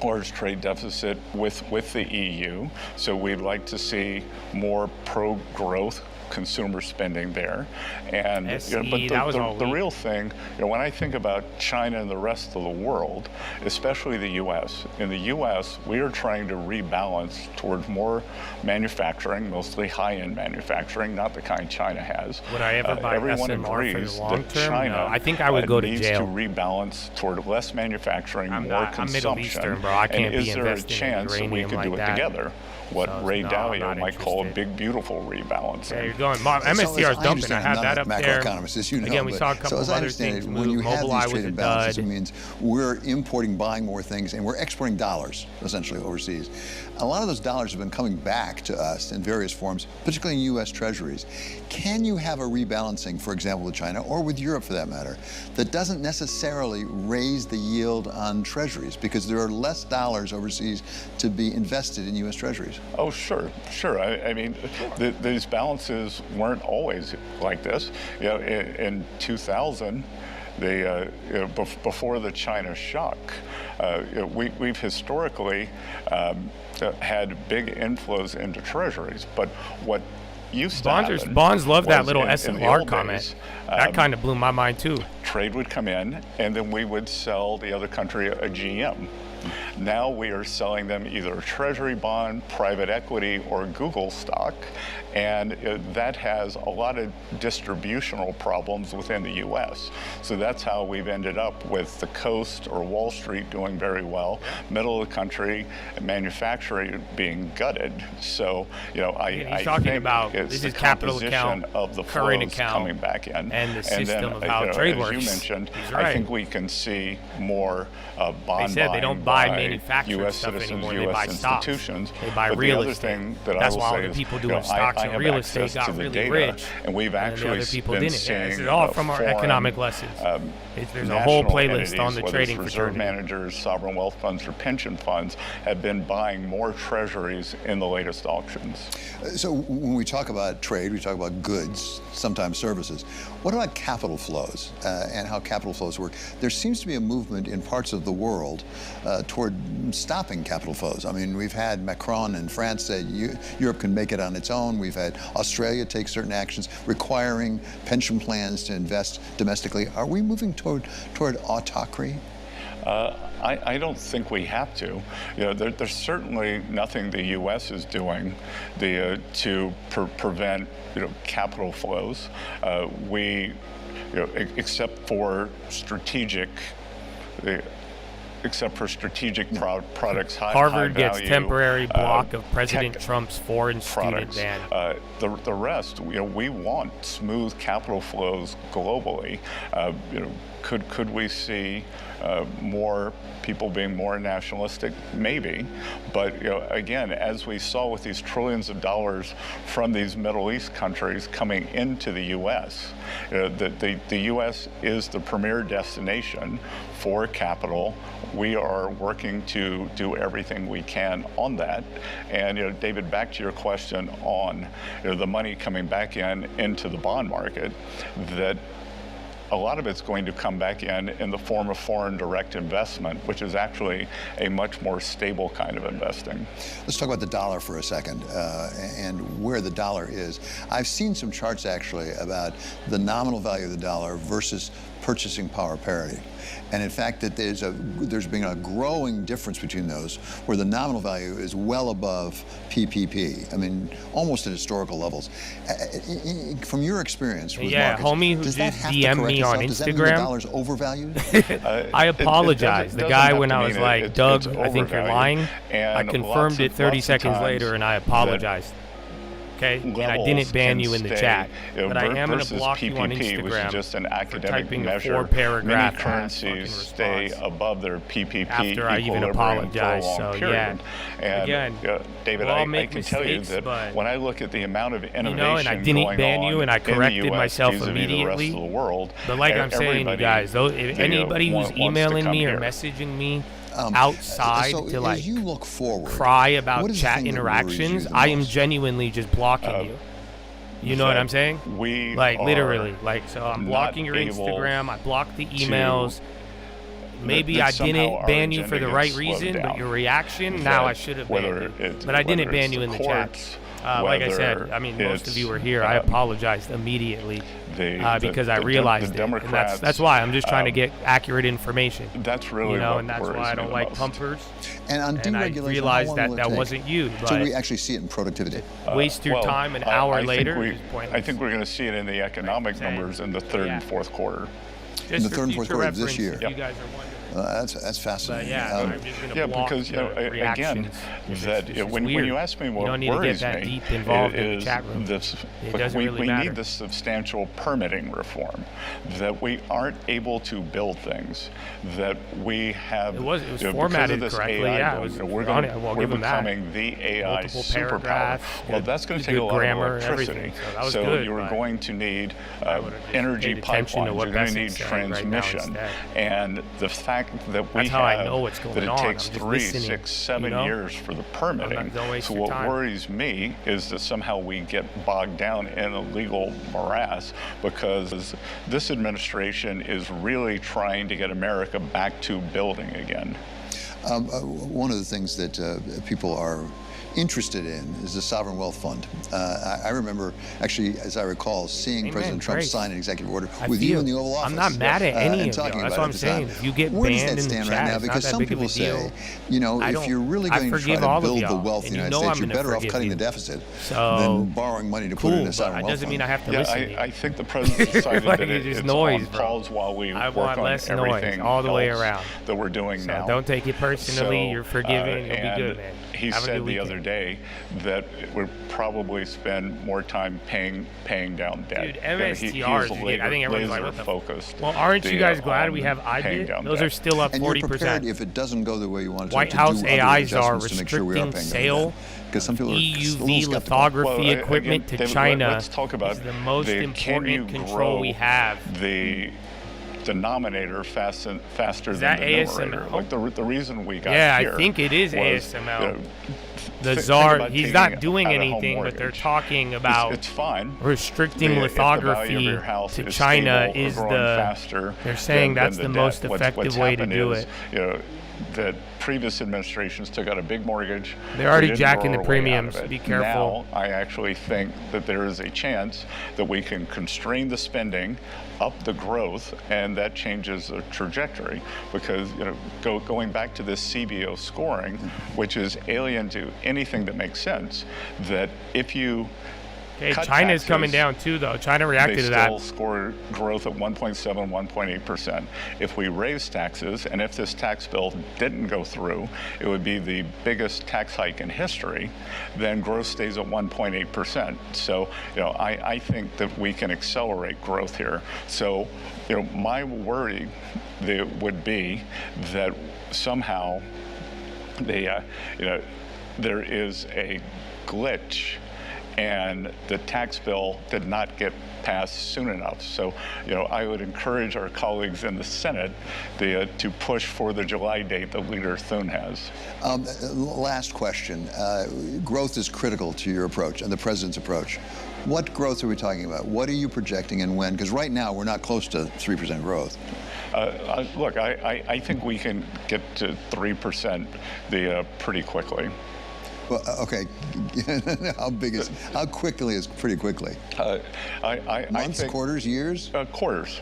large trade deficit with the EU, so we'd like to see more pro-growth consumer spending there. And but the real thing, when I think about China and the rest of the world, especially the US, in the US we are trying to rebalance towards more manufacturing, mostly high-end manufacturing, not the kind China has. Would I ever buy everyone SMR agrees for the long that term? China No, I think I would go to needs jail. to rebalance toward less manufacturing, more consumption. I'm Middle Eastern, bro. I can't be investing in uranium like that. Is there a chance that we could do it together? What Ray Dalio might call a big, beautiful rebalance. Yeah, you're going. MSTR is dumping. I have that up there. As you know, again, we saw a couple of other things move. When you have Mobileye these trade was a imbalances, dud. it means we're importing, buying more things, and we're exporting dollars, essentially, overseas. A lot of those dollars have been coming back to us in various forms, particularly in U.S. treasuries. Can you have a rebalancing, for example, with China, or with Europe for that matter, that doesn't necessarily raise the yield on treasuries, because there are less dollars overseas to be invested in U.S. treasuries? Oh, sure. I mean, these balances weren't always like this. In 2000, before the China shock, we've historically had big inflows into treasuries. But what used to happen, bonds love that little in SLR comment. That kind of blew my mind too. Trade would come in, and then we would sell the other country a GM. Now we are selling them either a treasury bond, private equity, or Google stock, and that has a lot of distributional problems within the U.S. So that's how we've ended up with the coast or Wall Street doing very well, middle of the country, manufacturing being gutted. So I think about it's this the is capital account, of the current flows account, coming back in, and the system then, of how trade works. As you mentioned, right. I think we can see more bond buying they don't buy manufactured U.S. stuff citizens, anymore. U.S. They buy institutions. stocks. They buy but real the other estate. thing that That's I will why all say the people is, doing stocks and real estate got really data, rich. and we've actually the other people been didn't. seeing This is all from our economic lessons. There's a whole playlist on the trading reserve fraternity. managers, sovereign wealth funds, or pension funds have been buying more treasuries in the latest auctions. So when we talk about trade, we talk about goods, sometimes services. What about capital flows and how capital flows work? There seems to be a movement in parts of the world toward stopping capital flows. I mean, we've had Macron in France say Europe can make it on its own. We've had Australia take certain actions requiring pension plans to invest domestically. Are we moving toward autocracy? I don't think we have to. There's certainly nothing the U.S. is doing to prevent capital flows. We, except for strategic except for strategic products, Harvard high gets value, temporary block of President Trump's foreign student ban. The rest, we want smooth capital flows globally. Could we see more people being more nationalistic? Maybe, but again, as we saw with these trillions of dollars from these Middle East countries coming into the U.S., the U.S. is the premier destination for capital. We are working to do everything we can on that. And David, back to your question on the money coming back into the bond market, that a lot of it's going to come back in the form of foreign direct investment, which is actually a much more stable kind of investing. Let's talk about the dollar for a second and where the dollar is. I've seen some charts actually about the nominal value of the dollar versus purchasing power parity. And in fact, that there's been a growing difference between those, where the nominal value is well above PPP. I mean, almost at historical levels. From your experience with markets, homie who just DM'd me on Instagram. Does that mean the dollar's overvalued? I apologize. The guy, when I was like, Doug, I think you're lying, I confirmed it 30 seconds later, and I apologized. Okay, and I didn't ban you in the chat, but I am going to block you on Instagram just an academic for typing measure. a 4-paragraph Many currencies stay above their PPP after I even apologized. So period. And again, David, I can tell you that when I look at the amount of innovation and I didn't ban you, and I corrected myself immediately. The world, but like I'm saying, you guys, if anybody who's emailing me or messaging me outside to like you look forward, cry about chat interactions, I am genuinely just blocking you. You know what I'm saying? Literally, so I'm blocking your Instagram, I blocked the emails. Maybe I didn't ban you for the right reason, but your reaction, now I should have banned you. But I didn't ban you in the chat. Like I said, I mean, most of you were here. I apologized immediately because I realized it. And that's why I'm just trying to get accurate information. That's really and that's why I don't like pumpers. And on deregulation, I realized that wasn't you. So we actually see it in productivity. Waste your time an hour later. I think we're going to see it in the economic numbers in the third and fourth quarter. In the third and fourth quarter of this year. You guys are wondering. That's fascinating. I'm just going to block because again, when you ask me what worries me is this: we need this substantial permitting reform, that we aren't able to build things, that we have. It was formatted correctly. We're becoming the AI superpower. Well, that's going to take a lot of electricity. So you're going to need energy pipelines. You're going to need transmission, and the fact that we that it takes 3, 6, 7 years for the permitting. So what worries me is that somehow we get bogged down in a legal morass, because this administration is really trying to get America back to building again. One of the things that people are interested in is the Sovereign Wealth Fund. I remember, actually, as I recall, seeing President Trump sign an executive order with you in the Oval Office. I'm not mad at any of you. That's what I'm saying. If you get banned in the chat, right now? Because some people say, if you're really going to try to build the wealth in the United States, you're better off cutting the deficit than borrowing money to put in a Sovereign Wealth Fund. That doesn't mean I have to listen to you. I think the President decided that it's on pause while we work on everything all the way around that we're doing now. Don't take it personally. You're forgiven. You'll be good, man. He said the other day that we'll probably spend more time paying down debt. Dude, MSTRs, I think everyone's like, what the focused. Well, aren't you guys glad we have IBIT? Those are still up 40%. And you're prepared, if it doesn't go the way you want it to, White House AIs are restricting sale because some people are EUV lithography equipment to China. Let's talk about is the most important control we have. The denominator faster than the numerator. Like the reason we got here. I think it is ASML. The czar, he's not doing anything, but they're talking about it's fine. Restricting lithography to China is the. They're saying that's the most effective way to do it. That previous administrations took out a big mortgage. They're already jacking the premiums. Be careful. Now, I actually think that there is a chance that we can constrain the spending, up the growth, and that changes the trajectory. Because going back to this CBO scoring, which is alien to anything that makes sense, that if you Okay, cut China's taxes, coming down too, though. China reacted to that. They still score growth at 1.7, 1.8%. If we raise taxes, and if this tax bill didn't go through, it would be the biggest tax hike in history, then growth stays at 1.8%. So, I think that we can accelerate growth here. So, my worry would be that somehow there is a glitch and the tax bill did not get passed soon enough. So, I would encourage our colleagues in the Senate to push for the July date that Leader Thune has. Last question. Growth is critical to your approach and the president's approach. What growth are we talking about? What are you projecting and when? Because right now we're not close to 3% growth. Look, I think we can get to 3% pretty quickly. Well, okay. How quickly is pretty quickly? Months, quarters, years? Quarters.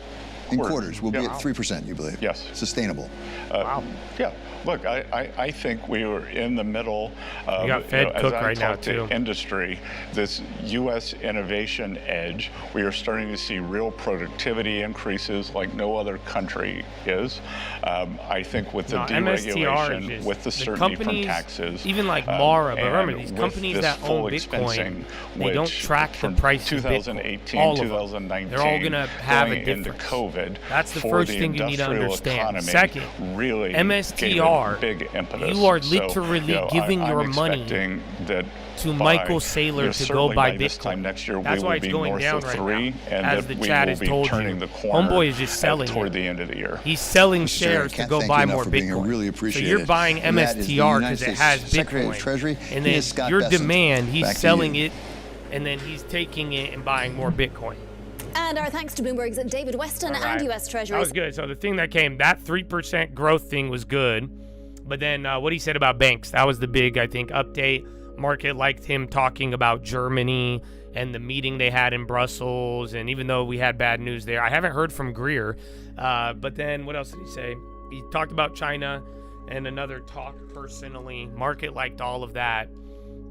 In quarters, we'll be at 3%, you believe? Yes. Sustainable. Wow. Yeah. Look, I think we were in the middle of, you got Fed Cook right now, too. Industry, this U.S. innovation edge. We are starting to see real productivity increases like no other country is. I think with the deregulation, with the certainty from taxes. Even like Mara, but remember, these companies that own Bitcoin, they don't track the price of Bitcoin. 2018, all of 2019, them. They're all going to have a difference. Into COVID, that's the first thing you need to understand. Second, really MSTR, big impetus. you are literally giving your money to Michael Saylor to go buy Bitcoin. Next year, that's why it's going down right now. And as the chat has told you, Homeboy is just selling toward the end of the year. He's selling shares to go buy more Bitcoin. Really appreciate so you're buying MSTR because it has Bitcoin. Treasury, and then your demand, he's selling it, and then he's taking it and buying more Bitcoin. And our thanks to Bloomberg's David Weston and U.S. Treasury. That was good. So the thing that 3% growth thing was good. But then what he said about banks, that was the big, I think, update. Market liked him talking about Germany and the meeting they had in Brussels. And even though we had bad news there, I haven't heard from Greer. But then what else did he say? He talked about China and another talk personally. Market liked all of that.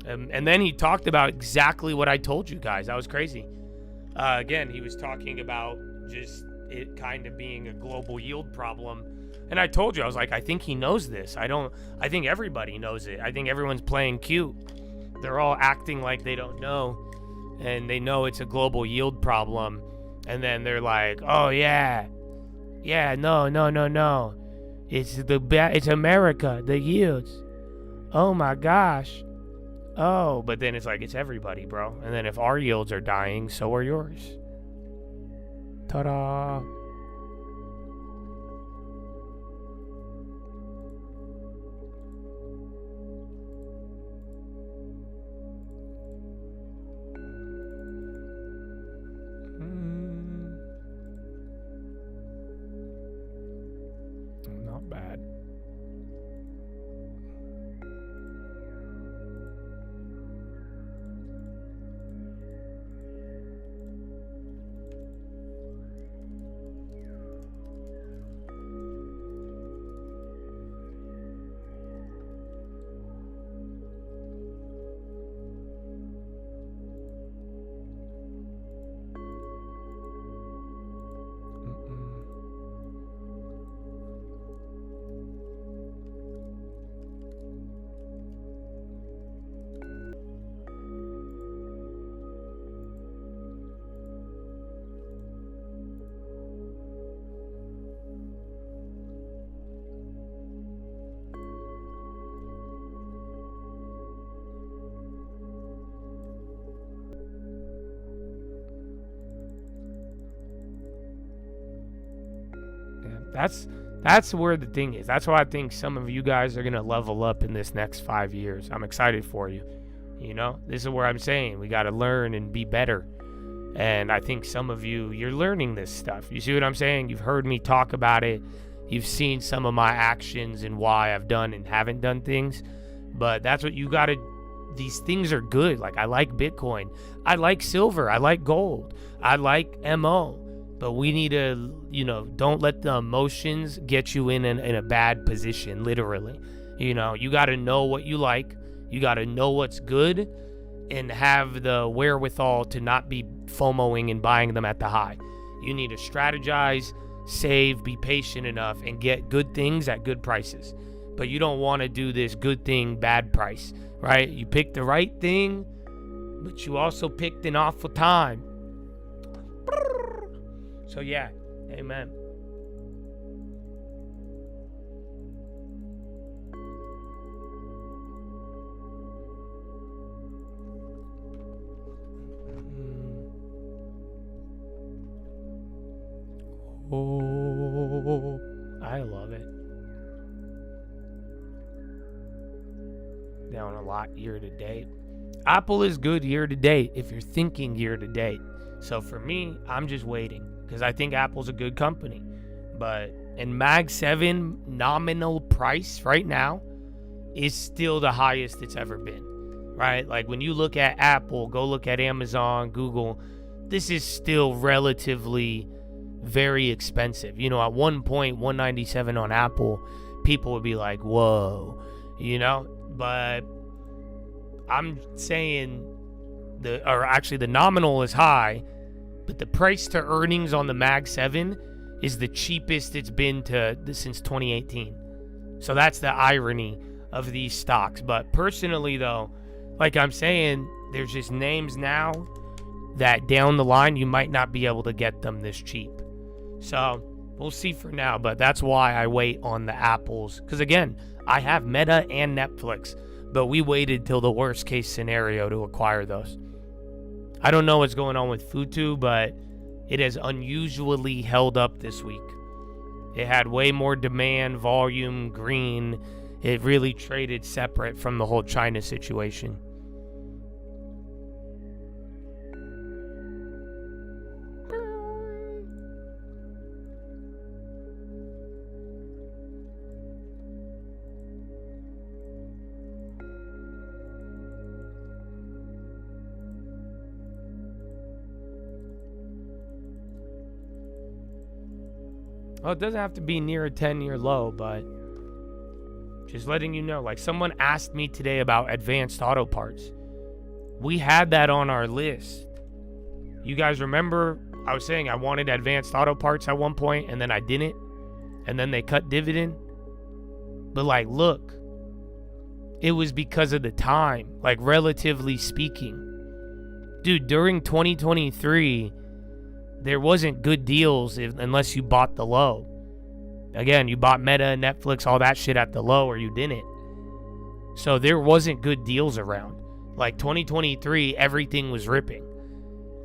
And then he talked about exactly what I told you guys. That was crazy. Again, he was talking about just it kind of being a global yield problem. And I told you, I was like, I think he knows this. I think everybody knows it. I think everyone's playing cute. They're all acting like they don't know. And they know it's a global yield problem. And then they're like, oh, yeah. Yeah, no. It's America, the yields. Oh, my gosh. Oh, but then it's like, it's everybody, bro. And then if our yields are dying, so are yours. Ta-da. Not bad. That's where the thing is. That's why I think some of you guys are going to level up in this next 5 years. I'm excited for you. You know, this is where I'm saying we got to learn and be better. And I think some of you, you're learning this stuff. You see what I'm saying? You've heard me talk about it. You've seen some of my actions and why I've done and haven't done things. But that's what you got to, these things are good. Like, I like Bitcoin. I like silver. I like gold. I like MO. But we need to, don't let the emotions get you in a bad position, literally. You got to know what you like. You got to know what's good. and have the wherewithal to not be FOMOing and buying them at the high. You need to strategize, save, be patient enough, and get good things at good prices. But you don't want to do this good thing, bad price, right? You picked the right thing, but you also picked an awful time. So yeah, amen. Oh, I love it. Down a lot year to date. Apple is good year to date if you're thinking year to date. So for me, I'm just waiting because I think Apple's a good company. But in Mag 7 nominal price right now is still the highest it's ever been, right? Like when you look at Apple, go look at Amazon, Google, this is still relatively very expensive. You know, at one point, $197 on Apple, people would be like, whoa, you know? But I'm saying the nominal is high, but the price to earnings on the Mag 7 is the cheapest it's been since 2018. So that's the irony of these stocks. But personally, though, like I'm saying, there's just names now that down the line you might not be able to get them this cheap. So we'll see for now, but that's why I wait on the Apples. Because again, I have Meta and Netflix, but we waited till the worst case scenario to acquire those. I don't know what's going on with Futu, but it has unusually held up this week. It had way more demand, volume, green. It really traded separate from the whole China situation. Well, it doesn't have to be near a 10-year low, but just letting you know. Like someone asked me today about advanced auto parts. We had that on our list. You guys remember I was saying I wanted advanced auto parts at one point, and then I didn't. And then they cut dividend. But like, look, it was because of the time, like relatively speaking. Dude, during 2023... there wasn't good deals unless you bought the low. Again, you bought Meta, Netflix, all that shit at the low, or you didn't. So there wasn't good deals around. Like 2023, everything was ripping,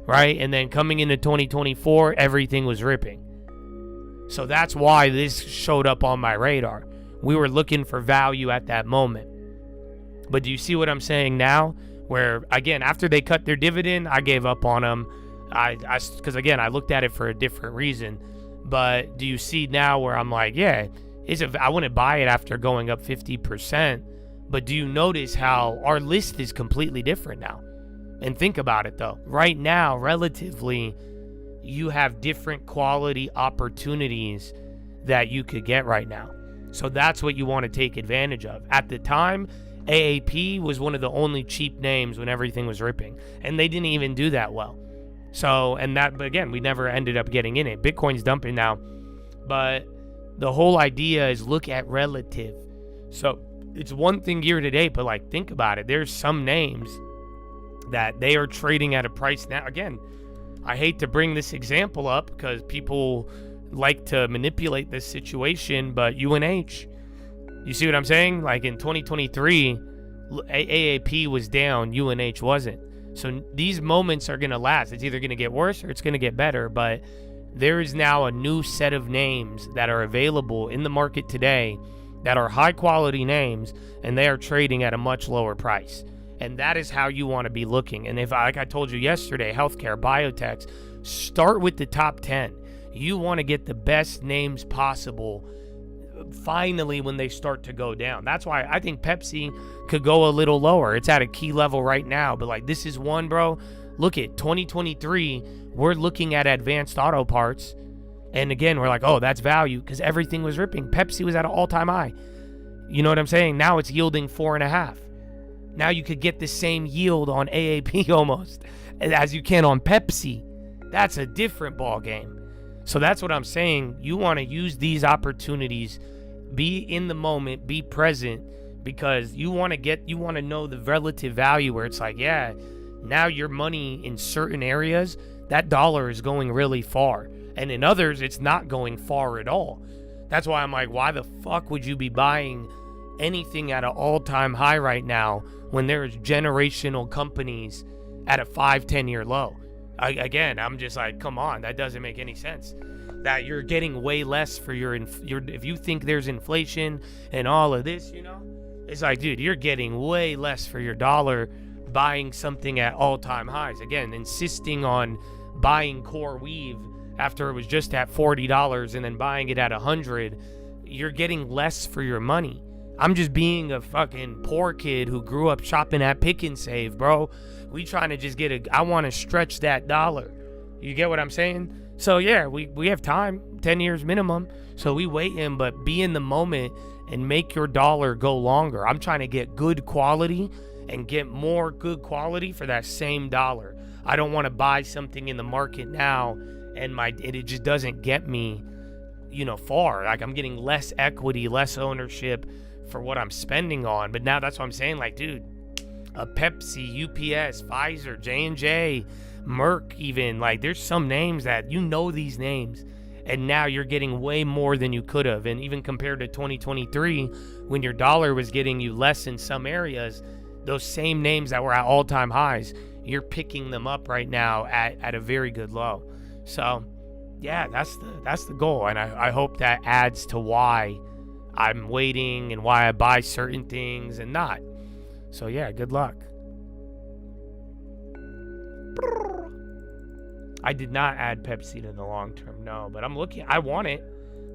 right? And then coming into 2024, everything was ripping. So that's why this showed up on my radar. We were looking for value at that moment. But do you see what I'm saying now? Where, again, after they cut their dividend, I gave up on them. Because again, I looked at it for a different reason. But do you see now where I'm like, yeah, I wouldn't buy it after going up 50%. But do you notice how our list is completely different now? And think about it though. Right now, relatively, you have different quality opportunities that you could get right now. So that's what you want to take advantage of. At the time, AAP was one of the only cheap names when everything was ripping. And they didn't even do that well. So, but again, we never ended up getting in it. Bitcoin's dumping now. But the whole idea is look at relative. So it's one thing year to date, but like, think about it. There's some names that they are trading at a price now. Again, I hate to bring this example up because people like to manipulate this situation, but UNH, you see what I'm saying? Like in 2023, AAP was down, UNH wasn't. So these moments are going to last. It's either going to get worse or it's going to get better. But there is now a new set of names that are available in the market today that are high quality names, and they are trading at a much lower price. And that is how you want to be looking. And if, like I told you yesterday, healthcare, biotechs, start with the top 10. You want to get the best names possible finally when they start to go down. That's why I think Pepsi could go a little lower. It's at a key level right now, but like, this is one, bro. Look at 2023, we're looking at advanced auto parts, and again, we're like, oh, that's value because everything was ripping. Pepsi was at an all-time high. You know what I'm saying? Now it's yielding 4.5. Now you could get the same yield on AAP almost as you can on Pepsi. That's a different ball game. So that's what I'm saying. You want to use these opportunities, be in the moment, be present, because you want to know the relative value where it's like, yeah, now your money in certain areas, that dollar is going really far. And in others, it's not going far at all. That's why I'm like, why the fuck would you be buying anything at an all-time high right now when there's generational companies at a 5-10 year low? I'm just like, come on, that doesn't make any sense. That you're getting way less for your if you think there's inflation and all of this, it's like, dude, you're getting way less for your dollar buying something at all-time highs. Again, insisting on buying core weave after it was just at $40 and then buying it at $100, you're getting less for your money. I'm just being a fucking poor kid who grew up shopping at Pick and Save, bro. We trying to just I want to stretch that dollar. You get what I'm saying? So yeah, we have time, 10 years minimum. So we waiting, but be in the moment and make your dollar go longer. I'm trying to get good quality and get more good quality for that same dollar. I don't want to buy something in the market now and it just doesn't get me, far. Like, I'm getting less equity, less ownership for what I'm spending on. But now that's what I'm saying. Like, dude, a Pepsi, UPS, Pfizer, J&J, Merck, even, like, there's some names that these names, and now you're getting way more than you could have. And even compared to 2023, when your dollar was getting you less in some areas, those same names that were at all-time highs, you're picking them up right now at a very good low. So yeah, that's the goal, and I hope that adds to why I'm waiting and why I buy certain things and not. So yeah, good luck. I did not add Pepsi to the long term, no, but I'm looking. I want it.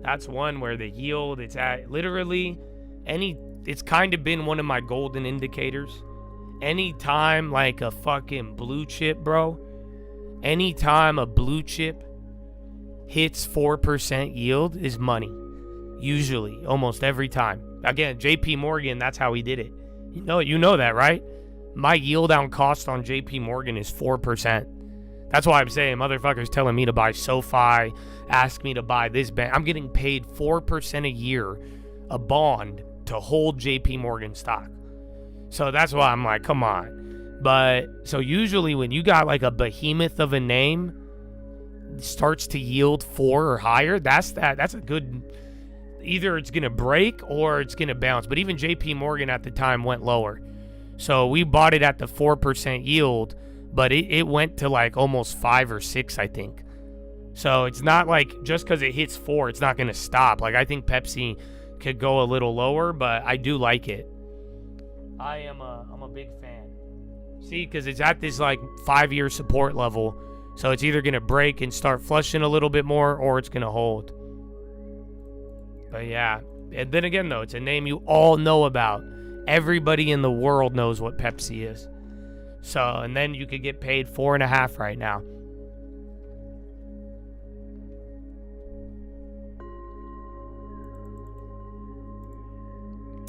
That's one where the yield, it's at literally it's kind of been one of my golden indicators. Anytime like a fucking blue chip, bro, anytime a blue chip hits 4% yield is money. Usually, almost every time. Again, JP Morgan, that's how he did it. You know that, right? My yield on cost on JP Morgan is 4%. That's why I'm saying motherfuckers telling me to buy SoFi, ask me to buy this bank. I'm getting paid 4% a year, a bond, to hold JP Morgan stock. So that's why I'm like, come on. But so usually when you got like a behemoth of a name starts to yield 4 or higher, that's a good, either it's gonna break or it's gonna bounce. But even JP Morgan at the time went lower. So we bought it at the 4% yield, but it went to like almost 5 or 6, I think. So it's not like just because it hits 4, it's not gonna stop. Like, I think Pepsi could go a little lower, but I do like it. I'm a big fan. See, because it's at this like 5-year support level, so it's either gonna break and start flushing a little bit more, or it's gonna hold. But yeah, and then again though, it's a name you all know about. Everybody in the world knows what Pepsi is. So, and then you could get paid 4.5 right now.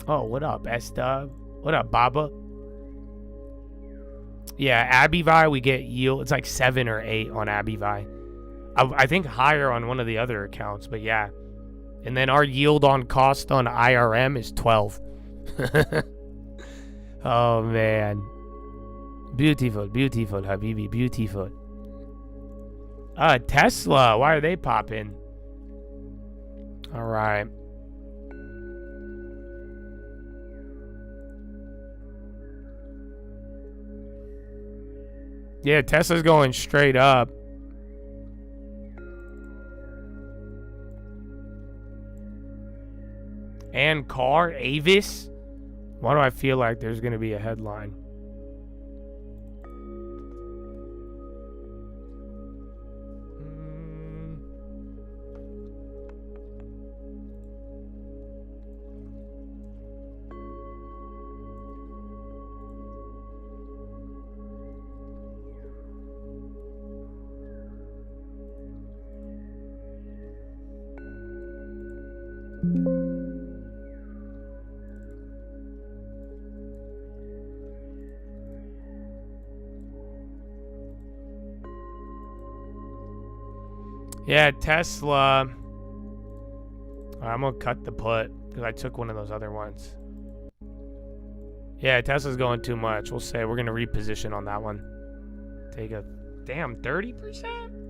Oh, what up, S-Dub? What up, Baba? Yeah, Abivai, we get yield. It's like 7 or 8 on Abivai. I think higher on one of the other accounts, but yeah. And then our yield on cost on IRM is 12. Oh, man. Beautiful, beautiful, Habibi, beautiful. Tesla, why are they popping? All right. Yeah, Tesla's going straight up. And car, Avis? Why do I feel like there's going to be a headline? Yeah, Tesla. I'm going to cut the put because I took one of those other ones. Yeah, Tesla's going too much. We'll say we're going to reposition on that one. Take a damn 30%?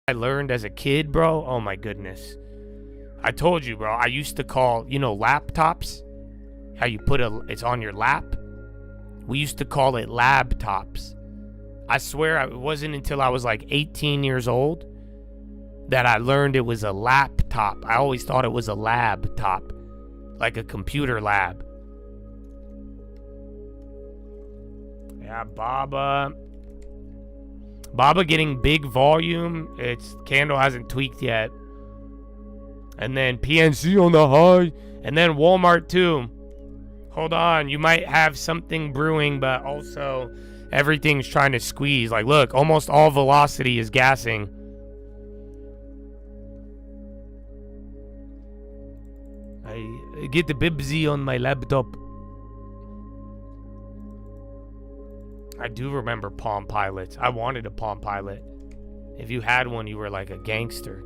I learned as a kid, bro. Oh my goodness. I told you, bro. I used to call, laptops. How you put it's on your lap. We used to call it laptops. I swear it wasn't until I was like 18 years old that I learned it was a laptop. I always thought it was a lab top, like a computer lab. Yeah, Baba getting big volume. Its candle hasn't tweaked yet. And then PNC on the high. And then Walmart too. Hold on. You might have something brewing, but also everything's trying to squeeze. Like, look, almost all velocity is gassing. I get the bibsy on my laptop. I do remember Palm Pilots. I wanted a Palm Pilot. If you had one, you were like a gangster.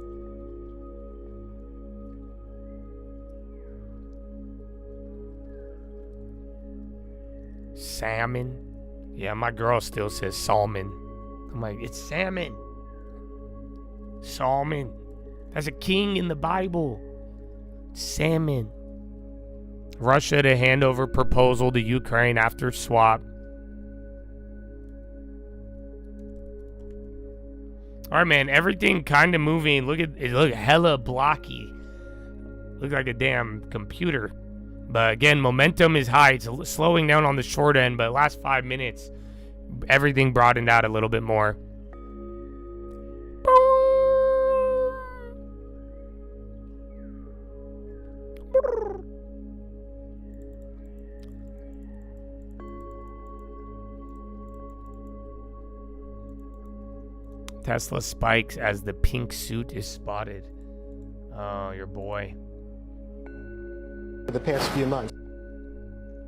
Salmon? Yeah, my girl still says salmon. I'm like, it's salmon. Salmon. That's a king in the Bible. Salmon. Russia to hand over proposal to Ukraine after swap. All right, man. Everything kind of moving. Look at it. Look hella blocky. Looks like a damn computer. But again, momentum is high. It's slowing down on the short end. But last 5 minutes, everything broadened out a little bit more. Tesla spikes as the pink suit is spotted. Oh, your boy. The past few months.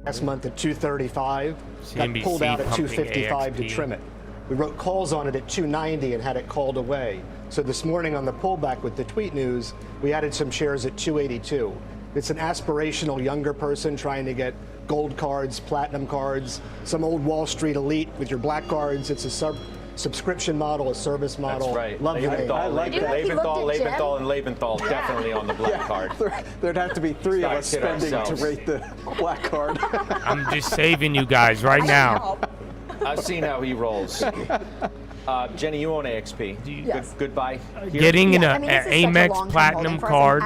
Last month at 235, got pulled out at 255 to trim it. We wrote calls on it at 290 and had it called away. So this morning on the pullback with the tweet news, we added some shares at 282. It's an aspirational younger person trying to get gold cards, platinum cards, some old Wall Street elite with your black cards. It's a subscription model, a service model. That's right. Love the name. I like that. Leventhal, and Leventhal definitely on the black card. There'd have to be three of us spending to rate the black card. I'm just saving you guys right now. I've seen how he rolls. Jenny, you own AXP. Yes. Goodbye. Getting an Amex Platinum card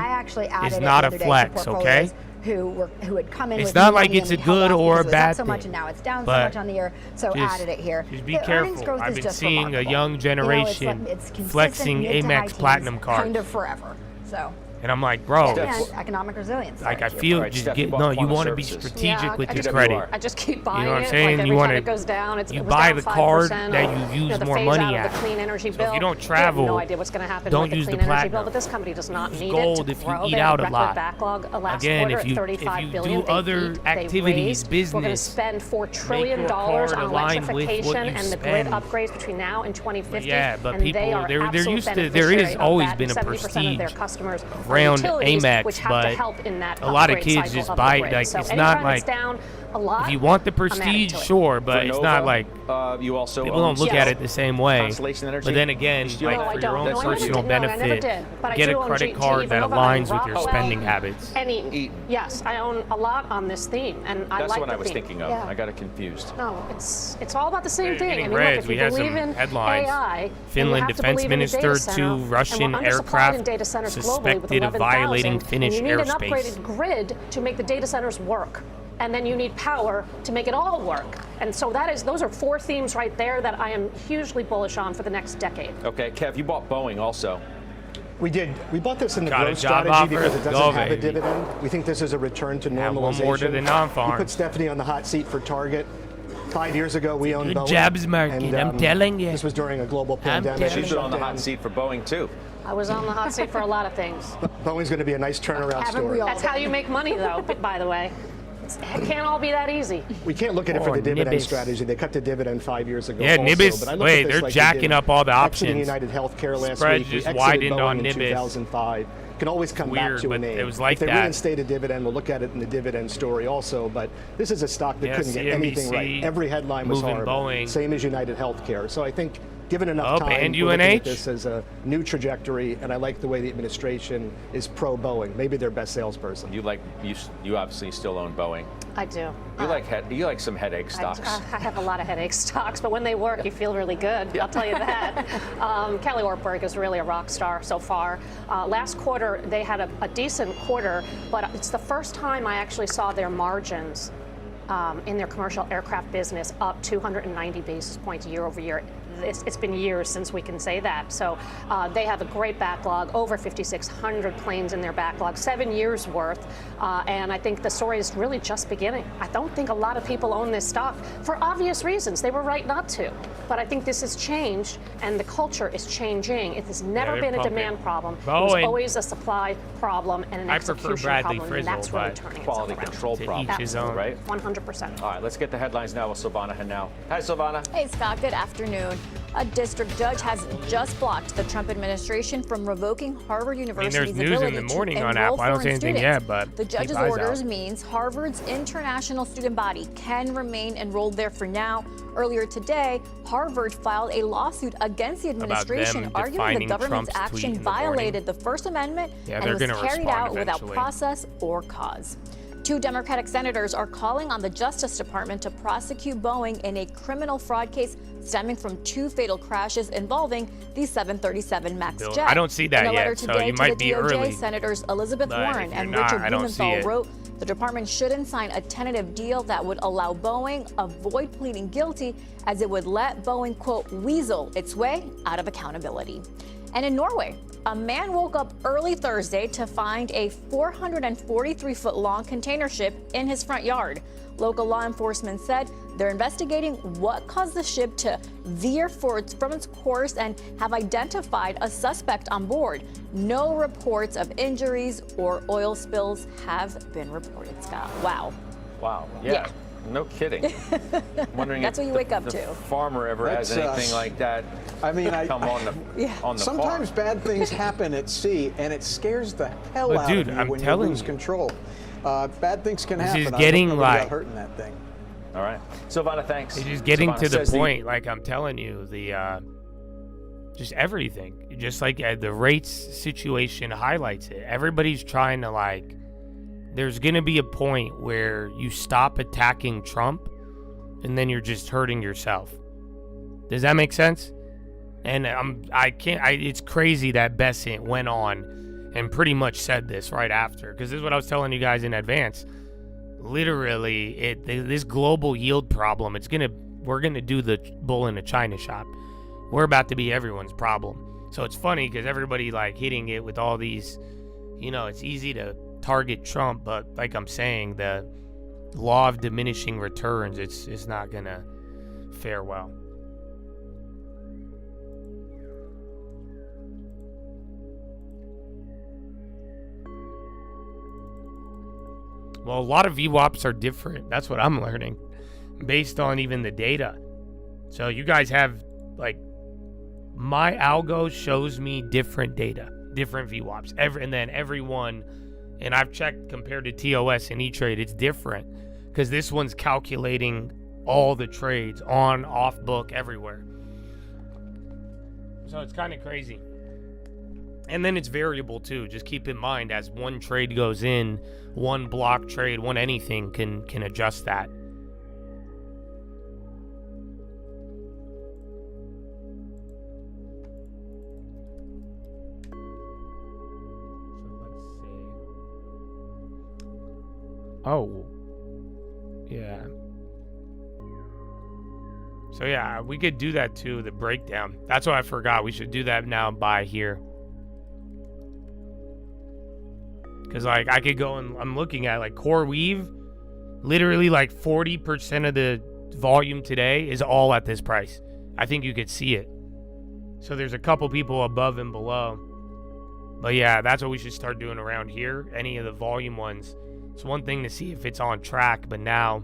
is not a flex, okay? Who had come in. It's not like it's a good or a bad thing. So much and now it's down so much on the year. So added it here. Just be careful. I've been seeing a young generation flexing Amex Platinum cards. Kind of forever. So. And I'm like, bro, and economic resilience. Like I feel just get you want to be strategic with your credit. I just keep buying you know what I'm it. saying? Like you want it goes down. You buy the card that you use more money at. The clean energy so if you don't travel, no idea what's going to happen don't with use the clean energy bill. But this company does not need gold it to if grow. you eat out a lot. Backlog last Again, quarter if you $35 billion. do other activities, business, we're going to spend $4 trillion on electrification and the grid upgrades between now and 2050. Yeah, but people they're used to. There is always been a prestige around Amex, but a lot of kids just buy it. Like it's not like if you want the prestige, sure, but it's not like you also people don't look at it the same way. But then again, like for your own personal benefit, get a credit card that aligns with your spending habits. Yes, I own a lot on this theme, and I like the theme. That's what I was thinking of. I got it confused. No, it's all about the same thing. I mean, look, if you believe in AI, Finland defense minister to Russian aircraft suspected of violating Finnish airspace. You need an upgraded grid to make the data centers work. And then you need power to make it all work. And so those are 4 themes right there that I am hugely bullish on for the next decade. Okay, Kev, you bought Boeing also. We did. We bought this in the growth strategy because it doesn't have a dividend. We think this is a return to normalization. One more to the non-farm. We put Stephanie on the hot seat for Target. 5 years ago, we owned Boeing. Good jobs market, I'm telling you. This was during a global pandemic. She's on the hot seat for Boeing, too. I was on the hot seat for a lot of things. Boeing's going to be a nice turnaround story. That's how you make money, though, by the way. It can't all be that easy. We can't look at it for the dividend strategy. They cut the dividend 5 years ago. Yeah, also, Nibis. Wait, they're jacking up all the options. United Healthcare last Spread week. just widened on Nibis. 2005. Can always come back to a name. It was like if they reinstate a dividend, we'll look at it in the dividend story also. But this is a stock that couldn't get anything right. Every headline was horrible. Boeing. Same as United Healthcare. So I think given enough time, and we're looking at UNH? this as a new trajectory, and I like the way the administration is pro-Boeing. Maybe their best salesperson. You obviously still own Boeing. I do. You like some headache stocks. I have a lot of headache stocks, but when they work, you feel really good. I'll tell you that. Kelly Ortberg is really a rock star so far. Last quarter, they had a decent quarter, but it's the first time I actually saw their margins in their commercial aircraft business up 290 basis points year over year. It's been years since we can say that. So they have a great backlog, over 5,600 planes in their backlog, 7 years worth. And I think the story is really just beginning. I don't think a lot of people own this stock for obvious reasons. They were right not to. But I think this has changed, and the culture is changing. It has never been a demand problem. It was always a supply problem and an execution problem. And that's really turning quality control problem, right? 100%. All right, let's get the headlines now with Silvana Henao. Hi, Silvana. Hey, Scott. Good afternoon. A district judge has just blocked the Trump administration from revoking Harvard University's ability to enroll foreign students. There's news in the morning on Apple. I don't see anything yet, but the judge's orders means Harvard's international student body can remain enrolled there for now. Earlier today, Harvard filed a lawsuit against the administration, arguing the government's action violated the First Amendment and was carried out without process or cause. 2 Democratic senators are calling on the Justice Department to prosecute Boeing in a criminal fraud case stemming from 2 fatal crashes involving the 737 MAX jet. I don't see that in a letter yet, today so you might be to the DOJ, early. Senators Elizabeth Warren and Richard Blumenthal wrote the department shouldn't sign a tentative deal that would allow Boeing avoid pleading guilty, as it would let Boeing, quote, weasel its way out of accountability. And in Norway, a man woke up early Thursday to find a 443-foot-long container ship in his front yard. Local law enforcement said they're investigating what caused the ship to veer from its course and have identified a suspect on board. No reports of injuries or oil spills have been reported, Scott. Wow. Wow. Yeah. No kidding. Wondering that's if what you wake up the to. Farmer ever has anything like that. I mean, come on the sometimes farm. bad things happen at sea, and it scares the hell out dude, of you I'm when you telling lose you. control. Bad things can happen. This is getting got hurt in that thing. All right, Silvana, thanks. It's just getting Silvana to the says point. Like I'm telling you, the just everything. Just like the rates situation highlights it. Everybody's trying to like. There's gonna be a point where you stop attacking Trump, and then you're just hurting yourself. Does that make sense? And it's crazy that Bessent went on and pretty much said this right after, because this is what I was telling you guys in advance. Literally, this global yield problem, we're gonna do the bull in a china shop. We're about to be everyone's problem. So it's funny because everybody like hitting it with all these, it's easy to target Trump, but like I'm saying, the law of diminishing returns, it's not gonna fare well. Well, a lot of VWAPs are different. That's what I'm learning based on even the data. So you guys have like my algo shows me different data, different VWAPs. And then everyone, and I've checked compared to TOS and E-Trade, it's different because this one's calculating all the trades on, off book, everywhere. So it's kind of crazy. And then it's variable too. Just keep in mind as one trade goes in, one block trade, one anything can adjust that. Oh, yeah. So yeah, we could do that too, the breakdown. That's what I forgot. We should do that now by here. Because like I could go and I'm looking at like core weave, literally like 40% of the volume today is all at this price. I think you could see it. So there's a couple people above and below. But yeah, that's what we should start doing around here. Any of the volume ones. It's one thing to see if it's on track, but now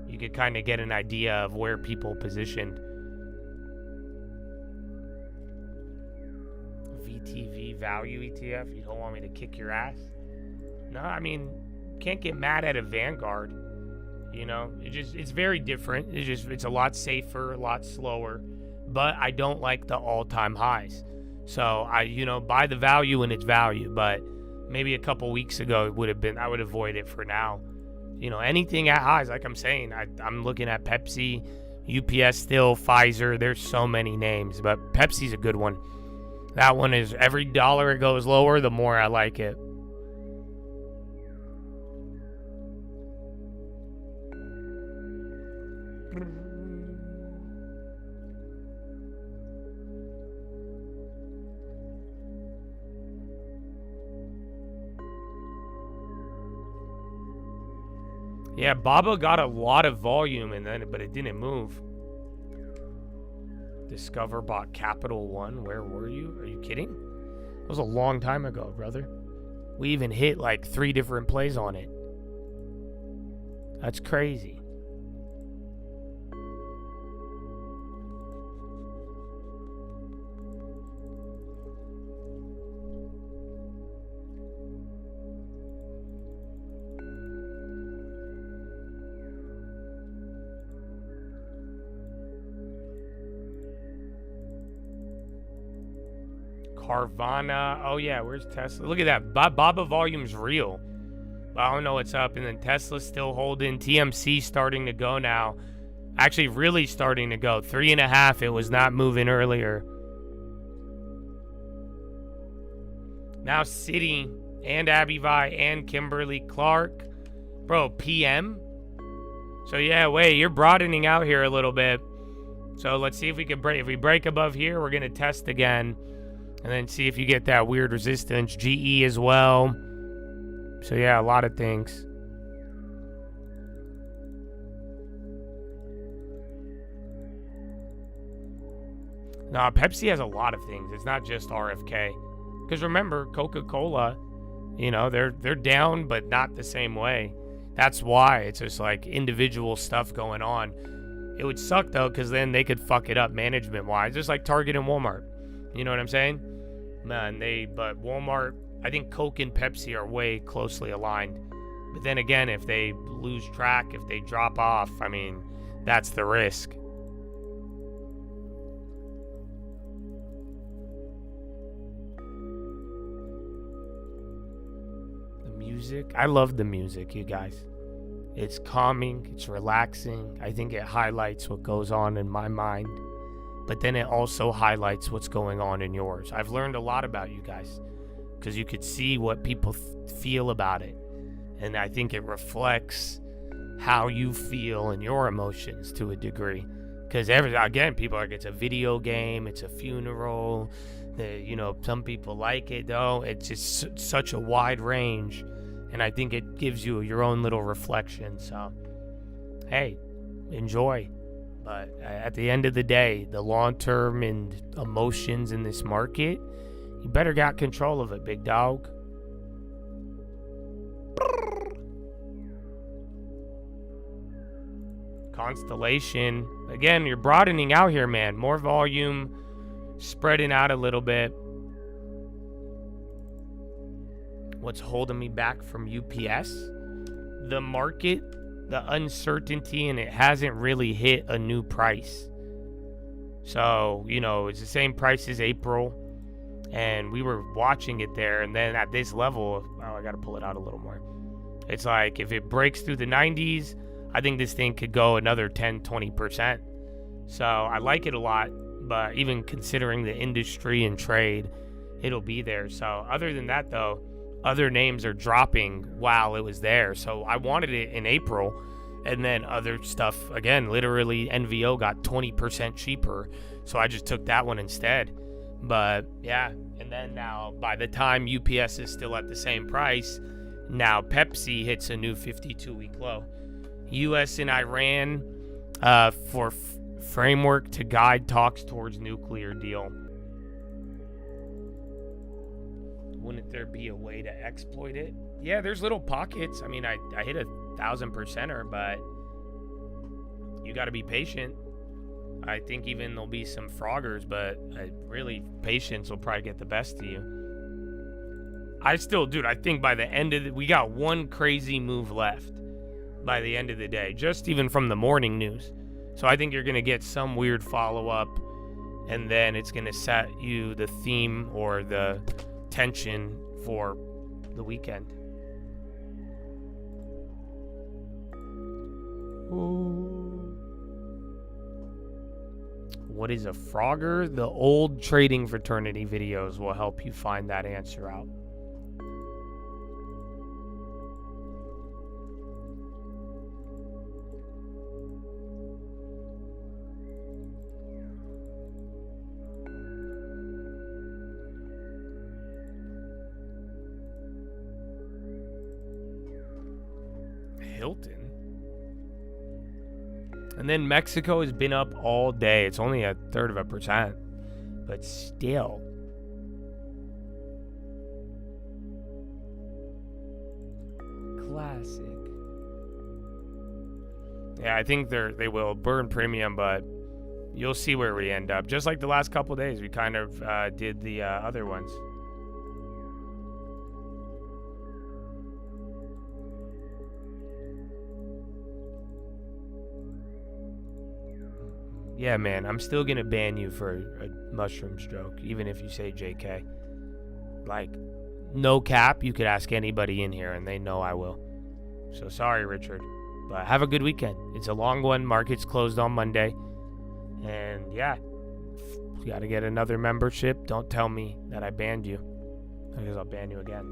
you could kind of get an idea of where people positioned. VTV value ETF, you don't want me to kick your ass? No, I mean, can't get mad at a Vanguard. It's very different. It's a lot safer, a lot slower, but I don't like the all-time highs. So I buy the value in its value, but maybe a couple weeks ago I would avoid it for now. Anything at highs, like I'm saying, I'm looking at Pepsi, UPS still, Pfizer, there's so many names, but Pepsi's a good one. That one is every dollar it goes lower, the more I like it. Yeah, Baba got a lot of volume but it didn't move. Discover bought Capital One. Where were you? Are you kidding? That was a long time ago, brother. We even hit like 3 different plays on it. That's crazy. Carvana. Oh, yeah, where's Tesla? Look at that. Baba volume's real. I don't know what's up. And then Tesla's still holding. TMC starting to go now. Actually, really starting to go. 3.5. It was not moving earlier. Now Citi and Abivai and Kimberly Clark. Bro, PM? So, yeah, wait. You're broadening out here a little bit. So, let's see if we can break. If we break above here, we're going to test again. And then see if you get that weird resistance. GE as well. So, yeah, a lot of things. Nah, Pepsi has a lot of things. It's not just RFK. Because remember, Coca-Cola, you know, they're down, but not the same way. That's why it's just like individual stuff going on. It would suck, though, because then they could fuck it up management-wise. Just like Target and Walmart. You know what I'm saying? Man, but Walmart, I think Coke and Pepsi are way closely aligned. But then again, if they lose track, if they drop off, I mean, that's the risk. The music, I love the music, you guys. It's calming, it's relaxing. I think it highlights what goes on in my mind. But then it also highlights what's going on in yours. I've learned a lot about you guys because you could see what people feel about it. And I think it reflects how you feel and your emotions to a degree. Because again, people are like, it's a video game, it's a funeral. You know, some people like it, though. It's just such a wide range. And I think it gives you your own little reflection. So, hey, enjoy. But at the end of the day, the long-term and emotions in this market, you better got control of it, big dog. Constellation. Again, you're broadening out here, man. More volume, spreading out a little bit. What's holding me back from UPS? The market, the uncertainty, and it hasn't really hit a new price. So, you know, it's the same price as April, and we were watching it there, and then at this level, oh, I gotta pull it out a little more. It's like, if it breaks through the 90s, I think this thing could go another 10-20%. So I like it a lot, but even considering the industry and trade, it'll be there. So other than that, though, other names are dropping while it was there. So I wanted it in April, and then other stuff, again, literally NVO got 20% cheaper. So I just took that one instead. But yeah, and then now by the time UPS is still at the same price, now Pepsi hits a new 52-week low. US and Iran for framework to guide talks towards nuclear deal. Wouldn't there be a way to exploit it? Yeah, there's little pockets. I mean, I hit 1,000%er, but you got to be patient. I think even there'll be some froggers, but really, patience will probably get the best of you. I think by the end of we got one crazy move left by the end of the day, just even from the morning news. So I think you're going to get some weird follow-up, and then it's going to set you the theme or the tension for the weekend. Ooh. What is a frogger? The old trading fraternity videos will help you find that answer out. Hilton. And then Mexico has been up all day. It's only 1/3%, but still. Classic. Yeah, I think they will burn premium, but you'll see where we end up. Just like the last couple days, we kind of did the other ones. Yeah, man, I'm still gonna ban you for a mushrooms joke, even if you say JK. Like, no cap, you could ask anybody in here and they know I will. So sorry, Richard. But have a good weekend. It's a long one. Market's closed on Monday. And yeah, you gotta get another membership. Don't tell me that I banned you, because I'll ban you again.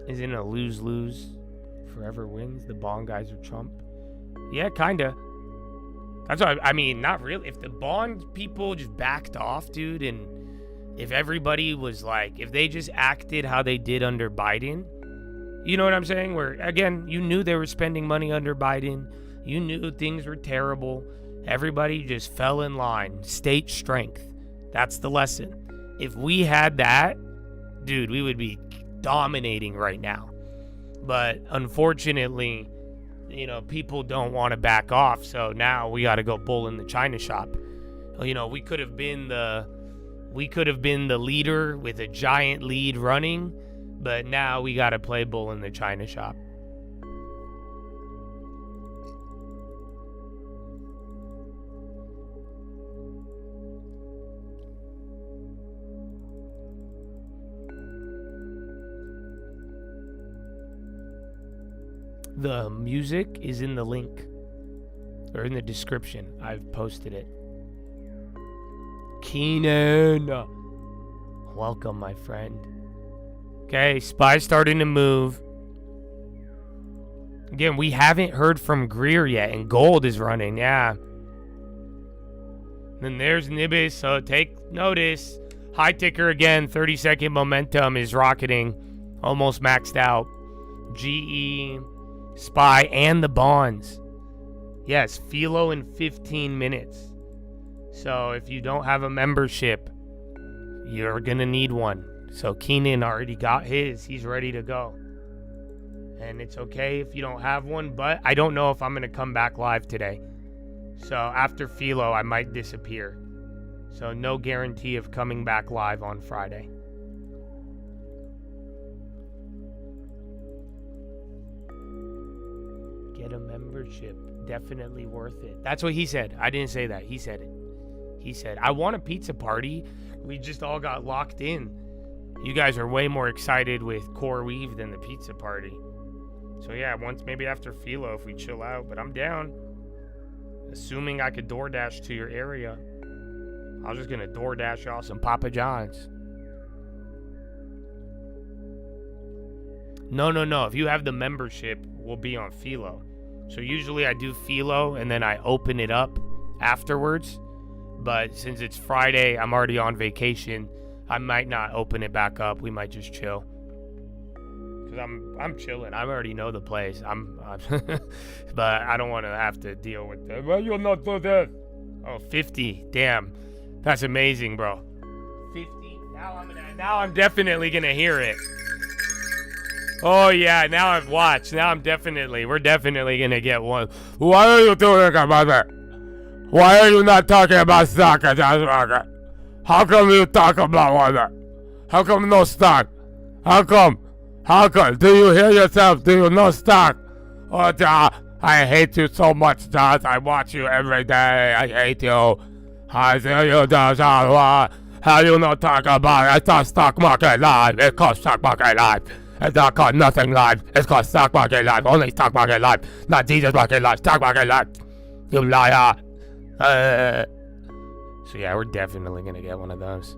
Isn't it a lose-lose? Forever wins. The bond guys are Trump. Yeah, kinda. That's what I mean. Not really. If the bond people just backed off, dude, and if everybody was like, if they just acted how they did under Biden, you know what I'm saying? Where again, you knew they were spending money under Biden. You knew things were terrible. Everybody just fell in line. State strength. That's the lesson. If we had that, dude, we would be dominating right now. But unfortunately, you know, people don't want to back off, so now we got to go bull in the China shop. You know, we could have been the leader with a giant lead running, but now we got to play bull in the China shop. The music is in the link, or in the description. I've posted it. Keenan, welcome, my friend. Okay, SPY's starting to move. Again, we haven't heard from Greer yet, and gold is running, yeah. Then there's Nibis, so take notice. High ticker again, 30-second momentum is rocketing. Almost maxed out. GE, SPY, and the bonds. Yes, Philo in 15 minutes. So if you don't have a membership, you're going to need one. So Keenan already got his. He's ready to go. And it's okay if you don't have one, but I don't know if I'm going to come back live today. So after Philo, I might disappear. So no guarantee of coming back live on Friday. Get a membership. Definitely worth it. That's what he said. I didn't say that. He said it. He said, I want a pizza party. We just all got locked in. You guys are way more excited with Core Weave than the pizza party. So yeah, once maybe after Philo if we chill out. But I'm down. Assuming I could DoorDash to your area. I was just going to DoorDash y'all some Papa John's. No. If you have the membership, we'll be on Philo. So usually I do Philo and then I open it up afterwards. But since it's Friday, I'm already on vacation. I might not open it back up. We might just chill. Because I'm chilling. I already know the place. But I don't want to have to deal with that. Well, you'll not do that. Oh, 50. Damn. That's amazing, bro. 50. Now I'm definitely going to hear it. Oh, yeah, now I've watched. Now we're definitely going to get one. Why are you doing about that? Why are you not talking about stock? How come you talk about one? How come no stock? How come? Do you hear yourself? Do you know stock? Oh, I hate you so much, Josh. I watch you every day. I hate you. I see you, Josh. How you not talk about it? It's not stock market live. It's called stock market live. It's not called nothing live. It's called stock market live. Only stock market live. Not Jesus market live. Stock market live. You liar. So yeah, we're definitely going to get one of those.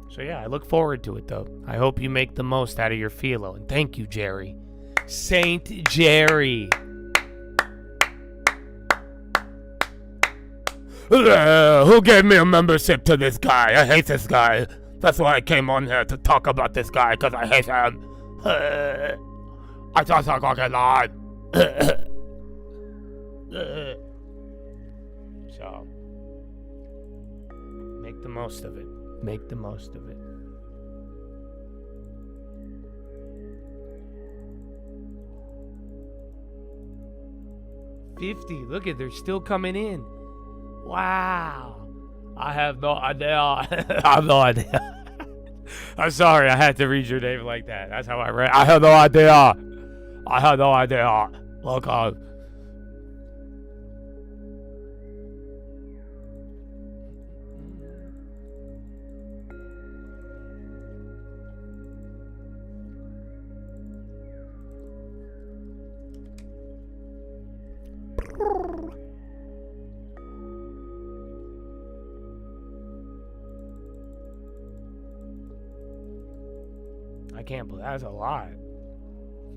So yeah, I look forward to it though. I hope you make the most out of your Philo. And thank you, Jerry. Saint Jerry. Who gave me a membership to this guy? I hate this guy. That's why I came on here to talk about this guy, because I hate him. I just talk like a lot. So, make the most of it. Make the most of it. $50. Look at, they're still coming in. Wow. I have no idea. I have no idea. I'm sorry, I had to read your name like that. That's how I read. I have no idea. I had no idea. Look, I can't believe that's a lot.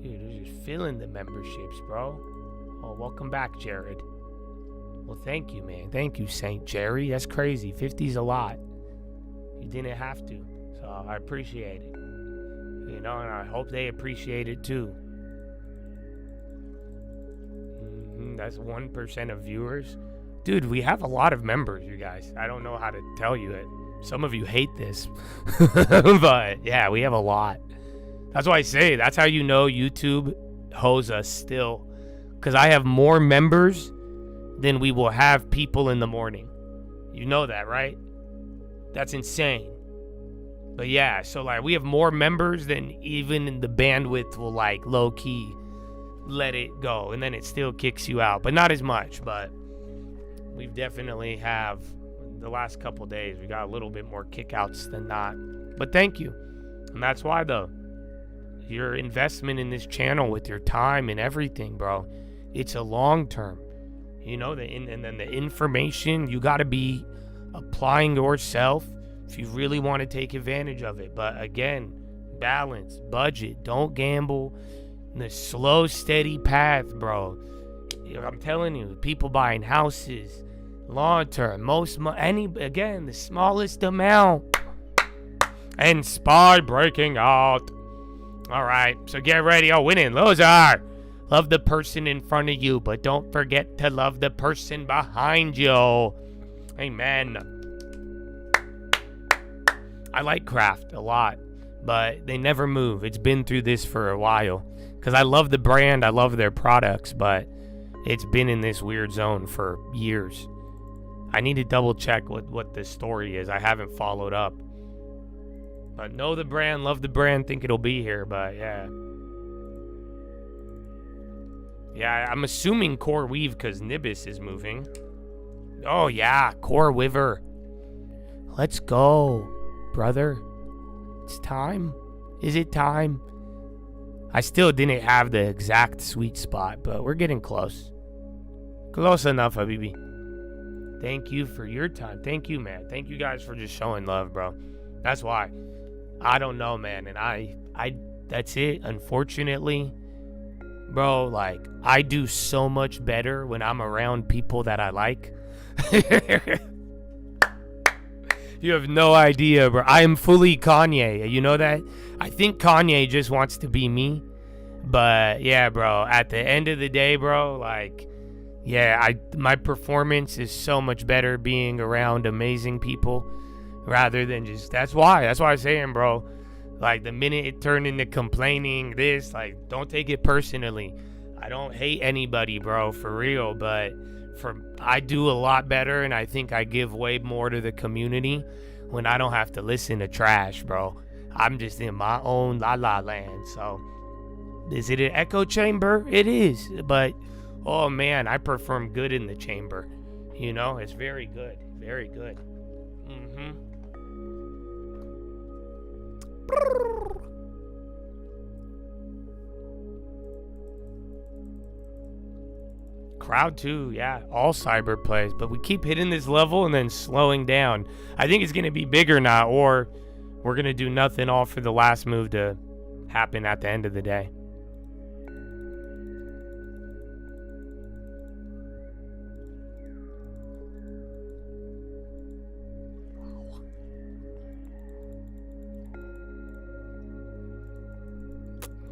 Dude, they're just filling the memberships, bro. Oh, welcome back, Jared. Well, thank you, man. Thank you, Saint Jerry. That's crazy. 50's a lot. You didn't have to. So I appreciate it. You know, and I hope they appreciate it too. That's 1% of viewers. Dude, we have a lot of members, you guys. I don't know how to tell you it. Some of you hate this. But yeah, we have a lot. That's why I say, that's how you know YouTube hoes us still. Because I have more members than we will have people in the morning. You know that, right? That's insane. But yeah, so like we have more members than even the bandwidth will like low key let it go. And then it still kicks you out. But not as much. But we've definitely have the last couple days. We got a little bit more kickouts than not. But thank you. And that's why though. Your investment in this channel with your time and everything, bro. It's a long term. You know, and then the information, you got to be applying yourself if you really want to take advantage of it. But again, balance, budget, don't gamble. The slow, steady path, bro. I'm telling you, people buying houses, long term, again, the smallest amount. And SPY breaking out. All right, so get ready. Oh, winning. Lozar. Love the person in front of you, but don't forget to love the person behind you. Amen. I like Kraft a lot, but they never move. It's been through this for a while. Because I love the brand, I love their products, but it's been in this weird zone for years. I need to double check what the story is. I haven't followed up. But know the brand, love the brand, think it'll be here, but yeah. Yeah, I'm assuming Core Weave because Nibis is moving. Oh yeah, Core Wiver. Let's go, brother. It's time. Is it time? I still didn't have the exact sweet spot, but we're getting close. Close enough, Habibi. Thank you for your time. Thank you, man. Thank you guys for just showing love, bro. That's why. I don't know, man. And I that's it. Unfortunately, bro, like, I do so much better when I'm around people that I like. You have no idea, bro. I am fully Kanye. You know that? I think Kanye just wants to be me. But yeah, bro, at the end of the day, bro, like, yeah, my performance is so much better being around amazing people rather than just, that's why I'm saying, bro, like, the minute it turned into complaining, like, don't take it personally. I don't hate anybody, bro, for real, but I do a lot better, and I think I give way more to the community when I don't have to listen to trash, bro. I'm just in my own la-la land. So, is it an echo chamber? It is, but, oh, man, I perform good in the chamber. You know, it's very good. Very good. Crowd too, yeah, all cyber plays, but we keep hitting this level and then slowing down. I think it's going to be bigger now, or we're going to do nothing all for the last move to happen at the end of the day.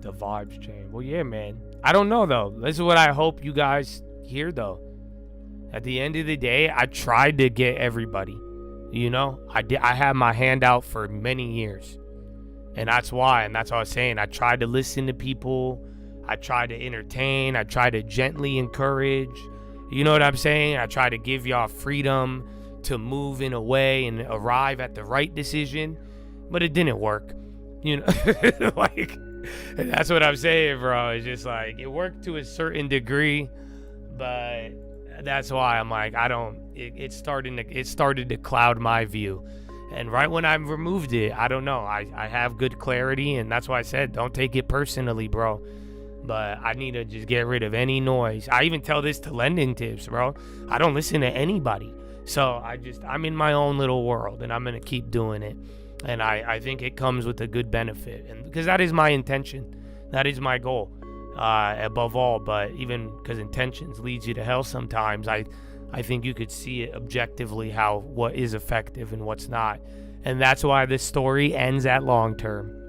The vibes change. Well, yeah, man. I don't know, though. This is what I hope you guys hear, though. At the end of the day, I tried to get everybody. You know, I had my hand out for many years. And that's why. And that's what I was saying. I tried to listen to people. I tried to entertain. I tried to gently encourage. You know what I'm saying? I tried to give y'all freedom to move in a way and arrive at the right decision. But it didn't work. You know, like, And that's what I'm saying, bro. It's just like, it worked to a certain degree, but that's why I'm like, it started to cloud my view. And right when I removed it, I don't know, I have good clarity, and that's why I said, don't take it personally, bro. But I need to just get rid of any noise. I even tell this to lending tips, bro. I don't listen to anybody. So I'm in my own little world, and I'm going to keep doing it. And I think it comes with a good benefit. And because that is my intention. That is my goal, above all. But even because intentions leads you to hell sometimes, I think you could see it objectively what is effective and what's not. And that's why this story ends at long term.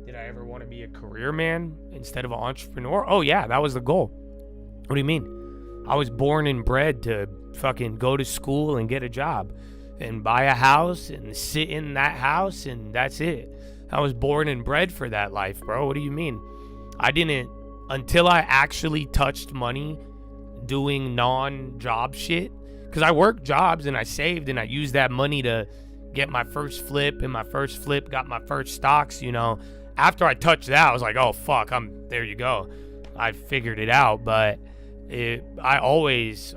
Did I ever want to be a career man instead of an entrepreneur? Oh yeah, that was the goal. What do you mean? I was born and bred to fucking go to school and get a job and buy a house and sit in that house, and that's it. I was born and bred for that life, bro. What do you mean? I didn't, until I actually touched money doing non-job shit, because I worked jobs and I saved and I used that money to get my first flip, and my first flip got my first stocks, you know. After I touched that, I was like, oh fuck, there you go. I figured it out. But I always,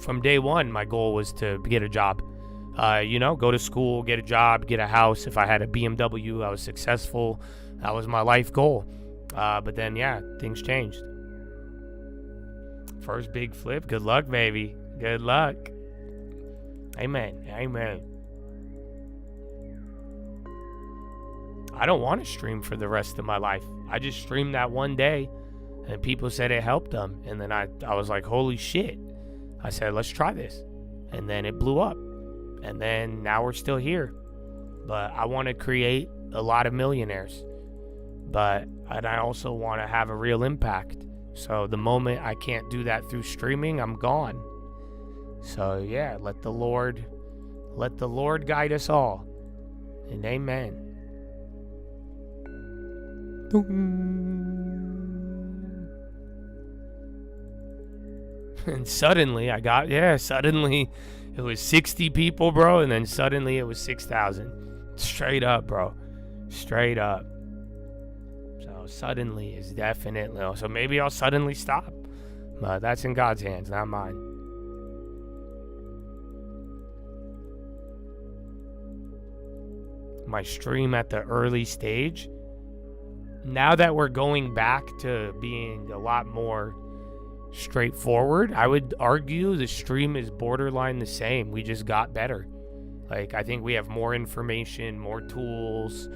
from day one, my goal was to get a job. Go to school, get a job, get a house. If I had a BMW, I was successful. That was my life goal. But then, yeah, things changed. First big flip. Good luck, baby. Good luck. Amen. Amen. I don't want to stream for the rest of my life. I just streamed that one day, and people said it helped them. And then I was like, holy shit. I said, let's try this. And then it blew up. And then now we're still here. But I want to create a lot of millionaires. And I also want to have a real impact. So the moment I can't do that through streaming, I'm gone. So yeah, let the Lord guide us all. And amen. And suddenly it was 60 people, bro, and then suddenly it was 6,000. Straight up, bro. Straight up. So suddenly is definitely, so maybe I'll suddenly stop. But that's in God's hands, not mine. My stream at the early stage, now that we're going back to being a lot more straightforward, I would argue the stream is borderline the same. We just got better. Like, I think we have more information, more tools,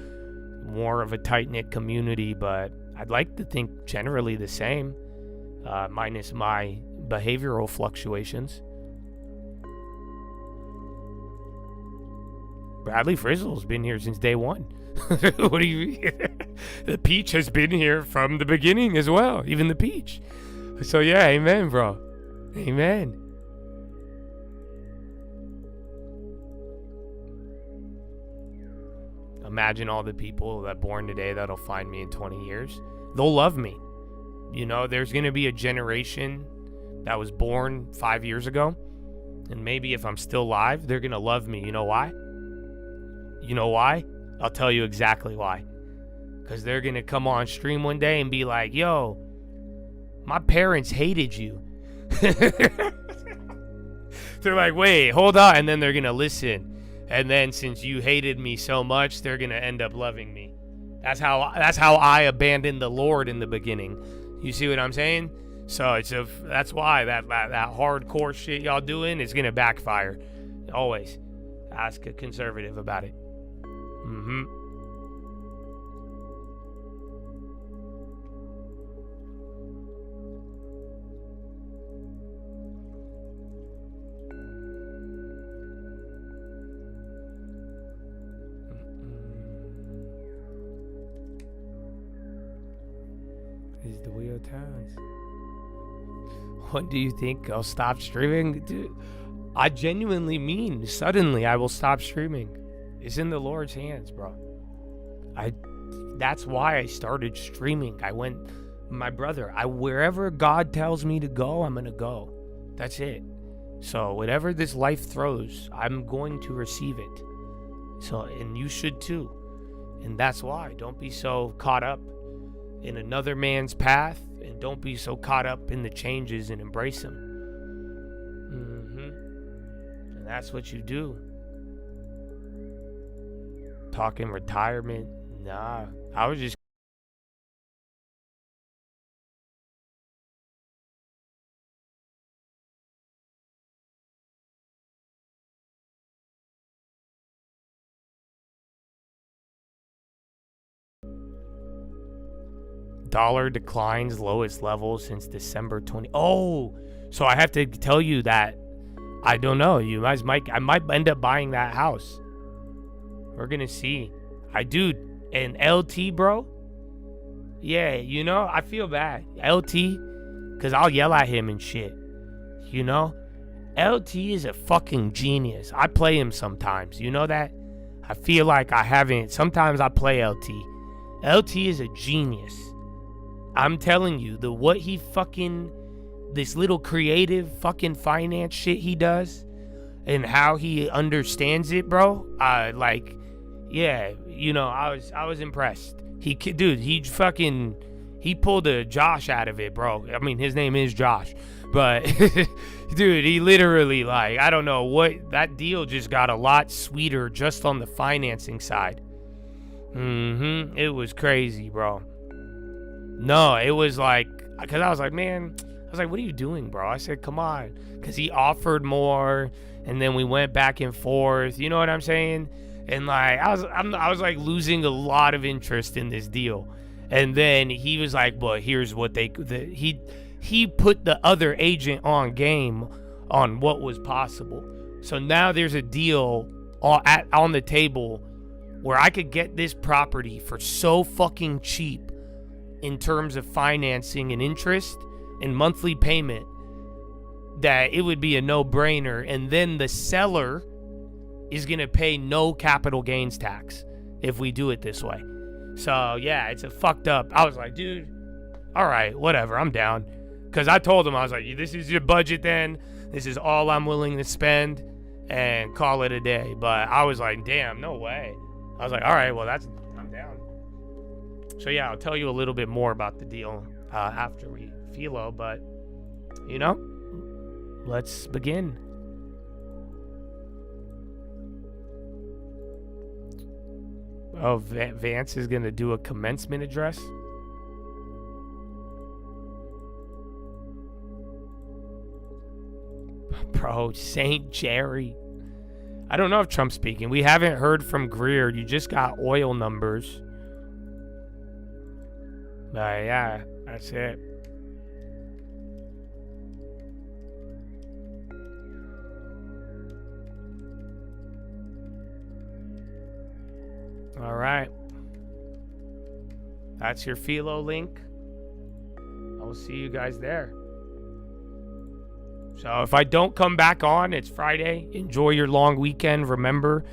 more of a tight-knit community, but I'd like to think generally the same, minus my behavioral fluctuations. Bradley Frizzle's been here since day one. What do you mean? The peach has been here from the beginning as well, even the peach. So yeah, amen, bro. Amen. Imagine all the people that born today that'll find me in 20 years. They'll love me. You know, there's going to be a generation that was born 5 years ago, and maybe if I'm still alive, they're going to love me. You know why? You know why? I'll tell you exactly why. Because they're going to come on stream one day and be like, yo, my parents hated you. They're like, wait, hold on. And then they're going to listen. And then since you hated me so much, they're going to end up loving me. That's how I abandoned the Lord in the beginning. You see what I'm saying? So that's why that hardcore shit y'all doing is going to backfire. Always. Ask a conservative about it. Is the wheel turns. When do you think I'll stop streaming? Dude, I genuinely mean suddenly I will stop streaming. It's in the Lord's hands, bro. That's why I started streaming. I went, my brother, wherever God tells me to go, I'm going to go. That's it. So whatever this life throws, I'm going to receive it. So, and you should too. And that's why. Don't be so caught up in another man's path, and don't be so caught up in the changes, and embrace them. And that's what you do. Talking retirement, nah. I was just dollar declines lowest level since December 20. Oh, so I have to tell you that I don't know. You guys I might end up buying that house. We're gonna see. And LT, bro. Yeah, you know, I feel bad. LT, because I'll yell at him and shit. You know? LT is a fucking genius. I play him sometimes. You know that? I feel like I haven't. Sometimes I play LT. LT is a genius. I'm telling you, this little creative fucking finance shit he does and how he understands it, bro. Yeah, you know, I was impressed. He pulled a Josh out of it, bro. I mean, his name is Josh, but dude, he literally, like, I don't know what, that deal just got a lot sweeter just on the financing side. It was crazy, bro. No, it was like, because I was like, man, what are you doing, bro? I said, come on, because he offered more, and then we went back and forth. You know what I'm saying? And like, I was like losing a lot of interest in this deal. And then he was like, well, here's what he put the other agent on game on what was possible. So now there's a deal on the table where I could get this property for so fucking cheap in terms of financing and interest and monthly payment that it would be a no-brainer. And then the seller is going to pay no capital gains tax if we do it this way. So, yeah, it's a fucked up. I was like, dude, all right, whatever, I'm down. Because I told him, I was like, this is your budget then. This is all I'm willing to spend, and call it a day. But I was like, damn, no way. I was like, all right, well, I'm down. So, yeah, I'll tell you a little bit more about the deal after we philo. But, you know, let's begin. Oh, Vance is going to do a commencement address? Bro, St. Jerry. I don't know if Trump's speaking. We haven't heard from Greer. You just got oil numbers. But yeah, that's it. All right. That's your philo link. I will see you guys there. So if I don't come back on, it's Friday. Enjoy your long weekend. Remember,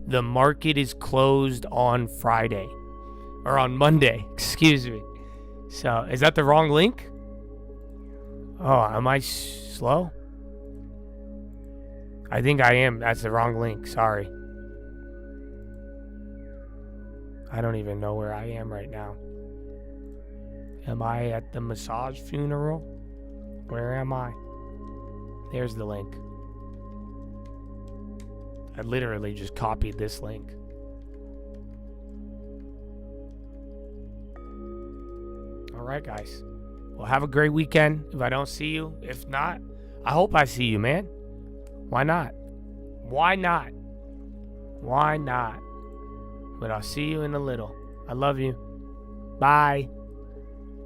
the market is closed on Friday. Or on Monday, excuse me. So, is that the wrong link? Oh, am I slow? I think I am. That's the wrong link. Sorry. I don't even know where I am right now. Am I at the massage funeral? Where am I? There's the link. I literally just copied this link. Alright, guys. Well, have a great weekend if I don't see you. If not, I hope I see you, man. Why not? Why not? Why not? But I'll see you in a little. I love you. Bye.